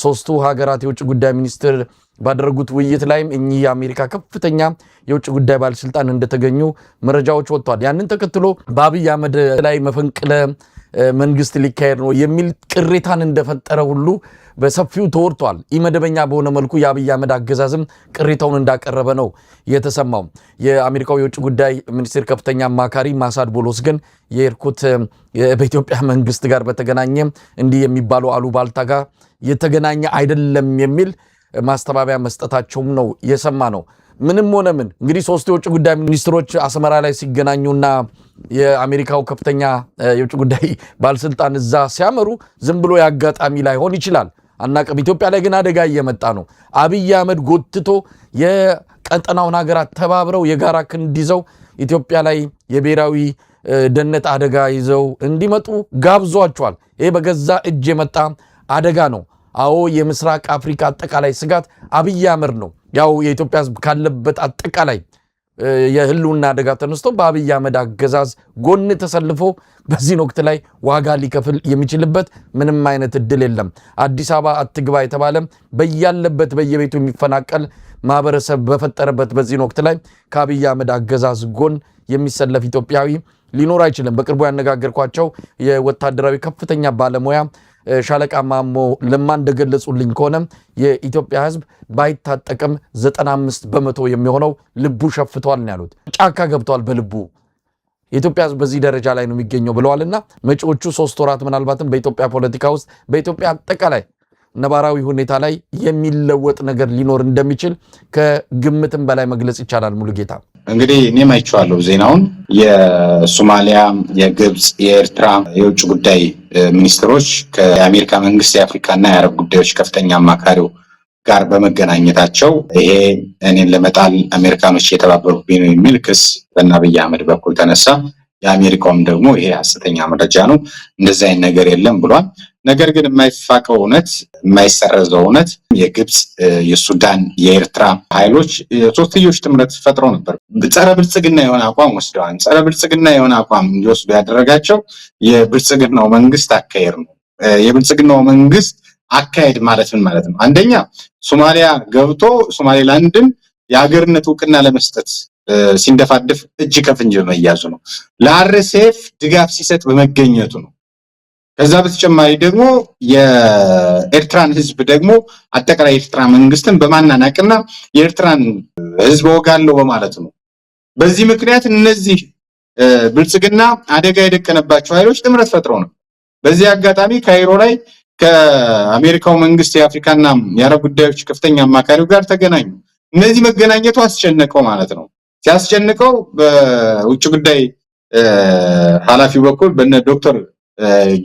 ሶስቱ ሀገራት የውጭ ጉዳይ ሚኒስትር ባደረጉት ውይይት ላይም እኚህ የአሜሪካ ከፍተኛ የውጭ ጉዳይ ባለስልጣን እንደተገኙ መረጃዎች ወጥቷል። ያንን ተከትሎ በአብይ አህመድ ላይ መፈንቅለ መንግስት ሊካሄድ ነው የሚል ቅሬታን እንደፈጠረ ሁሉ በሰፊው ተወርቷል። ኢመደበኛ በሆነ መልኩ የአብይ አህመድ አገዛዝም ቅሬታውን እንዳቀረበ ነው የተሰማው። የአሜሪካው የውጭ ጉዳይ ሚኒስቴር ከፍተኛ አማካሪ ማሳድ ቦሎስ ግን የኤርኩት በኢትዮጵያ መንግስት ጋር በተገናኘ እንዲህ የሚባለው አሉባልታ ጋር የተገናኘ አይደለም የሚል ማስተባበያ መስጠታቸውም ነው የሰማ ነው። ምንም ሆነ ምን እንግዲህ ሶስት የውጭ ጉዳይ ሚኒስትሮች አስመራ ላይ ሲገናኙና የአሜሪካው ከፍተኛ የውጭ ጉዳይ ባለስልጣን እዛ ሲያመሩ ዝም ብሎ ያጋጣሚ ላይሆን ይችላል አናቀም። ኢትዮጵያ ላይ ግን አደጋ እየመጣ ነው። አብይ አህመድ ጎትቶ የቀጠናውን ሀገራት ተባብረው የጋራ ክንድ ይዘው ኢትዮጵያ ላይ የብሔራዊ ደህንነት አደጋ ይዘው እንዲመጡ ጋብዟቸዋል። ይሄ በገዛ እጅ የመጣ አደጋ ነው። አዎ የምስራቅ አፍሪካ አጠቃላይ ስጋት አብይ አህመድ ነው። ያው የኢትዮጵያ ሕዝብ ካለበት አጠቃላይ የህልውና አደጋ ተነስቶ በአብይ አህመድ አገዛዝ ጎን ተሰልፎ በዚህ ወቅት ላይ ዋጋ ሊከፍል የሚችልበት ምንም አይነት እድል የለም። አዲስ አበባ አትግባ የተባለ በያለበት በየቤቱ የሚፈናቀል ማህበረሰብ በፈጠረበት በዚህ ወቅት ላይ ከአብይ አህመድ አገዛዝ ጎን የሚሰለፍ ኢትዮጵያዊ ሊኖር አይችልም። በቅርቡ ያነጋገርኳቸው የወታደራዊ ከፍተኛ ባለሙያ ሻለቃ ማሞ ለማ እንደገለጹልኝ ከሆነ የኢትዮጵያ ህዝብ ባይታጠቅም 95 በመቶ የሚሆነው ልቡ ሸፍቷል ነው ያሉት። ጫካ ገብቷል በልቡ። የኢትዮጵያ ህዝብ በዚህ ደረጃ ላይ ነው የሚገኘው ብለዋልና መጪዎቹ 3 ወራት ምናልባትም በኢትዮጵያ ፖለቲካ ውስጥ በኢትዮጵያ አጠቃላይ ነባራዊ ሁኔታ ላይ የሚለወጥ ነገር ሊኖር እንደሚችል ከግምትም በላይ መግለጽ ይቻላል። ሙሉጌታ እንግዲህ እኔም አይቼዋለሁ ዜናውን። የሶማሊያ፣ የግብጽ፣ የኤርትራ የውጭ ጉዳይ ሚኒስትሮች ከአሜሪካ መንግስት የአፍሪካና የአረብ ጉዳዮች ከፍተኛ አማካሪው ጋር በመገናኘታቸው ይሄ እኔን ለመጣል አሜሪካኖች እየተባበሩብኝ ነው የሚል ክስ በእነ አብይ አህመድ በኩል ተነሳ። የአሜሪካውም ደግሞ ይሄ ሐሰተኛ መረጃ ነው፣ እንደዚህ አይነት ነገር የለም ብሏል። ነገር ግን የማይፋቀው እውነት፣ የማይሰረዘው እውነት የግብጽ፣ የሱዳን፣ የኤርትራ ኃይሎች ሶስትዮሽ ጥምረት ፈጥረው ነበር። ጸረ ብልጽግና የሆነ አቋም ወስደዋል። ጸረ ብልጽግና የሆነ አቋም እንዲወስዱ ያደረጋቸው የብልጽግናው መንግስት አካሄድ ነው። የብልጽግናው መንግስት አካሄድ ማለት ምን ማለት ነው? አንደኛ ሶማሊያ ገብቶ ሶማሌላንድን የሀገርነት እውቅና ለመስጠት ሲንደፋደፍ እጅ ከፍንጅ መያዙ ነው። ለአርኤስኤፍ ድጋፍ ሲሰጥ በመገኘቱ ነው። ከዛ በተጨማሪ ደግሞ የኤርትራን ህዝብ ደግሞ አጠቃላይ የኤርትራ መንግስትን በማናናቅና የኤርትራን ህዝብ ወጋለው በማለት ነው። በዚህ ምክንያት እነዚህ ብልጽግና አደጋ የደቀነባቸው ኃይሎች ጥምረት ፈጥረው ነው። በዚህ አጋጣሚ ካይሮ ላይ ከአሜሪካው መንግስት የአፍሪካና የአረብ ጉዳዮች ከፍተኛ አማካሪው ጋር ተገናኙ። እነዚህ መገናኘቱ አስጨነቀው ማለት ነው። ሲያስጨንቀው በውጭ ጉዳይ ኃላፊው በኩል በነ ዶክተር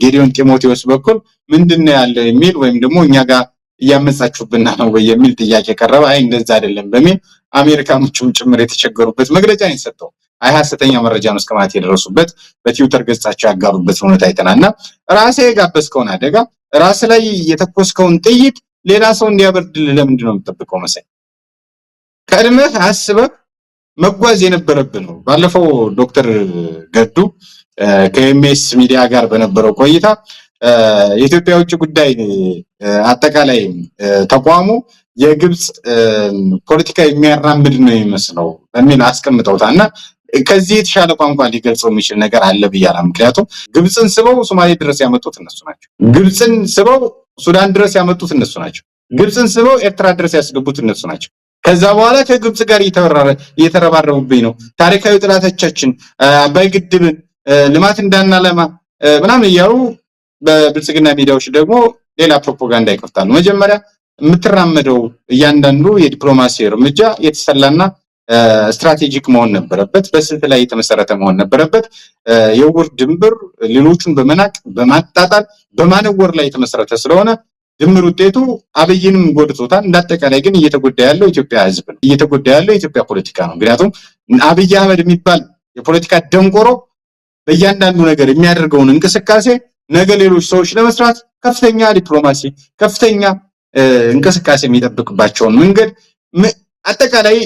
ጌዲዮን ጢሞቴዎስ በኩል ምንድነው ያለ የሚል ወይም ደግሞ እኛ ጋር እያመጻችሁብና ነው ወይ የሚል ጥያቄ ቀረበ። አይ እንደዛ አይደለም በሚል አሜሪካኖቹም ጭምር የተቸገሩበት መግለጫ ነው። አይ ሐሰተኛ መረጃ ነው እስከማለት የደረሱበት በትዊተር ገጻቸው ያጋሩበት ሁኔታ አይተናልና ራሴ የጋበስከውን አደጋ ራስ ላይ የተኮስከውን ጥይት ሌላ ሰው እንዲያበርድልህ ለምንድን ነው የምትጠብቀው? መሰለኝ ቀድመህ አስበህ መጓዝ የነበረብህ ነው። ባለፈው ዶክተር ገዱ ከኤምኤስ ሚዲያ ጋር በነበረው ቆይታ የኢትዮጵያ ውጭ ጉዳይ አጠቃላይ ተቋሙ የግብጽ ፖለቲካ የሚያራምድ ነው የሚመስለው በሚል አስቀምጠውታልና ከዚህ የተሻለ ቋንቋ ሊገልጸው የሚችል ነገር አለ ብያለሁ። ምክንያቱም ግብጽን ስበው ሶማሌ ድረስ ያመጡት እነሱ ናቸው። ግብጽን ስበው ሱዳን ድረስ ያመጡት እነሱ ናቸው። ግብጽን ስበው ኤርትራ ድረስ ያስገቡት እነሱ ናቸው። ከዛ በኋላ ከግብጽ ጋር እየተረባረቡብኝ ነው፣ ታሪካዊ ጥላቶቻችን አባይ ግድብን ልማት እንዳናለማ ምናምን እያሉ በብልጽግና ሚዲያዎች ደግሞ ሌላ ፕሮፓጋንዳ ይከፍታሉ። መጀመሪያ የምትራመደው እያንዳንዱ የዲፕሎማሲ እርምጃ የተሰላና ስትራቴጂክ መሆን ነበረበት፣ በስልት ላይ የተመሰረተ መሆን ነበረበት። የውር ድንብር ሌሎቹን በመናቅ በማጣጣል በማነወር ላይ የተመሰረተ ስለሆነ ድምር ውጤቱ አብይንም ጎድቶታል። እንዳጠቃላይ ግን እየተጎዳ ያለው ኢትዮጵያ ህዝብ ነው፣ እየተጎዳ ያለው የኢትዮጵያ ፖለቲካ ነው። ምክንያቱም አብይ አህመድ የሚባል የፖለቲካ ደንቆሮ በእያንዳንዱ ነገር የሚያደርገውን እንቅስቃሴ ነገ ሌሎች ሰዎች ለመስራት ከፍተኛ ዲፕሎማሲ ከፍተኛ እንቅስቃሴ የሚጠብቅባቸውን መንገድ አጠቃላይ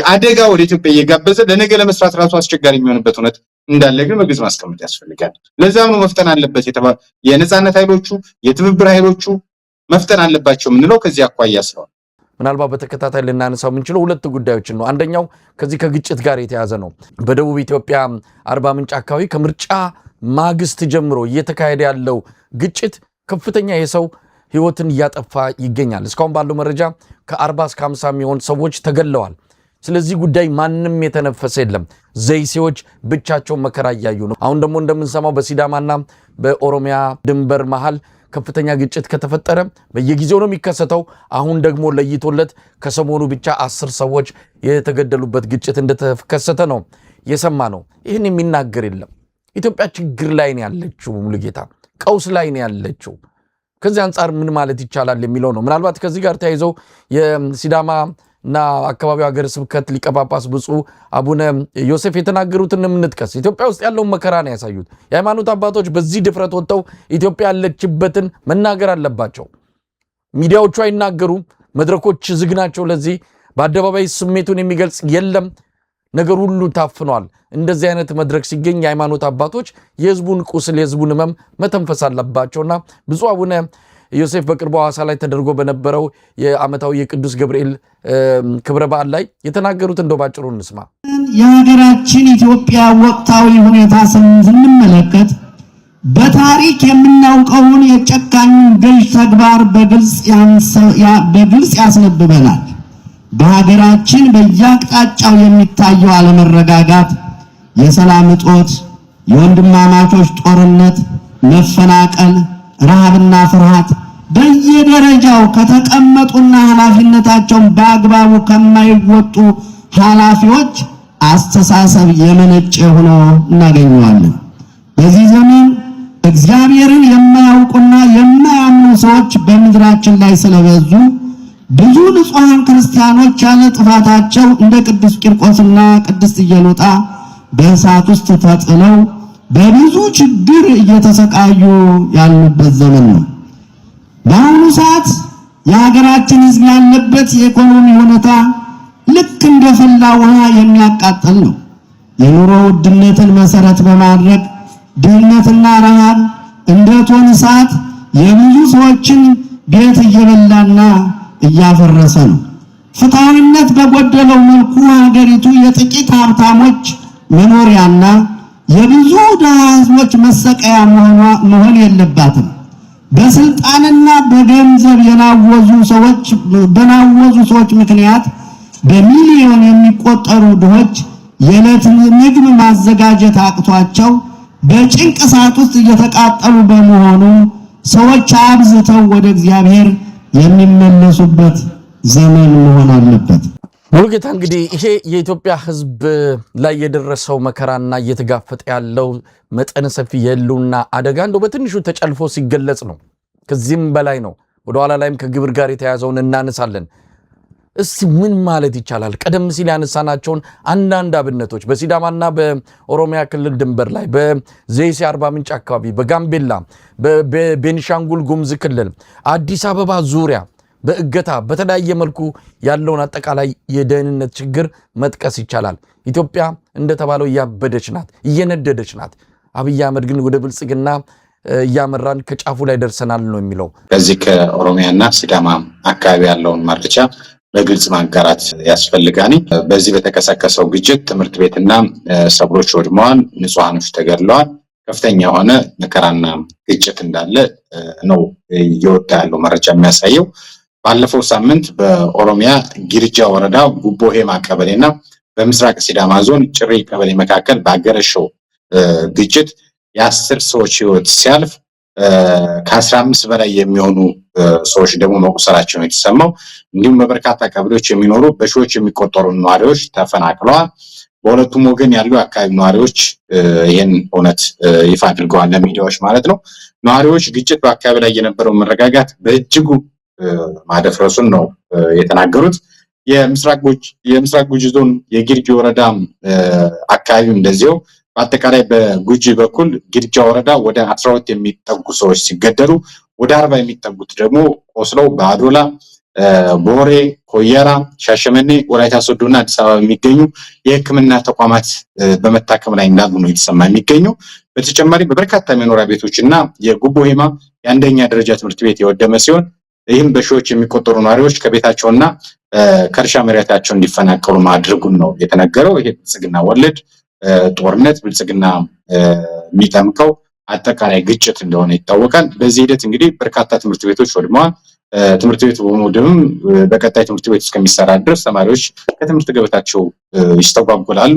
አደጋ ወደ ኢትዮጵያ እየጋበዘ ለነገ ለመስራት ራሱ አስቸጋሪ የሚሆንበት ሁኔታ እንዳለ ግን በግልጽ ማስቀመጥ ያስፈልጋል። ለዛም ነው መፍጠን አለበት የተባለ የነጻነት ኃይሎቹ የትብብር ኃይሎቹ መፍጠን አለባቸው ምንለው ከዚህ አኳያ ስለሆነ ምናልባት በተከታታይ ልናነሳው የምንችለው ሁለት ጉዳዮችን ነው። አንደኛው ከዚህ ከግጭት ጋር የተያዘ ነው። በደቡብ ኢትዮጵያ አርባ ምንጭ አካባቢ ከምርጫ ማግስት ጀምሮ እየተካሄደ ያለው ግጭት ከፍተኛ የሰው ህይወትን እያጠፋ ይገኛል። እስካሁን ባለው መረጃ ከ40 እስከ 50 የሚሆኑ ሰዎች ተገለዋል። ስለዚህ ጉዳይ ማንም የተነፈሰ የለም። ዘይሴዎች ብቻቸው መከራ እያዩ ነው። አሁን ደግሞ እንደምንሰማው በሲዳማና በኦሮሚያ ድንበር መሃል ከፍተኛ ግጭት ከተፈጠረ በየጊዜው ነው የሚከሰተው። አሁን ደግሞ ለይቶለት ከሰሞኑ ብቻ 10 ሰዎች የተገደሉበት ግጭት እንደተከሰተ ነው የሰማ ነው። ይህን የሚናገር የለም። ኢትዮጵያ ችግር ላይ ነው ያለችው፣ ሙሉጌታ ቀውስ ላይ ነው ያለችው። ከዚህ አንጻር ምን ማለት ይቻላል የሚለው ነው። ምናልባት ከዚህ ጋር ተያይዘው የሲዳማና አካባቢው ሀገረ ስብከት ሊቀ ጳጳስ ብፁዕ አቡነ ዮሴፍ የተናገሩትን እንጥቀስ። ኢትዮጵያ ውስጥ ያለውን መከራ ነው ያሳዩት። የሃይማኖት አባቶች በዚህ ድፍረት ወጥተው ኢትዮጵያ ያለችበትን መናገር አለባቸው። ሚዲያዎቹ አይናገሩም፣ መድረኮች ዝግ ናቸው። ለዚህ በአደባባይ ስሜቱን የሚገልጽ የለም። ነገር ሁሉ ታፍኗል። እንደዚህ አይነት መድረክ ሲገኝ የሃይማኖት አባቶች የህዝቡን ቁስል የህዝቡን ህመም መተንፈስ አለባቸውና ብፁዕ አቡነ ዮሴፍ በቅርቡ ሐዋሳ ላይ ተደርጎ በነበረው የዓመታዊ የቅዱስ ገብርኤል ክብረ በዓል ላይ የተናገሩት እንደው ባጭሩ እንስማ። የሀገራችን ኢትዮጵያ ወቅታዊ ሁኔታ ስንመለከት በታሪክ የምናውቀውን የጨካኙን ገዥ ተግባር በግልጽ ያስነብበናል። በሀገራችን በየአቅጣጫው የሚታየው አለመረጋጋት፣ የሰላም እጦት፣ የወንድማማቾች ጦርነት፣ መፈናቀል፣ ረሃብና ፍርሃት በየደረጃው ከተቀመጡና ኃላፊነታቸውን በአግባቡ ከማይወጡ ኃላፊዎች አስተሳሰብ የመነጨ ሆኖ እናገኘዋለን። በዚህ ዘመን እግዚአብሔርን የማያውቁና የማያምኑ ሰዎች በምድራችን ላይ ስለበዙ ብዙ ንጹሃን ክርስቲያኖች ያለ ጥፋታቸው እንደ ቅዱስ ቂርቆስና ቅድስት ኢየሉጣ በእሳት ውስጥ ተጥለው በብዙ ችግር እየተሰቃዩ ያሉበት ዘመን ነው። በአሁኑ ሰዓት የሀገራችን ሕዝብ ያለበት የኢኮኖሚ ሁኔታ ልክ እንደ ፈላ ውሃ የሚያቃጥል ነው። የኑሮ ውድነትን መሰረት በማድረግ ድህነትና ረሃብ እንደ እቶን እሳት የብዙ ሰዎችን ቤት እየበላና እያፈረሰ ነው። ፍትሃዊነት በጎደለው መልኩ ሀገሪቱ የጥቂት ሀብታሞች መኖሪያና የብዙ ድሃ ህዝቦች መሰቀያ መሆን የለባትም። በስልጣንና በገንዘብ በናወዙ ሰዎች ምክንያት በሚሊዮን የሚቆጠሩ ድሆች የዕለት ምግብ ማዘጋጀት አቅቷቸው በጭንቅ እሳት ውስጥ እየተቃጠሉ በመሆኑ ሰዎች አብዝተው ወደ እግዚአብሔር የሚመለሱበት ዘመን መሆን አለበት። ሙሉጌታ እንግዲህ ይሄ የኢትዮጵያ ህዝብ ላይ የደረሰው መከራና እየተጋፈጠ ያለው መጠነ ሰፊ የህልውና አደጋ እንደው በትንሹ ተጨልፎ ሲገለጽ ነው። ከዚህም በላይ ነው። ወደ ኋላ ላይም ከግብር ጋር የተያዘውን እናነሳለን። እስቲ ምን ማለት ይቻላል? ቀደም ሲል ያነሳናቸውን አንዳንድ አብነቶች በሲዳማና በኦሮሚያ ክልል ድንበር ላይ በዘይሴ አርባ ምንጭ አካባቢ፣ በጋምቤላ፣ በቤኒሻንጉል ጉሙዝ ክልል፣ አዲስ አበባ ዙሪያ በእገታ በተለያየ መልኩ ያለውን አጠቃላይ የደህንነት ችግር መጥቀስ ይቻላል። ኢትዮጵያ እንደተባለው እያበደች ናት፣ እየነደደች ናት። አብይ አህመድ ግን ወደ ብልጽግና እያመራን ከጫፉ ላይ ደርሰናል ነው የሚለው። ከዚህ ከኦሮሚያና ሲዳማ አካባቢ ያለውን መረጃ በግልጽ ማጋራት ያስፈልጋል። በዚህ በተቀሰቀሰው ግጭት ትምህርት ቤትና ሰብሎች ወድመዋል፣ ንጹሃኖች ተገድለዋል። ከፍተኛ የሆነ መከራና ግጭት እንዳለ ነው እየወጣ ያለው መረጃ የሚያሳየው። ባለፈው ሳምንት በኦሮሚያ ጊርጃ ወረዳ ጉቦ ሄማ ቀበሌና በምስራቅ ሲዳማ ዞን ጭሪ ቀበሌ መካከል ባገረሸው ግጭት የ10 ሰዎች ህይወት ሲያልፍ ከ15 በላይ የሚሆኑ ሰዎች ደግሞ መቁሰላቸው ነው የተሰማው። እንዲሁም በበርካታ ቀበሌዎች የሚኖሩ በሺዎች የሚቆጠሩ ነዋሪዎች ተፈናቅለዋል። በሁለቱም ወገን ያሉ አካባቢ ነዋሪዎች ይህን እውነት ይፋ አድርገዋል ለሚዲያዎች ማለት ነው። ነዋሪዎች ግጭት በአካባቢ ላይ የነበረው መረጋጋት በእጅጉ ማደፍረሱን ነው የተናገሩት። የምስራቅ ጉጂ ዞን የጊርጂ ወረዳ አካባቢም እንደዚሁ በአጠቃላይ በጉጂ በኩል ጊርጃ ወረዳ ወደ 12 የሚጠጉ ሰዎች ሲገደሉ ወደ 40 የሚጠጉት ደግሞ ቆስለው በአዶላ፣ ቦሬ፣ ኮየራ፣ ሻሸመኔ፣ ወላይታ ሶዶና አዲስ አበባ የሚገኙ የሕክምና ተቋማት በመታከም ላይ እንዳሉ ነው የተሰማ የሚገኘው። በተጨማሪ በበርካታ መኖሪያ ቤቶችና የጉቦ ሄማ የአንደኛ ደረጃ ትምህርት ቤት የወደመ ሲሆን ይህም በሺዎች የሚቆጠሩ ነዋሪዎች ከቤታቸውና ከእርሻ መሬታቸው እንዲፈናቀሉ ማድረጉን ነው የተነገረው። ይሄ ብልጽግና ወለድ ጦርነት ብልጽግና የሚጠምቀው አጠቃላይ ግጭት እንደሆነ ይታወቃል። በዚህ ሂደት እንግዲህ በርካታ ትምህርት ቤቶች ወድመዋል። ትምህርት ቤት በመውደምም በቀጣይ ትምህርት ቤት እስከሚሰራ ድረስ ተማሪዎች ከትምህርት ገበታቸው ይስተጓጎላሉ፣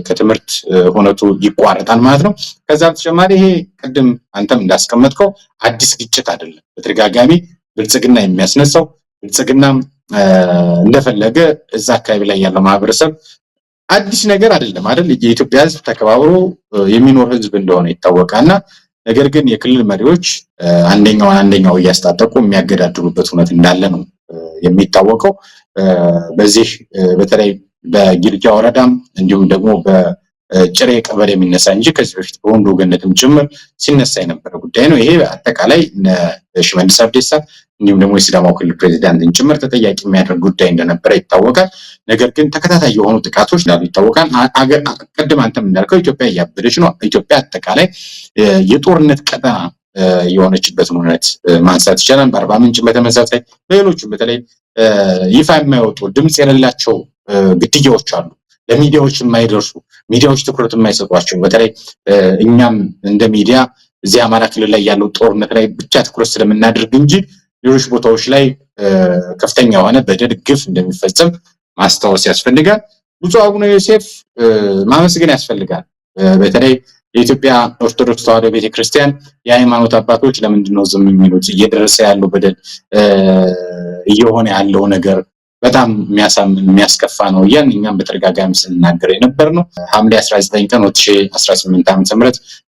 ከትምህርት ሁነቱ ይቋረጣል ማለት ነው። ከዛ በተጨማሪ ይሄ ቅድም አንተም እንዳስቀመጥከው አዲስ ግጭት አይደለም። በተደጋጋሚ ብልጽግና የሚያስነሳው ብልጽግና እንደፈለገ እዛ አካባቢ ላይ ያለው ማህበረሰብ አዲስ ነገር አይደለም አይደል? የኢትዮጵያ ሕዝብ ተከባብሮ የሚኖር ሕዝብ እንደሆነ ይታወቃልና ነገር ግን የክልል መሪዎች አንደኛው እያስታጠቁ የሚያገዳድሩበት ሁኔታ እንዳለ ነው የሚታወቀው። በዚህ በተለይ በጊርጃ ወረዳም እንዲሁም ደግሞ በጭሬ ቀበሌ የሚነሳ እንጂ ከዚህ በፊት በወንዶ ገነትም ጭምር ሲነሳ የነበረ ጉዳይ ነው። ይሄ አጠቃላይ ሽመልስ አብዲሳ እንዲሁም ደግሞ የሲዳማው ክልል ፕሬዚዳንትን ጭምር ተጠያቂ የሚያደርግ ጉዳይ እንደነበረ ይታወቃል። ነገር ግን ተከታታይ የሆኑ ጥቃቶች እንዳሉ ይታወቃል። ቅድም አንተም እንዳልከው ኢትዮጵያ እያበደች ነው። ኢትዮጵያ አጠቃላይ የጦርነት ቀጠና የሆነችበትን እውነት ማንሳት ይቻላል። በአርባ ምንጭ በተመሳሳይ በሌሎችም በተለይ ይፋ የማይወጡ ድምፅ የሌላቸው ግድያዎች አሉ። ለሚዲያዎች የማይደርሱ ሚዲያዎች ትኩረት የማይሰጧቸው በተለይ እኛም እንደ ሚዲያ እዚህ አማራ ክልል ላይ ያለው ጦርነት ላይ ብቻ ትኩረት ስለምናደርግ እንጂ ሌሎች ቦታዎች ላይ ከፍተኛ የሆነ በደል ግፍ እንደሚፈጸም ማስታወስ ያስፈልጋል። ብፁዕ አቡነ ዮሴፍ ማመስገን ያስፈልጋል። በተለይ የኢትዮጵያ ኦርቶዶክስ ተዋሕዶ ቤተክርስቲያን የሃይማኖት አባቶች ለምንድን ነው ዝም የሚሉት? እየደረሰ ያለው በደል እየሆነ ያለው ነገር በጣም የሚያስከፋ ነው እያን እኛም በተደጋጋሚ ስንናገር የነበር ነው። ሐምሌ 19 ቀን 2018 ዓ.ም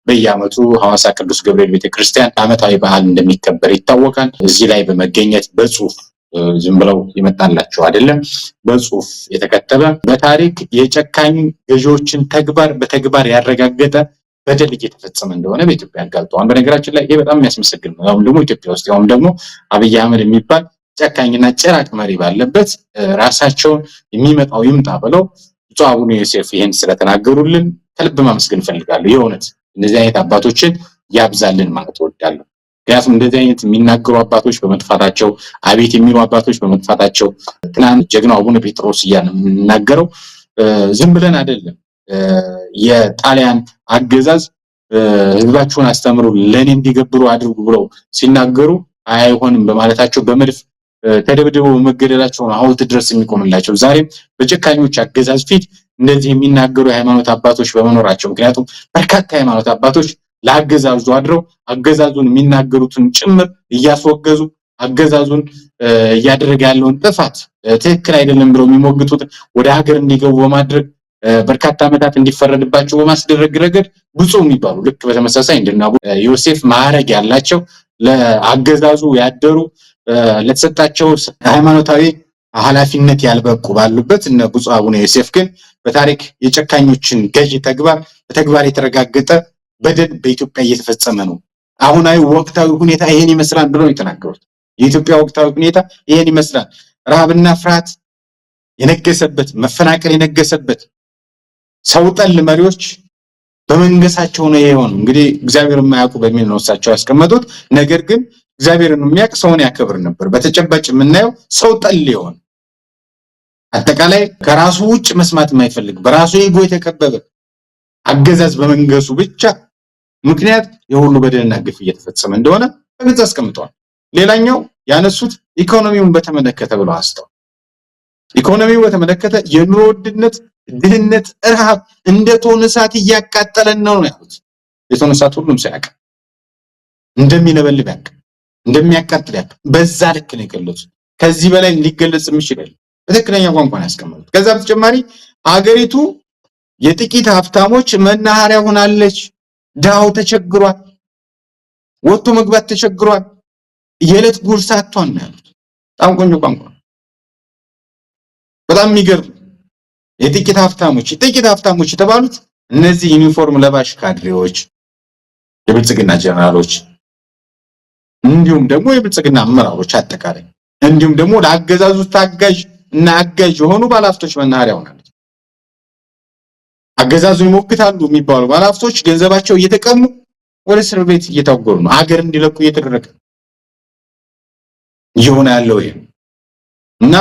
በየዓመቱ ሐዋሳ ቅዱስ ገብርኤል ቤተክርስቲያን ዓመታዊ በዓል እንደሚከበር ይታወቃል። እዚህ ላይ በመገኘት በጽሁፍ ዝም ብለው ይመጣላቸው አይደለም፣ በጽሁፍ የተከተበ በታሪክ የጨካኝ ገዢዎችን ተግባር በተግባር ያረጋገጠ በደል እየተፈጸመ እንደሆነ በኢትዮጵያ አጋልጠዋል። በነገራችን ላይ ይሄ በጣም የሚያስመሰግን ነው። ያውም ደግሞ ኢትዮጵያ ውስጥ ያውም ደግሞ አብይ አህመድ የሚባል ጨካኝና ጭራቅ መሪ ባለበት ራሳቸውን የሚመጣው ይምጣ ብለው ብፁዕ አቡነ ዮሴፍ ይሄን ስለተናገሩልን ከልብ ማመስገን እፈልጋለሁ። የእውነት እንደዚህ አይነት አባቶችን ያብዛልን ማለት እወዳለሁ። ምክንያቱም እንደዚህ አይነት የሚናገሩ አባቶች በመጥፋታቸው አቤት የሚሉ አባቶች በመጥፋታቸው ትናንት ጀግናው አቡነ ጴጥሮስ እያልን የምንናገረው ዝም ብለን አይደለም። የጣሊያን አገዛዝ ህዝባችሁን አስተምሩ ለኔ እንዲገብሩ አድርጉ ብለው ሲናገሩ አይሆንም በማለታቸው በመድፍ ተደብድበው መገደላቸውን ሐውልት ድረስ የሚቆምላቸው ዛሬም በጨካኞች አገዛዝ ፊት እንደዚህ የሚናገሩ የሃይማኖት አባቶች በመኖራቸው ምክንያቱም በርካታ የሃይማኖት አባቶች ለአገዛዙ አድረው አገዛዙን የሚናገሩትን ጭምር እያስወገዙ አገዛዙን እያደረገ ያለውን ጥፋት ትክክል አይደለም ብለው የሚሞግቱት ወደ ሀገር እንዲገቡ በማድረግ በርካታ ዓመታት እንዲፈረድባቸው በማስደረግ ረገድ ብፁዕ የሚባሉ ልክ በተመሳሳይ እንደና ዮሴፍ ማዕረግ ያላቸው ለአገዛዙ ያደሩ ለተሰጣቸው ሃይማኖታዊ ኃላፊነት ያልበቁ ባሉበት እነ ብፁዕ አቡነ ዮሴፍ ግን በታሪክ የጨካኞችን ገዢ ተግባር በተግባር የተረጋገጠ በደል በኢትዮጵያ እየተፈጸመ ነው። አሁናዊ ወቅታዊ ሁኔታ ይሄን ይመስላል ብለው የተናገሩት የኢትዮጵያ ወቅታዊ ሁኔታ ይሄን ይመስላል። ረሃብና ፍርሃት የነገሰበት መፈናቀል የነገሰበት ሰው ጠል መሪዎች በመንገሳቸው ነው ይሄውን እንግዲህ እግዚአብሔር የማያውቁ በሚል ነው እሳቸው ያስቀመጡት። ነገር ግን እግዚአብሔርን የሚያውቅ ሰውን ያከብር ነበር። በተጨባጭ የምናየው ሰው ጠል ይሆን አጠቃላይ ከራሱ ውጭ መስማት የማይፈልግ በራሱ ኢጎ የተከበበ አገዛዝ በመንገሱ ብቻ ምክንያት የሁሉ በደልና ግፍ እየተፈጸመ እንደሆነ በግልጽ አስቀምጠዋል። ሌላኛው ያነሱት ኢኮኖሚውን በተመለከተ ብለው አስተዋል። ኢኮኖሚውን በተመለከተ የኑሮ ውድነት፣ ድህነት፣ ረሃብ እንደ ቶን እሳት እያቃጠለን ነው ያሉት። የቶን እሳት ሁሉም ሰው ያውቃል፣ እንደሚነበልብ ያውቃል፣ እንደሚያቃጥል ያውቃል። በዛ ልክ ነው የገለጹት። ከዚህ በላይ ሊገለጽ የሚችል በትክክለኛ ቋንቋ ነው ያስቀመጡት። ከዛ በተጨማሪ አገሪቱ የጥቂት ሀብታሞች መናኸሪያ ሆናለች፣ ድሃው ተቸግሯል፣ ወጥቶ መግባት ተቸግሯል፣ የዕለት ጉርስ አጥቷል ነው ያሉት። በጣም ቆንጆ ቋንቋ፣ በጣም የሚገርም የጥቂት ሀብታሞች የተባሉት እነዚህ ዩኒፎርም ለባሽ ካድሬዎች፣ የብልጽግና ጀነራሎች እንዲሁም ደግሞ የብልጽግና አመራሮች አጠቃላይ እንዲሁም ደግሞ ለአገዛዙ ታጋዥ እና አጋዥ የሆኑ ባለሀብቶች መናኸሪያ ሆናለች። አገዛዙ ይሞግታሉ የሚባሉ ባለሀብቶች ገንዘባቸው እየተቀሙ ወደ እስር ቤት እየታጎሩ ነው። ሀገር እንዲለቁ እየተደረገ ይሆነ ያለው ይሄ እና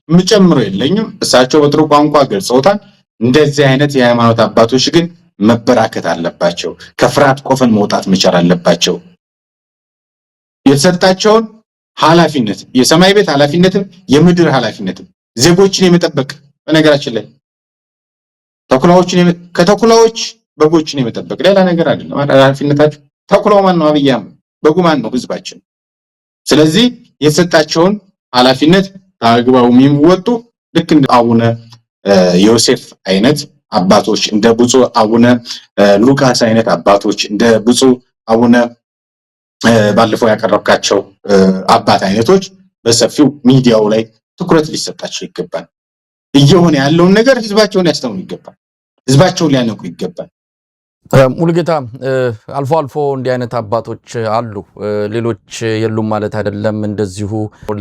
ምጨምረው የለኝም እሳቸው በጥሩ ቋንቋ ገልጸውታል እንደዚህ አይነት የሃይማኖት አባቶች ግን መበራከት አለባቸው ከፍርሃት ቆፈን መውጣት መቻል አለባቸው የተሰጣቸውን ኃላፊነት የሰማይ ቤት ኃላፊነትም የምድር ኃላፊነትም ዜጎችን የመጠበቅ በነገራችን ላይ ከተኩላዎች በጎችን የመጠበቅ ሌላ ነገር አይደለም ኃላፊነታቸው ተኩላው ማን ነው አብያም በጉ ማን ነው ህዝባችን ስለዚህ የተሰጣቸውን ኃላፊነት ታግባው የሚወጡ ልክ እንደ አቡነ ዮሴፍ አይነት አባቶች እንደ ብፁዕ አቡነ ሉቃስ አይነት አባቶች እንደ ብፁዕ አቡነ ባለፈው ያቀረብካቸው አባት አይነቶች በሰፊው ሚዲያው ላይ ትኩረት ሊሰጣቸው ይገባል እየሆነ ያለውን ነገር ህዝባቸውን ያስተምሩ ይገባል ህዝባቸውን ሊያነቁ ይገባል ሙሉጌታ አልፎ አልፎ እንዲህ አይነት አባቶች አሉ ሌሎች የሉም ማለት አይደለም እንደዚሁ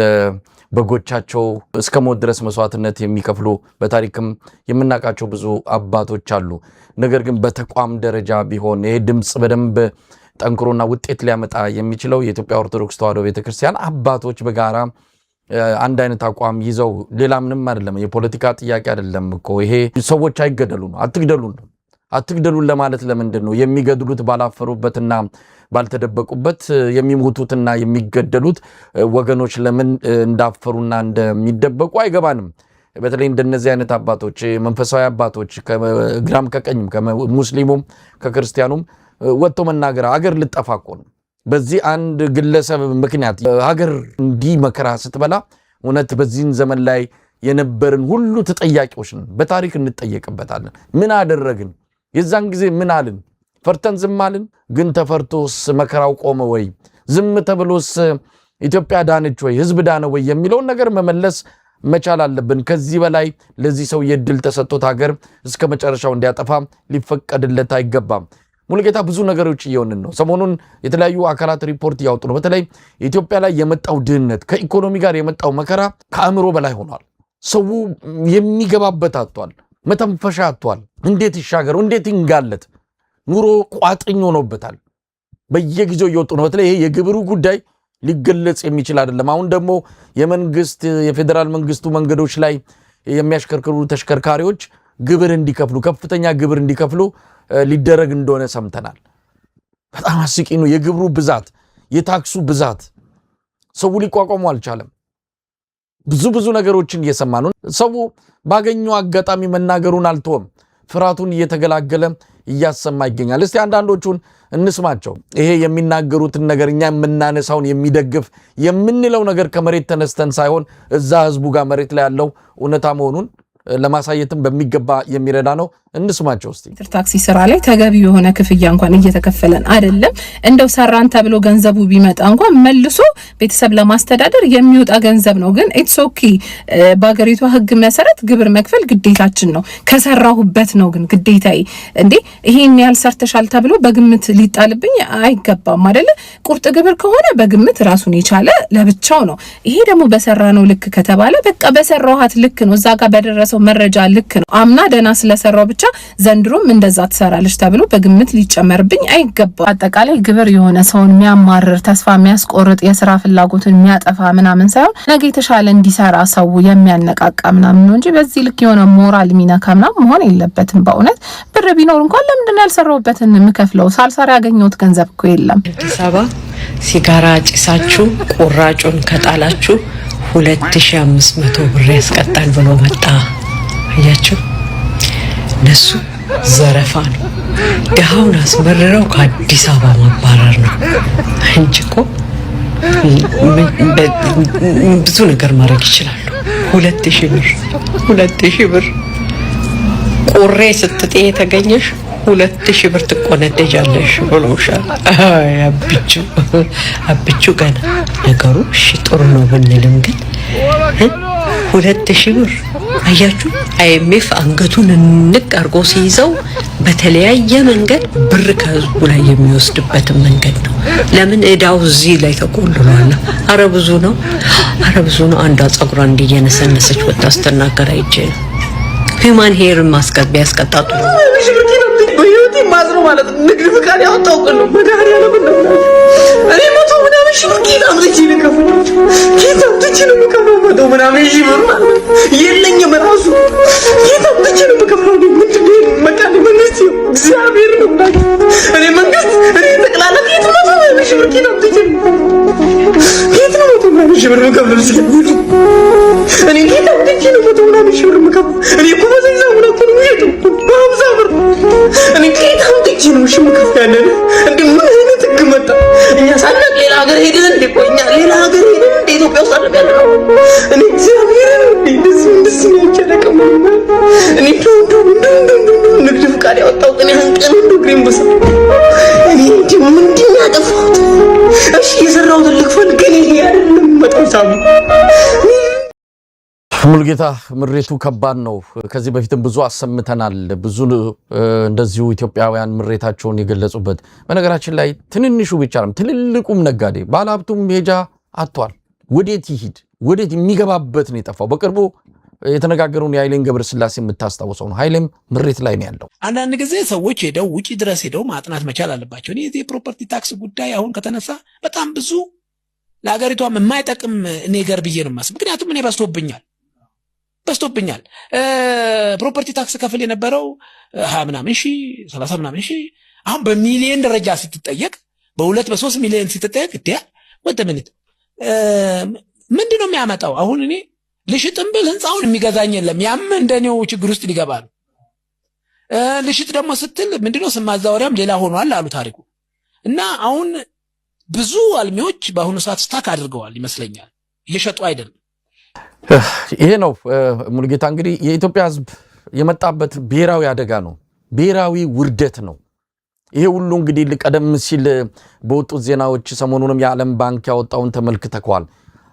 ለበጎቻቸው እስከ ሞት ድረስ መስዋዕትነት የሚከፍሉ በታሪክም የምናቃቸው ብዙ አባቶች አሉ ነገር ግን በተቋም ደረጃ ቢሆን ይሄ ድምጽ በደንብ ጠንክሮና ውጤት ሊያመጣ የሚችለው የኢትዮጵያ ኦርቶዶክስ ተዋሕዶ ቤተክርስቲያን አባቶች በጋራ አንድ አይነት አቋም ይዘው ሌላ ምንም አይደለም የፖለቲካ ጥያቄ አይደለም እኮ ይሄ ሰዎች አይገደሉ ነው አትግደሉን ለማለት ለምንድን ነው የሚገድሉት ባላፈሩበትና ባልተደበቁበት የሚሞቱትና የሚገደሉት ወገኖች ለምን እንዳፈሩና እንደሚደበቁ አይገባንም በተለይ እንደነዚህ አይነት አባቶች መንፈሳዊ አባቶች ከግራም ከቀኝም ከሙስሊሙም ከክርስቲያኑም ወጥቶ መናገር ሀገር ልጠፋቆ ነው በዚህ አንድ ግለሰብ ምክንያት ሀገር እንዲ መከራ ስትበላ እውነት በዚህን ዘመን ላይ የነበርን ሁሉ ተጠያቂዎች ነን በታሪክ እንጠየቅበታለን ምን አደረግን የዛን ጊዜ ምን አልን ፈርተን ዝም አልን ግን ተፈርቶስ መከራው ቆመ ወይ ዝም ተብሎስ ኢትዮጵያ ዳነች ወይ ህዝብ ዳነ ወይ የሚለው ነገር መመለስ መቻል አለብን ከዚህ በላይ ለዚህ ሰው የድል ተሰጥቶት ሀገር እስከ መጨረሻው እንዲያጠፋ ሊፈቀድለት አይገባም ሙሉጌታ ብዙ ነገሮች እየሆንን ነው ሰሞኑን የተለያዩ አካላት ሪፖርት ያወጡ ነው በተለይ ኢትዮጵያ ላይ የመጣው ድህነት ከኢኮኖሚ ጋር የመጣው መከራ ከአእምሮ በላይ ሆኗል ሰው የሚገባበት አጥቷል መተንፈሻ አጥቷል እንዴት ይሻገረው እንዴት ይንጋለት ኑሮ ቋጥኝ ሆኖበታል በየጊዜው እየወጡ ነው በተለይ ይሄ የግብሩ ጉዳይ ሊገለጽ የሚችል አይደለም አሁን ደግሞ የመንግስት የፌደራል መንግስቱ መንገዶች ላይ የሚያሽከርክሩ ተሽከርካሪዎች ግብር እንዲከፍሉ ከፍተኛ ግብር እንዲከፍሉ ሊደረግ እንደሆነ ሰምተናል በጣም አስቂ ነው የግብሩ ብዛት የታክሱ ብዛት ሰው ሊቋቋሙ አልቻለም ብዙ ነገሮችን እየሰማን ነው ሰው ባገኘው አጋጣሚ መናገሩን አልተወም ፍራቱን እየተገላገለ እያሰማ ይገኛል እስቲ አንዳንዶቹን እንስማቸው ይሄ የሚናገሩትን ነገር እኛ የምናነሳውን የሚደግፍ የምንለው ነገር ከመሬት ተነስተን ሳይሆን እዛ ህዝቡ ጋር መሬት ላይ ያለው እውነታ መሆኑን ለማሳየትም በሚገባ የሚረዳ ነው እንስማቸው እስቲ ታክሲ ስራ ላይ ተገቢ የሆነ ክፍያ እንኳን እየተከፈለን አይደለም እንደው ሰራን ተብሎ ገንዘቡ ቢመጣ እንኳን መልሶ ቤተሰብ ለማስተዳደር የሚወጣ ገንዘብ ነው ግን ኢትስ ኦኬ በአገሪቷ ህግ መሰረት ግብር መክፈል ግዴታችን ነው ከሰራሁበት ነው ግን ግዴታዬ እንዴ ይሄን ያህል ሰርተሻል ተብሎ በግምት ሊጣልብኝ አይገባም አይደለ ቁርጥ ግብር ከሆነ በግምት ራሱን የቻለ ለብቻው ነው ይሄ ደግሞ በሰራነው ልክ ከተባለ በቃ በሰራኋት ልክ ነው እዛ ጋር በደረሰው መረጃ ልክ ነው አምና ደና ስለሰራው ብቻ ዘንድሮም እንደዛ ተሰራለች ተብሎ በግምት ሊጨመርብኝ አይገባም አጠቃላይ ግብር የሆነ ሰውን የሚያማርር ተስፋ የሚያስቆርጥ የሥራ ፍላጎትን የሚያጠፋ ምናምን ሳይሆን ነገ የተሻለ እንዲሰራ ሰው የሚያነቃቃ ምናምን ነው እንጂ በዚህ ልክ የሆነ ሞራል ሚነካ ምናምን መሆን የለበትም በእውነት ብር ቢኖር እንኳን ለምንድን ያልሰራውበትን ምከፍለው ሳልሰራ ያገኘሁት ገንዘብ እኮ የለም አዲስ አበባ ሲጋራ ጭሳችሁ ቁራጩን ከጣላችሁ 2500 ብር ያስቀጣል ብሎ መጣ አያችሁ ነሱ ዘረፋ ነው ደሃውን አስመረረው ከአዲስ አበባ ማባረር ነው እንጂኮ ብዙ ነገር ማድረግ ይችላል 2000 ብር ቁሬ ስትጤ የተገኘሽ 2000 ብር ትቆነደጃለሽ ብሎሻል አብቹ ገና ነገሩ እሺ ጥሩ ነው ብንልም ግን 2000 ብር አያችሁ አይኤምኤፍ አንገቱን ንቅ አርጎ ሲይዘው በተለያየ መንገድ ብር ከህዝቡ ላይ የሚወስድበት መንገድ ነው ለምን እዳው እዚህ ላይ ተቆልሏል አረ ብዙ ነው አንዷ ጸጉሯ እንዲየነሰነሰች ወጣ አስተናገረ አይጀ ሂማን ሄር ማስቀጥ ቢያስቀጣጡ በዩቲ ማዝሮ ማለት ንግድ ፍቃድ ያወጣው ነው መዳሪያ ለምን እኔ ሞቶ ምናምን ሺህ ብር ጌታ አምጥቼ ነው የምከፍለው ምናምን ሺህ ብር የለኝም ራሱ ጌታ አምጥቼ ነው የምከፍለው። ምንድነው በቃ መንግስት እግዚአብሔር ነው እኔ መንግስት እኔ ጠቅላላ ጌታ ነው ሺህ ብር ጌታ አምጥቼ ጌታ ነው ሺህ ብር የምከፍለው እኔ ጌታ አምጥቼ ነው ሺህ ብር የምከፍለው እኔ እኮ በዛው ነው በሀምሳ ብር እኔ ጌታ አምጥቼ ነው ሺህ የምከፍለው ያለን እንዴ ምን አይነት ህግ መጣ? እኛ ሳናቅ ሌላ ሀገር ሄደን እንዴ ቆኛ ሌላ ሀገር ሄደን እንዴ ኢትዮጵያ ውስጥ አይደል ያለው? እኔ እግዚአብሔር እንደዚህ ነው ይቻላልከም እኔ ንግድ ፍቃድ ያወጣው እኔ አንቀን ግሪን በሳ እኔ ምንድን ያጠፋሁት? እሺ የሰራሁት ልክፈል ግን ይሄ አይደለም መጣው ሳቡ ሙሉጌታ ምሬቱ ከባድ ነው። ከዚህ በፊትም ብዙ አሰምተናል። ብዙ እንደዚሁ ኢትዮጵያውያን ምሬታቸውን የገለጹበት በነገራችን ላይ ትንንሹ ብቻ ነው ትልልቁም ነጋዴ ባለሀብቱም ሄጃ አጥቷል። ወዴት ይሂድ ወዴት የሚገባበት ነው የጠፋው። በቅርቡ የተነጋገሩን የኃይሌን ገብረስላሴ የምታስታውሰው ነው። ኃይሌም ምሬት ላይ ነው ያለው። አንዳንድ ጊዜ ሰዎች ሄደው ውጪ ድረስ ሄደው ማጥናት መቻል አለባቸው። እኔ የፕሮፐርቲ ታክስ ጉዳይ አሁን ከተነሳ በጣም ብዙ ለሀገሪቷም የማይጠቅም ነገር ብዬ ነው የማስበው። ምክንያቱም እኔ በዝቶብኛል ፕሮፐርቲ ታክስ ከፍል የነበረው 20 ምናምን ሺህ 30 ምናምን ሺህ አሁን በሚሊዮን ደረጃ ስትጠየቅ በ2 በ3 ሚሊዮን ስትጠየቅ ወደምንት ምንድነው የሚያመጣው? አሁን እኔ ልሽጥም ብል ህንጻውን የሚገዛኝ የለም። ያም እንደኔው ችግር ውስጥ ሊገባ ነው። ልሽጥ ደግሞ ስትል ምንድነው ስም ማዛወሪያም ሌላ ሆኗል አሉ ታሪኩ። እና አሁን ብዙ አልሚዎች በአሁኑ ሰዓት ስታክ አድርገዋል ይመስለኛል፣ እየሸጡ አይደለም። ይሄ ነው ሙሉጌታ። እንግዲህ የኢትዮጵያ ህዝብ የመጣበት ብሔራዊ አደጋ ነው፣ ብሔራዊ ውርደት ነው። ይሄ ሁሉ እንግዲህ ቀደም ሲል በወጡት ዜናዎች ሰሞኑንም የዓለም ባንክ ያወጣውን ተመልክተዋል።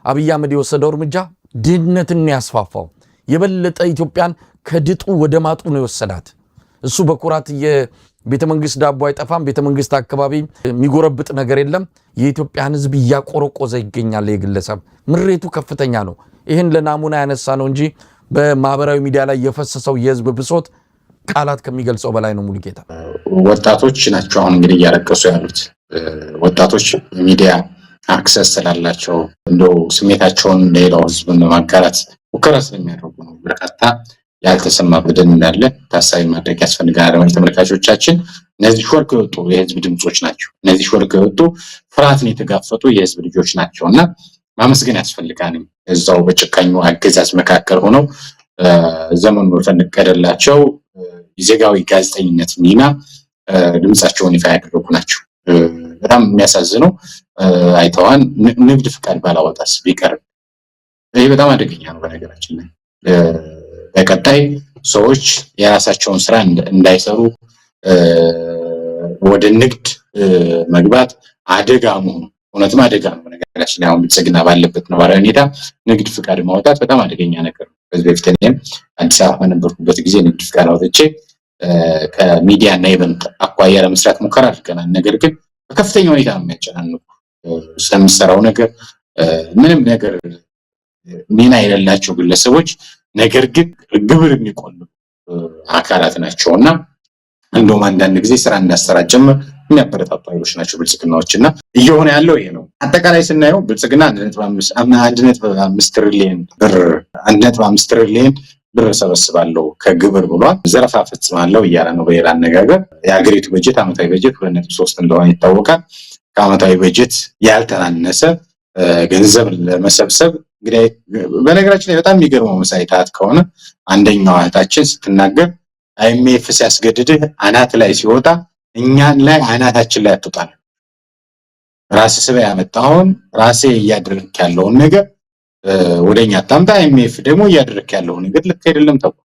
አብይ አህመድ የወሰደው እርምጃ ድህነትን ያስፋፋው የበለጠ ኢትዮጵያን ከድጡ ወደ ማጡ ነው የወሰዳት። እሱ በኩራት የቤተመንግስት ዳቦ አይጠፋም፣ ቤተመንግስት አካባቢ የሚጎረብጥ ነገር የለም። የኢትዮጵያን ህዝብ እያቆረቆዘ ይገኛል። የግለሰብ ምሬቱ ከፍተኛ ነው። ይህን ለናሙና ያነሳ ነው እንጂ በማህበራዊ ሚዲያ ላይ የፈሰሰው የህዝብ ብሶት ቃላት ከሚገልጸው በላይ ነው። ሙሉጌታ ወጣቶች ናቸው አሁን እንግዲህ እያለቀሱ ያሉት። ወጣቶች ሚዲያ አክሰስ ስላላቸው እንደው ስሜታቸውን ለሌላው ህዝብ ለማጋራት ሙከራ ስለሚያደርጉ ነው። በርካታ ያልተሰማ በደል እንዳለ ታሳቢ ማድረግ ያስፈልጋል። አድማጭ ተመልካቾቻችን እነዚህ ሾልክ የወጡ የህዝብ ድምጾች ናቸው። እነዚህ ሾልክ የወጡ ፍርሃትን የተጋፈጡ የህዝብ ልጆች ናቸውና ማመስገን ያስፈልጋል። እዛው በጭካኙ አገዛዝ መካከል ሆነው ዘመኑ በፈነቀደላቸው የዜጋዊ ጋዜጠኝነት ሚና ድምጻቸውን ይፋ ያደረጉ ናቸው። በጣም የሚያሳዝነው አይተዋን ንግድ ፍቃድ ባላወጣስ ቢቀር ይሄ በጣም አደገኛ ነው። በነገራችን ላይ በቀጣይ ሰዎች የራሳቸውን ስራ እንዳይሰሩ ወደ ንግድ መግባት አደጋ መሆኑ እውነትም አደጋ ነው። በነገራችን ላይ አሁን ብልጽግና ባለበት ነባራዊ ሁኔታ ንግድ ፍቃድ ማውጣት በጣም አደገኛ ነገር ነው። በዚህ በፊት እኔም አዲስ አበባ በነበርኩበት ጊዜ ንግድ ፍቃድ አውጥቼ ከሚዲያ እና ኢቨንት አኳያ ለመስራት ሙከራ አድርገናል። ነገር ግን በከፍተኛ ሁኔታ ነው የሚያጨናንቁ። ስለምሰራው ነገር ምንም ነገር ሚና የሌላቸው ግለሰቦች ነገር ግን ግብር የሚቆሉ አካላት ናቸውና እንደውም አንዳንድ ጊዜ ስራ እንዳሰራጨም የሚያበረታቱ ኃይሎች ናቸው ብልጽግናዎችና እየሆነ ያለው ይሄ ነው። አጠቃላይ ስናየው ብልጽግና 1.5 ትሪሊዮን ብር ሰበስባለሁ ከግብር ብሏል። ዘረፋ ፈጽማለሁ እያለ ነው። በሌላ አነጋገር የሀገሪቱ በጀት ዓመታዊ በጀት 2.3 እንደሆነ ይታወቃል። ከዓመታዊ በጀት ያልተናነሰ ገንዘብ ለመሰብሰብ እንግዲህ በነገራችን ላይ በጣም የሚገርመው መሳይታት ከሆነ አንደኛው እህታችን ስትናገር አይኤምኤፍ ሲያስገድድህ አናት ላይ ሲወጣ እኛን ላይ አናታችን ላይ አትወጣል። ራስ ስበ ያመጣውን ራሴ እያደረክ ያለውን ነገር ወደኛ አጣምጣ። አይኤምኤፍ ደግሞ እያደረክ ያለው ነገር ልክ አይደለም ተብሎ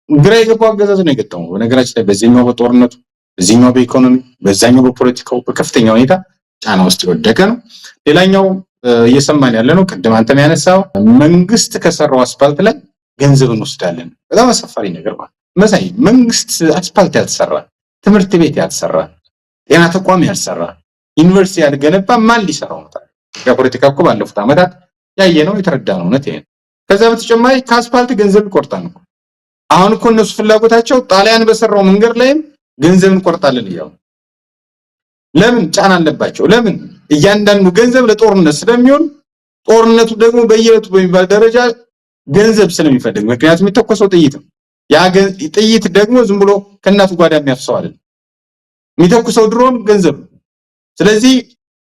ግራ የገባው አገዛዝ ነው የገጠመው። በነገራችን ላይ በዚህኛው በጦርነቱ፣ በዚህኛው በኢኮኖሚ፣ በዛኛው በፖለቲካው በከፍተኛ ሁኔታ ጫና ውስጥ የወደቀ ነው። ሌላኛው እየሰማን ያለ ነው ቅድም አንተም ያነሳው መንግስት ከሰራው አስፋልት ላይ ገንዘብ እንወስዳለን። በጣም አሳፋሪ ነገር ማለት መሳይ መንግስት አስፋልት ያልተሰራ፣ ትምህርት ቤት ያልተሰራ፣ ጤና ተቋም ያልተሰራ፣ ዩኒቨርሲቲ ያልገነባ ማን ሊሰራው ነው? የፖለቲካ እኮ ባለፉት ዓመታት ያየነው የተረዳነው እውነት ይሄ። ከዛ በተጨማሪ ከአስፋልት ገንዘብ ይቆርጣል እኮ። አሁን እኮ እነሱ ፍላጎታቸው ጣሊያን በሰራው መንገድ ላይም ገንዘብ እንቆርጣለን እያሉ ለምን ጫና አለባቸው? ለምን እያንዳንዱ ገንዘብ ለጦርነት ስለሚሆን ጦርነቱ ደግሞ በየዕለቱ በሚባል ደረጃ ገንዘብ ስለሚፈልግ ምክንያቱም የተኮሰው ጥይት ነው። ያ ጥይት ደግሞ ዝም ብሎ ከእናቱ ጓዳ የሚያፍሰው አይደለም። የሚተኩሰው ድሮን ገንዘብ። ስለዚህ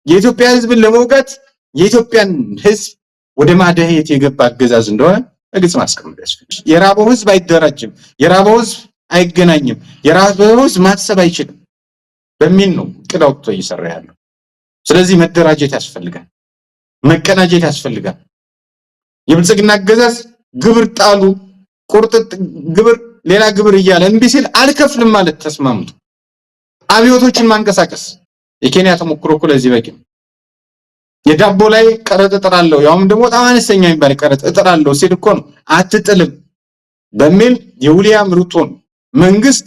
የኢትዮጵያ ህዝብን ለመውጋት የኢትዮጵያን ህዝብ ወደ ማደህየት የገባ አገዛዝ እንደሆነ በግልጽ ማስቀመጥ ያስፈልጋል። የራበው ህዝብ አይደራጅም፣ የራበው ህዝብ አይገናኝም፣ የራበው ህዝብ ማሰብ አይችልም በሚል ነው እቅድ አውጥቶ እየሰራ ያለው። ስለዚህ መደራጀት ያስፈልጋል፣ መቀናጀት ያስፈልጋል። የብልጽግና አገዛዝ ግብር ጣሉ፣ ቁርጥጥ ግብር፣ ሌላ ግብር እያለ እምቢ ሲል አልከፍልም ማለት ተስማምቶ አብዮቶችን ማንቀሳቀስ የኬንያ ተሞክሮ እኮ ለዚህ በቂ ነው። የዳቦ ላይ ቀረጥ እጥራለሁ ያውም ደግሞ በጣም አነስተኛ የሚባል ቀረጥ እጥራለሁ ሲል እኮ ነው አትጥልም በሚል የዊሊያም ሩቶን መንግስት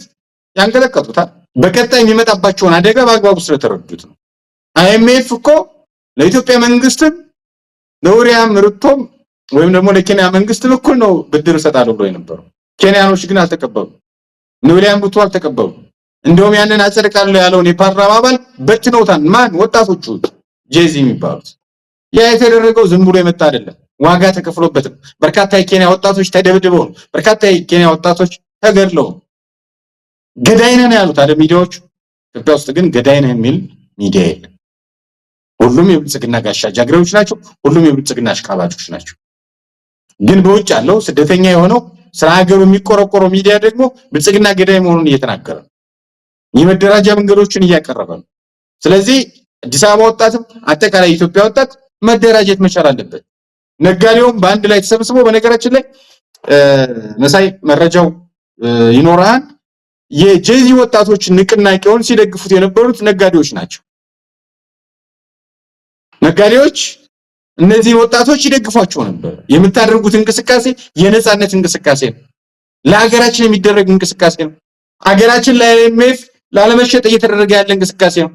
ያንቀለቀጡታል። በቀጣይ የሚመጣባቸውን አደጋ በአግባቡ ስለተረዱት ነው። አይኤምኤፍ እኮ ለኢትዮጵያ መንግስትም ለዊሊያም ሩቶም ወይም ደግሞ ለኬንያ መንግስትም እኩል ነው ብድር እሰጣለሁ ብሎ የነበረው። ኬንያኖች ግን አልተቀበሉም። ዊሊያም ሩቶ አልተቀበሉም። እንደውም ያንን አጸድቃለሁ ያለውን የፓርላማ አባል በትነውታል። ማን? ወጣቶቹ ጄዚ የሚባሉት። ያ የተደረገው ዝም ብሎ የመጣ አይደለም፣ ዋጋ ተከፍሎበትም። በርካታ የኬንያ ወጣቶች ተደብድበው፣ በርካታ የኬንያ ወጣቶች ተገድለው ገዳይ ነን ያሉት አይደል ሚዲያዎቹ። ኢትዮጵያ ውስጥ ግን ገዳይ ነን የሚል ሚዲያ የለም። ሁሉም የብልጽግና ጋሻ ጃግሬዎች ናቸው። ሁሉም የብልጽግና አሽቃባጮች ናቸው። ግን በውጭ ያለው ስደተኛ የሆነው ስለ ሀገሩ የሚቆረቆረው ሚዲያ ደግሞ ብልጽግና ገዳይ መሆኑን እየተናገረ ነው። የመደራጃ መንገዶችን እያቀረበ ነው። ስለዚህ አዲስ አበባ ወጣትም አጠቃላይ ኢትዮጵያ ወጣት መደራጀት መቻል አለበት። ነጋዴውም በአንድ ላይ ተሰብስቦ በነገራችን ላይ መሳይ መረጃው ይኖራል። የጄዚ ወጣቶች ንቅናቄውን ሲደግፉት የነበሩት ነጋዴዎች ናቸው። ነጋዴዎች እነዚህ ወጣቶች ይደግፏቸው ነበር። የምታደርጉት እንቅስቃሴ የነጻነት እንቅስቃሴ ነው። ለሀገራችን የሚደረግ እንቅስቃሴ ነው። ሀገራችን ለአይኤምኤፍ ላለመሸጥ እየተደረገ ያለ እንቅስቃሴ ነው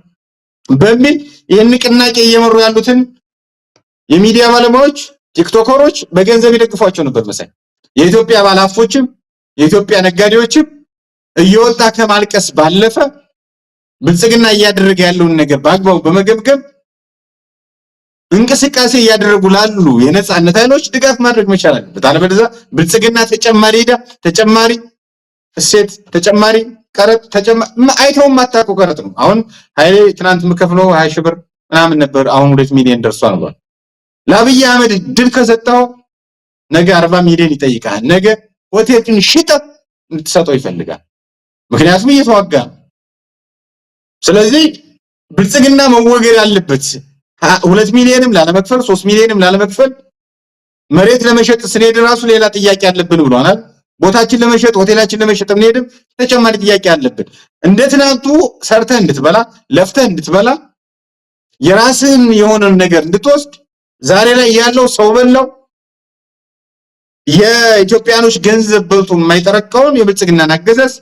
በሚል ይህን ንቅናቄ እየመሩ ያሉትን የሚዲያ ባለሙያዎች፣ ቲክቶከሮች በገንዘብ ይደግፏቸው ነበር። መሳይ የኢትዮጵያ ባለሀብቶችም የኢትዮጵያ ነጋዴዎችም እየወጣ ከማልቀስ ባለፈ ብልጽግና እያደረገ ያለውን ነገር በአግባቡ በመገምገም እንቅስቃሴ እያደረጉ ላሉ የነጻነት ኃይሎች ድጋፍ ማድረግ መቻል አለበት። አለበለዚያ ብልጽግና ተጨማሪ ሄዳ ተጨማሪ እሴት ተጨማሪ ቀረጥ አይተው ማታቆ ቀረጥ ነው። አሁን ኃይሌ ትናንት የምከፍለው 20 ሺህ ብር ምናምን ነበር፣ አሁን 2 ሚሊዮን ደርሷል ነው። ለአብይ አህመድ ድል ከሰጠው ነገ 40 ሚሊዮን ይጠይቃል። ነገ ሆቴልን ሽጠህ እንድትሰጠው ይፈልጋል። ምክንያቱም እየተዋጋ ነው። ስለዚህ ብልጽግና መወገድ አለበት። 2 ሚሊዮንም ላለመክፈል 3 ሚሊዮንም ላለመክፈል መሬት ለመሸጥ ስንሄድ ራሱ ሌላ ጥያቄ አለብን ብሏናል። ቦታችን ለመሸጥ ሆቴላችን ለመሸጥ እንሄድም ተጨማሪ ጥያቄ አለብን። እንደ ትናንቱ ሰርተህ እንድትበላ ለፍተህ እንድትበላ የራስህን የሆነን ነገር እንድትወስድ ዛሬ ላይ ያለው ሰው በላው የኢትዮጵያኖች ገንዘብ በልቶ የማይጠረቀውን የብልጽግናን አገዛዝ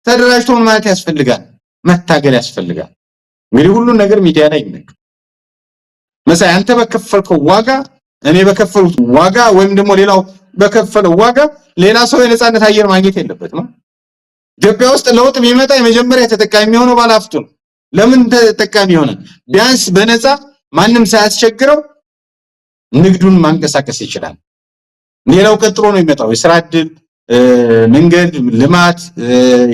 ተደራጅቶን ማለት ያስፈልጋል፣ መታገል ያስፈልጋል። እንግዲህ ሁሉን ነገር ሚዲያ ላይ ይነገር። መሳይ አንተ በከፈልከው ዋጋ እኔ በከፈሉት ዋጋ ወይም ደግሞ ሌላው በከፈለው ዋጋ ሌላ ሰው የነጻነት አየር ማግኘት የለበትም። ኢትዮጵያ ውስጥ ለውጥ የሚመጣ የመጀመሪያ ተጠቃሚ የሚሆነው ባለሀብቱ ነው። ለምን ተጠቃሚ ሆነ? ቢያንስ በነፃ ማንም ሳያስቸግረው ንግዱን ማንቀሳቀስ ይችላል። ሌላው ቀጥሎ ነው የሚመጣው። የሥራ ዕድል፣ መንገድ፣ ልማት፣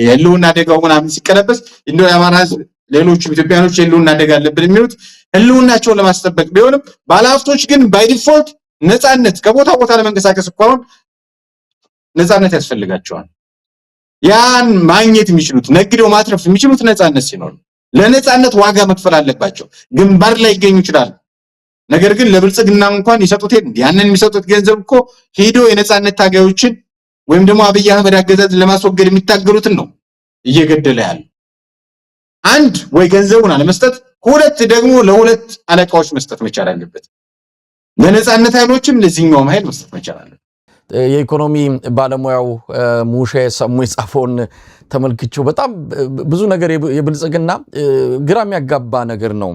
የህልውና አደጋው ምናምን ሲቀለበስ እንደው የአማራ ህዝብ ሌሎች ኢትዮጵያኖች የህልውና አደጋ አለብን የሚሉት ህልውናቸውን ለማስጠበቅ ቢሆንም ባለሀብቶች ግን ባይ ዲፎልት ነፃነት ከቦታ ቦታ ለመንቀሳቀስ እንኳን ነፃነት ያስፈልጋቸዋል። ያን ማግኘት የሚችሉት ነግደው ማትረፍ የሚችሉት ነፃነት ሲኖር፣ ለነፃነት ዋጋ መክፈል አለባቸው። ግንባር ላይ ይገኙ ይችላል። ነገር ግን ለብልጽግና እንኳን ይሰጡት ያንን የሚሰጡት ገንዘብ እኮ ሄዶ የነፃነት ታጋዮችን ወይም ደግሞ አብይ አህመድ አገዛዝን ለማስወገድ የሚታገሉትን ነው እየገደለ ያለ። አንድ ወይ ገንዘቡን አለመስጠት፣ ሁለት ደግሞ ለሁለት አለቃዎች መስጠት መቻል አለበት። ለነፃነት ኃይሎችም ለዚህኛውም ኃይል መስጠት መቻል አለበት። የኢኮኖሚ ባለሙያው ሙሼ ሰሙ የጻፈውን ተመልክቼው በጣም ብዙ ነገር የብልጽግና ግራ የሚያጋባ ነገር ነው።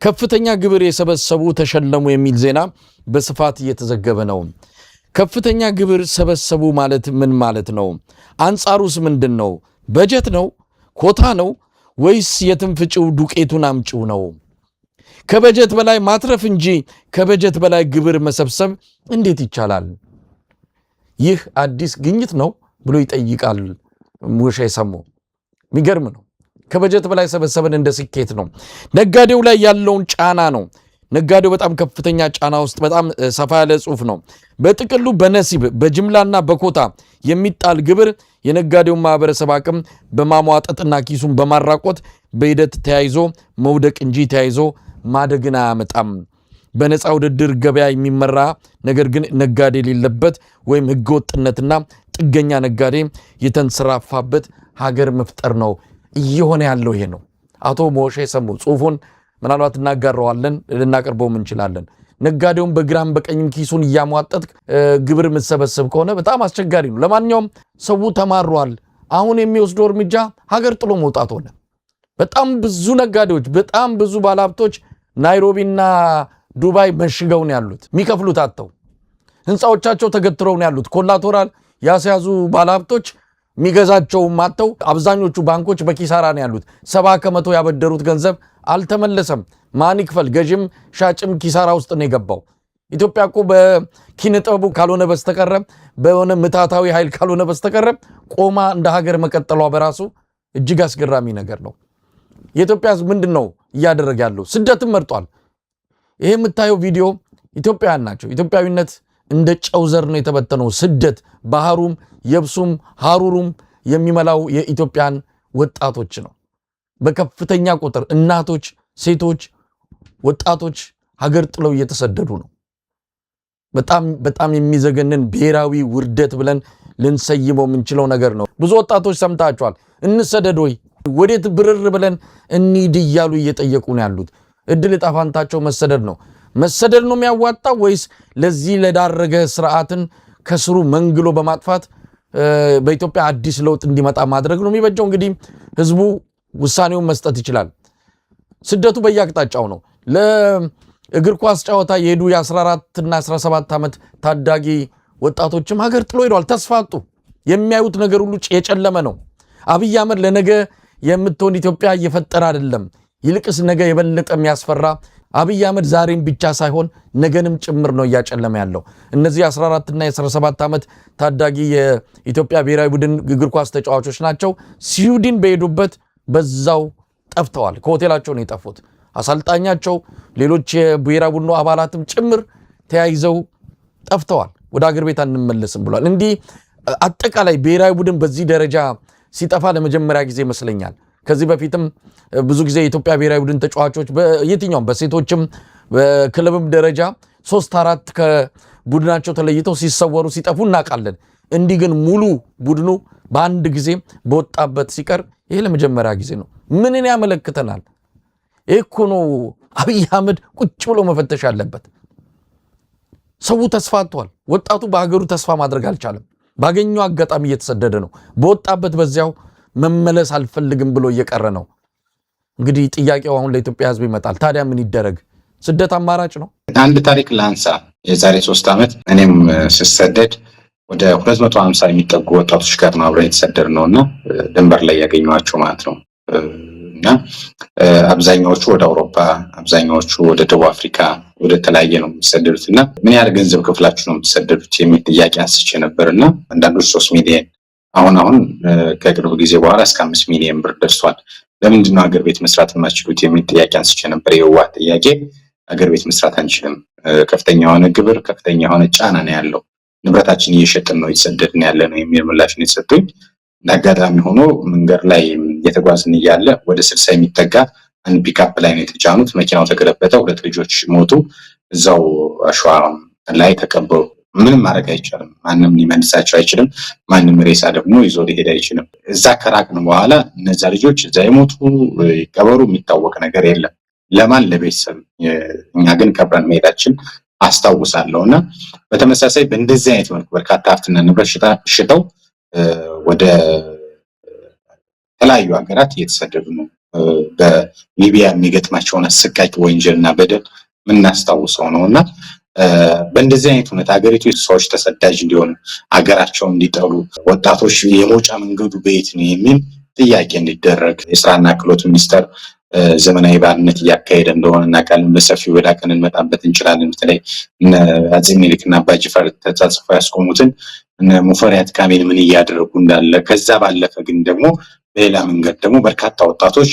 ከፍተኛ ግብር የሰበሰቡ ተሸለሙ የሚል ዜና በስፋት እየተዘገበ ነው። ከፍተኛ ግብር ሰበሰቡ ማለት ምን ማለት ነው? አንጻሩስ ምንድን ነው? በጀት ነው? ኮታ ነው? ወይስ የትንፍጭው ዱቄቱን አምጪው ነው? ከበጀት በላይ ማትረፍ እንጂ ከበጀት በላይ ግብር መሰብሰብ እንዴት ይቻላል? ይህ አዲስ ግኝት ነው ብሎ ይጠይቃል ሞሼ ሰሙ። የሚገርም ነው። ከበጀት በላይ ሰበሰበን እንደ ስኬት ነው። ነጋዴው ላይ ያለውን ጫና ነው። ነጋዴው በጣም ከፍተኛ ጫና ውስጥ በጣም ሰፋ ያለ ጽሁፍ ነው። በጥቅሉ በነሲብ በጅምላና በኮታ የሚጣል ግብር የነጋዴውን ማህበረሰብ አቅም በማሟጠጥና ኪሱን በማራቆት በሂደት ተያይዞ መውደቅ እንጂ ተያይዞ ማደግን አያመጣም። በነፃ ውድድር ገበያ የሚመራ ነገር ግን ነጋዴ የሌለበት ወይም ህገወጥነትና ጥገኛ ነጋዴ የተንሰራፋበት ሀገር መፍጠር ነው። እየሆነ ያለው ይሄ ነው። አቶ ሞሼ ሰሙ ጽሁፉን ምናልባት እናጋራዋለን፣ ልናቀርበውም እንችላለን። ነጋዴውን በግራም በቀኝም ኪሱን እያሟጠጥ ግብር የምትሰበስብ ከሆነ በጣም አስቸጋሪ ነው። ለማንኛውም ሰው ተማሯል። አሁን የሚወስደው እርምጃ ሀገር ጥሎ መውጣት ሆነ። በጣም ብዙ ነጋዴዎች፣ በጣም ብዙ ባለሀብቶች ናይሮቢና ዱባይ መሽገው ነው ያሉት። የሚከፍሉት አጥተው ህንፃዎቻቸው ተገትረው ነው ያሉት። ኮላቶራል ያስያዙ ባለሀብቶች የሚገዛቸው ማጥተው አብዛኞቹ ባንኮች በኪሳራ ነው ያሉት። 70% ያበደሩት ገንዘብ አልተመለሰም። ማን ይክፈል? ገዥም ሻጭም ኪሳራ ውስጥ ነው የገባው። ኢትዮጵያ እኮ በኪነ ጥበቡ ካልሆነ በስተቀረ በሆነ ምታታዊ ኃይል ካልሆነ በስተቀረ ቆማ እንደ ሀገር መቀጠሏ በራሱ እጅግ አስገራሚ ነገር ነው። የኢትዮጵያ ህዝብ ምንድነው እያደረገ ያለው? ስደትም መርጧል። ይሄ የምታየው ቪዲዮ ኢትዮጵያውያን ናቸው። ኢትዮጵያዊነት እንደ ጨው ዘር ነው የተበተነው። ስደት ባህሩም የብሱም ሐሩሩም የሚመላው የኢትዮጵያን ወጣቶች ነው። በከፍተኛ ቁጥር እናቶች፣ ሴቶች፣ ወጣቶች ሀገር ጥለው እየተሰደዱ ነው። በጣም የሚዘገንን ብሔራዊ ውርደት ብለን ልንሰይመው የምንችለው ነገር ነው። ብዙ ወጣቶች ሰምታችኋል። እንሰደድ ወይ ወዴት ብርር ብለን እንሂድ እያሉ እየጠየቁ ነው ያሉት። እድል ዕጣ ፈንታቸው መሰደድ ነው። መሰደድ ነው የሚያዋጣው ወይስ ለዚህ ለዳረገ ስርዓትን ከስሩ መንግሎ በማጥፋት በኢትዮጵያ አዲስ ለውጥ እንዲመጣ ማድረግ ነው የሚበጀው? እንግዲህ ህዝቡ ውሳኔውን መስጠት ይችላል። ስደቱ በየአቅጣጫው ነው። ለእግር ኳስ ጨዋታ የሄዱ የ14 እና 17 ዓመት ታዳጊ ወጣቶችም ሀገር ጥሎ ሄደዋል። ተስፋ አጡ። የሚያዩት ነገር ሁሉ የጨለመ ነው። አብይ አህመድ ለነገ የምትሆን ኢትዮጵያ እየፈጠረ አይደለም። ይልቅስ ነገ የበለጠ የሚያስፈራ አብይ አህመድ ዛሬም ብቻ ሳይሆን ነገንም ጭምር ነው እያጨለመ ያለው። እነዚህ 14 እና 17 ዓመት ታዳጊ የኢትዮጵያ ብሔራዊ ቡድን እግር ኳስ ተጫዋቾች ናቸው። ስዊድን በሄዱበት በዛው ጠፍተዋል። ከሆቴላቸው ነው የጠፉት። አሰልጣኛቸው፣ ሌሎች የብሔራዊ ቡድኑ አባላትም ጭምር ተያይዘው ጠፍተዋል። ወደ አገር ቤት አንመለስም ብሏል። እንዲህ አጠቃላይ ብሔራዊ ቡድን በዚህ ደረጃ ሲጠፋ ለመጀመሪያ ጊዜ ይመስለኛል። ከዚህ በፊትም ብዙ ጊዜ የኢትዮጵያ ብሔራዊ ቡድን ተጫዋቾች በየትኛውም በሴቶችም በክለብም ደረጃ 3-4 ከቡድናቸው ተለይተው ሲሰወሩ ሲጠፉ እናውቃለን። እንዲህ ግን ሙሉ ቡድኑ በአንድ ጊዜ በወጣበት ሲቀር ይሄ ለመጀመሪያ ጊዜ ነው። ምንን ያመለክተናል? ይሄ እኮ ነው አብይ አህመድ ቁጭ ብሎ መፈተሽ ያለበት። ሰው ተስፋ አጥቷል። ወጣቱ በሀገሩ ተስፋ ማድረግ አልቻለም። ባገኘው አጋጣሚ እየተሰደደ ነው። በወጣበት በዚያው መመለስ አልፈልግም ብሎ እየቀረ ነው። እንግዲህ ጥያቄው አሁን ለኢትዮጵያ ህዝብ ይመጣል። ታዲያ ምን ይደረግ? ስደት አማራጭ ነው? አንድ ታሪክ ላንሳ። የዛሬ 3 ዓመት እኔም ስሰደድ ወደ 250 የሚጠጉ ወጣቶች ጋር ነው አብረን የተሰደድ ነውና ድንበር ላይ ያገኘኋቸው ማለት ነው። እና አብዛኛዎቹ ወደ አውሮፓ፣ አብዛኛዎቹ ወደ ደቡብ አፍሪካ ወደ ተለያየ ነው የሚሰደዱት። እና ምን ያህል ገንዘብ ከፍላችሁ ነው የምትሰደዱት የሚል ጥያቄ አንስቼ ነበርና አንዳንዶች 3 ሚሊዮን አሁን ከቅርብ ጊዜ በኋላ እስከ 5 ሚሊዮን ብር ደርሷል። ለምንድን ነው ሀገር ቤት መስራት የማትችሉት የሚል ጥያቄ አንስቼ ነበር። የዋህ ጥያቄ። ሀገር ቤት መስራት አንችልም። ከፍተኛ የሆነ ግብር፣ ከፍተኛ የሆነ ጫና ነው ያለው። ንብረታችን እየሸጥን ነው እየተሰደድን ያለ ነው የሚል ምላሽ ነው የተሰጡኝ። አጋጣሚ ሆኖ መንገድ ላይ እየተጓዝን እያለ ወደ 60 የሚጠጋ አንድ ፒካፕ ላይ ነው የተጫኑት። መኪናው ተገለበጠ። 2 ልጆች ሞቱ። እዛው አሸዋ ላይ ተቀበሩ። ምንም ማድረግ አይቻልም። ማንም ሊመልሳቸው አይችልም። ማንም ሬሳ ደግሞ ይዞ ሊሄድ አይችልም። እዛ ከራቅን በኋላ እነዛ ልጆች እዛ ይሞቱ ይቀበሩ የሚታወቅ ነገር የለም። ለማን? ለቤተሰብ። እኛ ግን ቀብረን መሄዳችን አስታውሳለሁ። እና በተመሳሳይ በእንደዚህ አይነት መልኩ በርካታ ሀብትና ንብረት ሽጠው ወደ ተለያዩ ሀገራት እየተሰደዱ ነው። በሊቢያ የሚገጥማቸውን አሰቃቂ ወንጀልና በደል የምናስታውሰው ነው። እና በእንደዚህ አይነት ሁኔታ ሀገሪቱ ሰዎች ተሰዳጅ እንዲሆኑ፣ ሀገራቸው እንዲጠሉ፣ ወጣቶች የመውጫ መንገዱ በየት ነው የሚል ጥያቄ እንዲደረግ የስራና ክህሎት ሚኒስቴር ዘመናዊ ባርነት እያካሄደ እንደሆነ እናውቃለን። በሰፊው ወደ ቀን እንመጣበት እንችላለን። በተለይ አፄ ምኒልክና አባ ጅፋር ተጻጽፈው ያስቆሙትን ሙፈሪያት ካሚል ምን እያደረጉ እንዳለ ከዛ ባለፈ ግን ደግሞ በሌላ መንገድ ደግሞ በርካታ ወጣቶች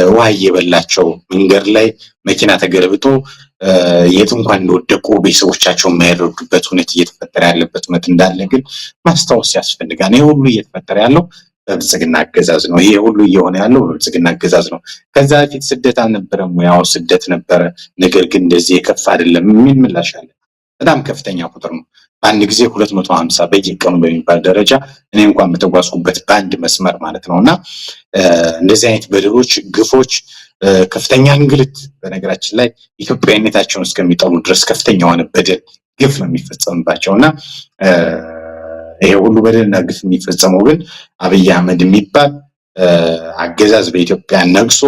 ውሃ እየበላቸው መንገድ ላይ መኪና ተገልብጦ የት እንኳን እንደወደቁ ቤተሰቦቻቸው የማይረዱበት ሁኔታ እየተፈጠረ ያለበት ሁኔታ እንዳለ ግን ማስታወስ ያስፈልጋል። ይሄ ሁሉ እየተፈጠረ ያለው በብልጽግና አገዛዝ ነው። ይሄ ሁሉ እየሆነ ያለው በብልጽግና አገዛዝ ነው። ከዛ በፊት ስደት አልነበረም? ያው ስደት ነበረ፣ ነገር ግን እንደዚህ የከፋ አይደለም የሚል ምላሽ አለ። በጣም ከፍተኛ ቁጥር ነው። በአንድ ጊዜ 250 በየቀኑ በሚባል ደረጃ እኔ እንኳን በተጓዝኩበት በአንድ መስመር ማለት ነውና እንደዚህ አይነት በደሎች፣ ግፎች፣ ከፍተኛ እንግልት በነገራችን ላይ ኢትዮጵያዊነታቸውን እስከሚጠሉ ድረስ ከፍተኛ የሆነ በደል ግፍ ነው የሚፈጸምባቸውና ይሄ ሁሉ በደልና ግፍ የሚፈጸመው ግን አብይ አህመድ የሚባል አገዛዝ በኢትዮጵያ ነግሶ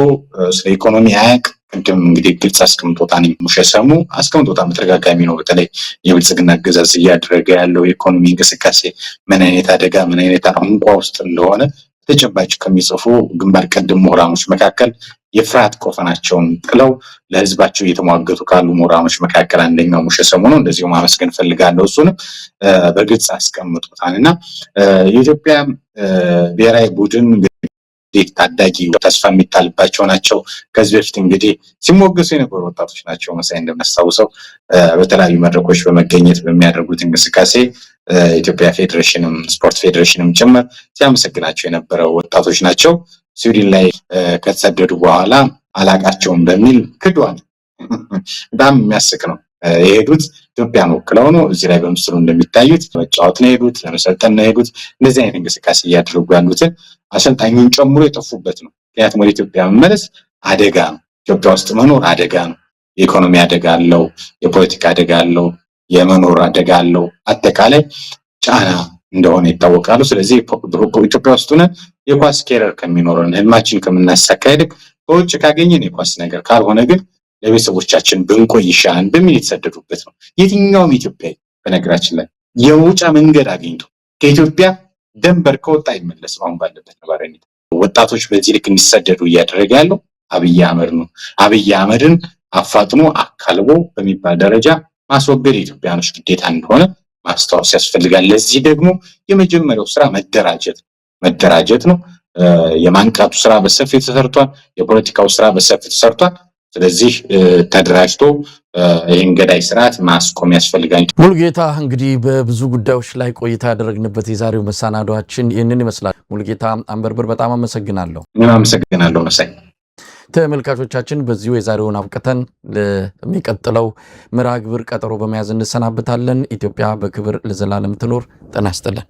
ስለ ኢኮኖሚ አያቅ ቅድም እንግዲህ ግልጽ አስቀምጦታል። ሙሸሰሙ አስቀምጦታል በተደጋጋሚ ነው። በተለይ የብልጽግና አገዛዝ እያደረገ ያለው የኢኮኖሚ እንቅስቃሴ ምን አይነት አደጋ ምን አይነት አረንቋ ውስጥ እንደሆነ ተጨባጭ ከሚጽፉ ግንባር ቀደም ምሁራኖች መካከል የፍርሃት ቆፈናቸውን ጥለው ለህዝባቸው እየተሟገቱ ካሉ ምሁራኖች መካከል አንደኛው ሙሸሰሙ ነው። እንደዚሁ ማመስገን ፈልጋለሁ። እሱንም በግልጽ አስቀምጦታል እና የኢትዮጵያ ብሔራዊ ቡድን ታዳጊ ተስፋ የሚጣልባቸው ናቸው። ከዚህ በፊት እንግዲህ ሲሞገሱ የነበሩ ወጣቶች ናቸው። መሳይ እንደምናስታውሰው በተለያዩ መድረኮች በመገኘት በሚያደርጉት እንቅስቃሴ ኢትዮጵያ ፌዴሬሽንም ስፖርት ፌዴሬሽንም ጭምር ሲያመሰግናቸው የነበረው ወጣቶች ናቸው። ስዊድን ላይ ከተሰደዱ በኋላ አላቃቸውም በሚል ክዷል። በጣም የሚያስቅ ነው። የሄዱት ኢትዮጵያን ወክለው ነው። እዚህ ላይ በምስሉ እንደሚታዩት መጫወት ነው የሄዱት፣ ለመሰልጠን ነው የሄዱት። እንደዚህ አይነት እንቅስቃሴ እያደረጉ ያሉትን አሰልጣኙን ጨምሮ የጠፉበት ነው። ምክንያቱም ወደ ኢትዮጵያ መመለስ አደጋ ነው። ኢትዮጵያ ውስጥ መኖር አደጋ ነው። የኢኮኖሚ አደጋ አለው፣ የፖለቲካ አደጋ አለው፣ የመኖር አደጋ አለው። አጠቃላይ ጫና እንደሆነ ይታወቃሉ። ስለዚህ ኢትዮጵያ ውስጥ ሆነን የኳስ ኬረር ከሚኖረን ህልማችን ከምናሳካ ይልቅ በውጭ ካገኘን የኳስ ነገር ካልሆነ ግን ለቤተሰቦቻችን ብንቆይ ይሻላል በሚል የተሰደዱበት ነው። የትኛውም ኢትዮጵያዊ በነገራችን ላይ የመውጫ መንገድ አግኝቶ ከኢትዮጵያ ደንበር ከወጣ አይመለስም። አሁን ባለበት ነባራዊ ወጣቶች በዚህ ልክ እንዲሰደዱ እያደረገ ያለው አብይ አህመድ ነው። አብይ አህመድን አፋጥኖ አካልቦ በሚባል ደረጃ ማስወገድ የኢትዮጵያኖች ግዴታ እንደሆነ ማስታወስ ያስፈልጋል። ለዚህ ደግሞ የመጀመሪያው ስራ መደራጀት ነው። የማንቃቱ ስራ በሰፊ ተሰርቷል። የፖለቲካው ስራ በሰፊ ተሰርቷል። ስለዚህ ተደራጅቶ ይህን ገዳይ ስርዓት ማስቆም ያስፈልጋል። ሙሉጌታ እንግዲህ በብዙ ጉዳዮች ላይ ቆይታ ያደረግንበት የዛሬው መሰናዷችን ይህንን ይመስላል። ሙሉጌታ አንበርብር በጣም አመሰግናለሁ። እኔም አመሰግናለሁ መሳይ። ተመልካቾቻችን በዚሁ የዛሬውን አብቅተን ለሚቀጥለው መርሃ ግብር ቀጠሮ በመያዝ እንሰናበታለን። ኢትዮጵያ በክብር ለዘላለም ትኖር። ጤና ይስጥልን።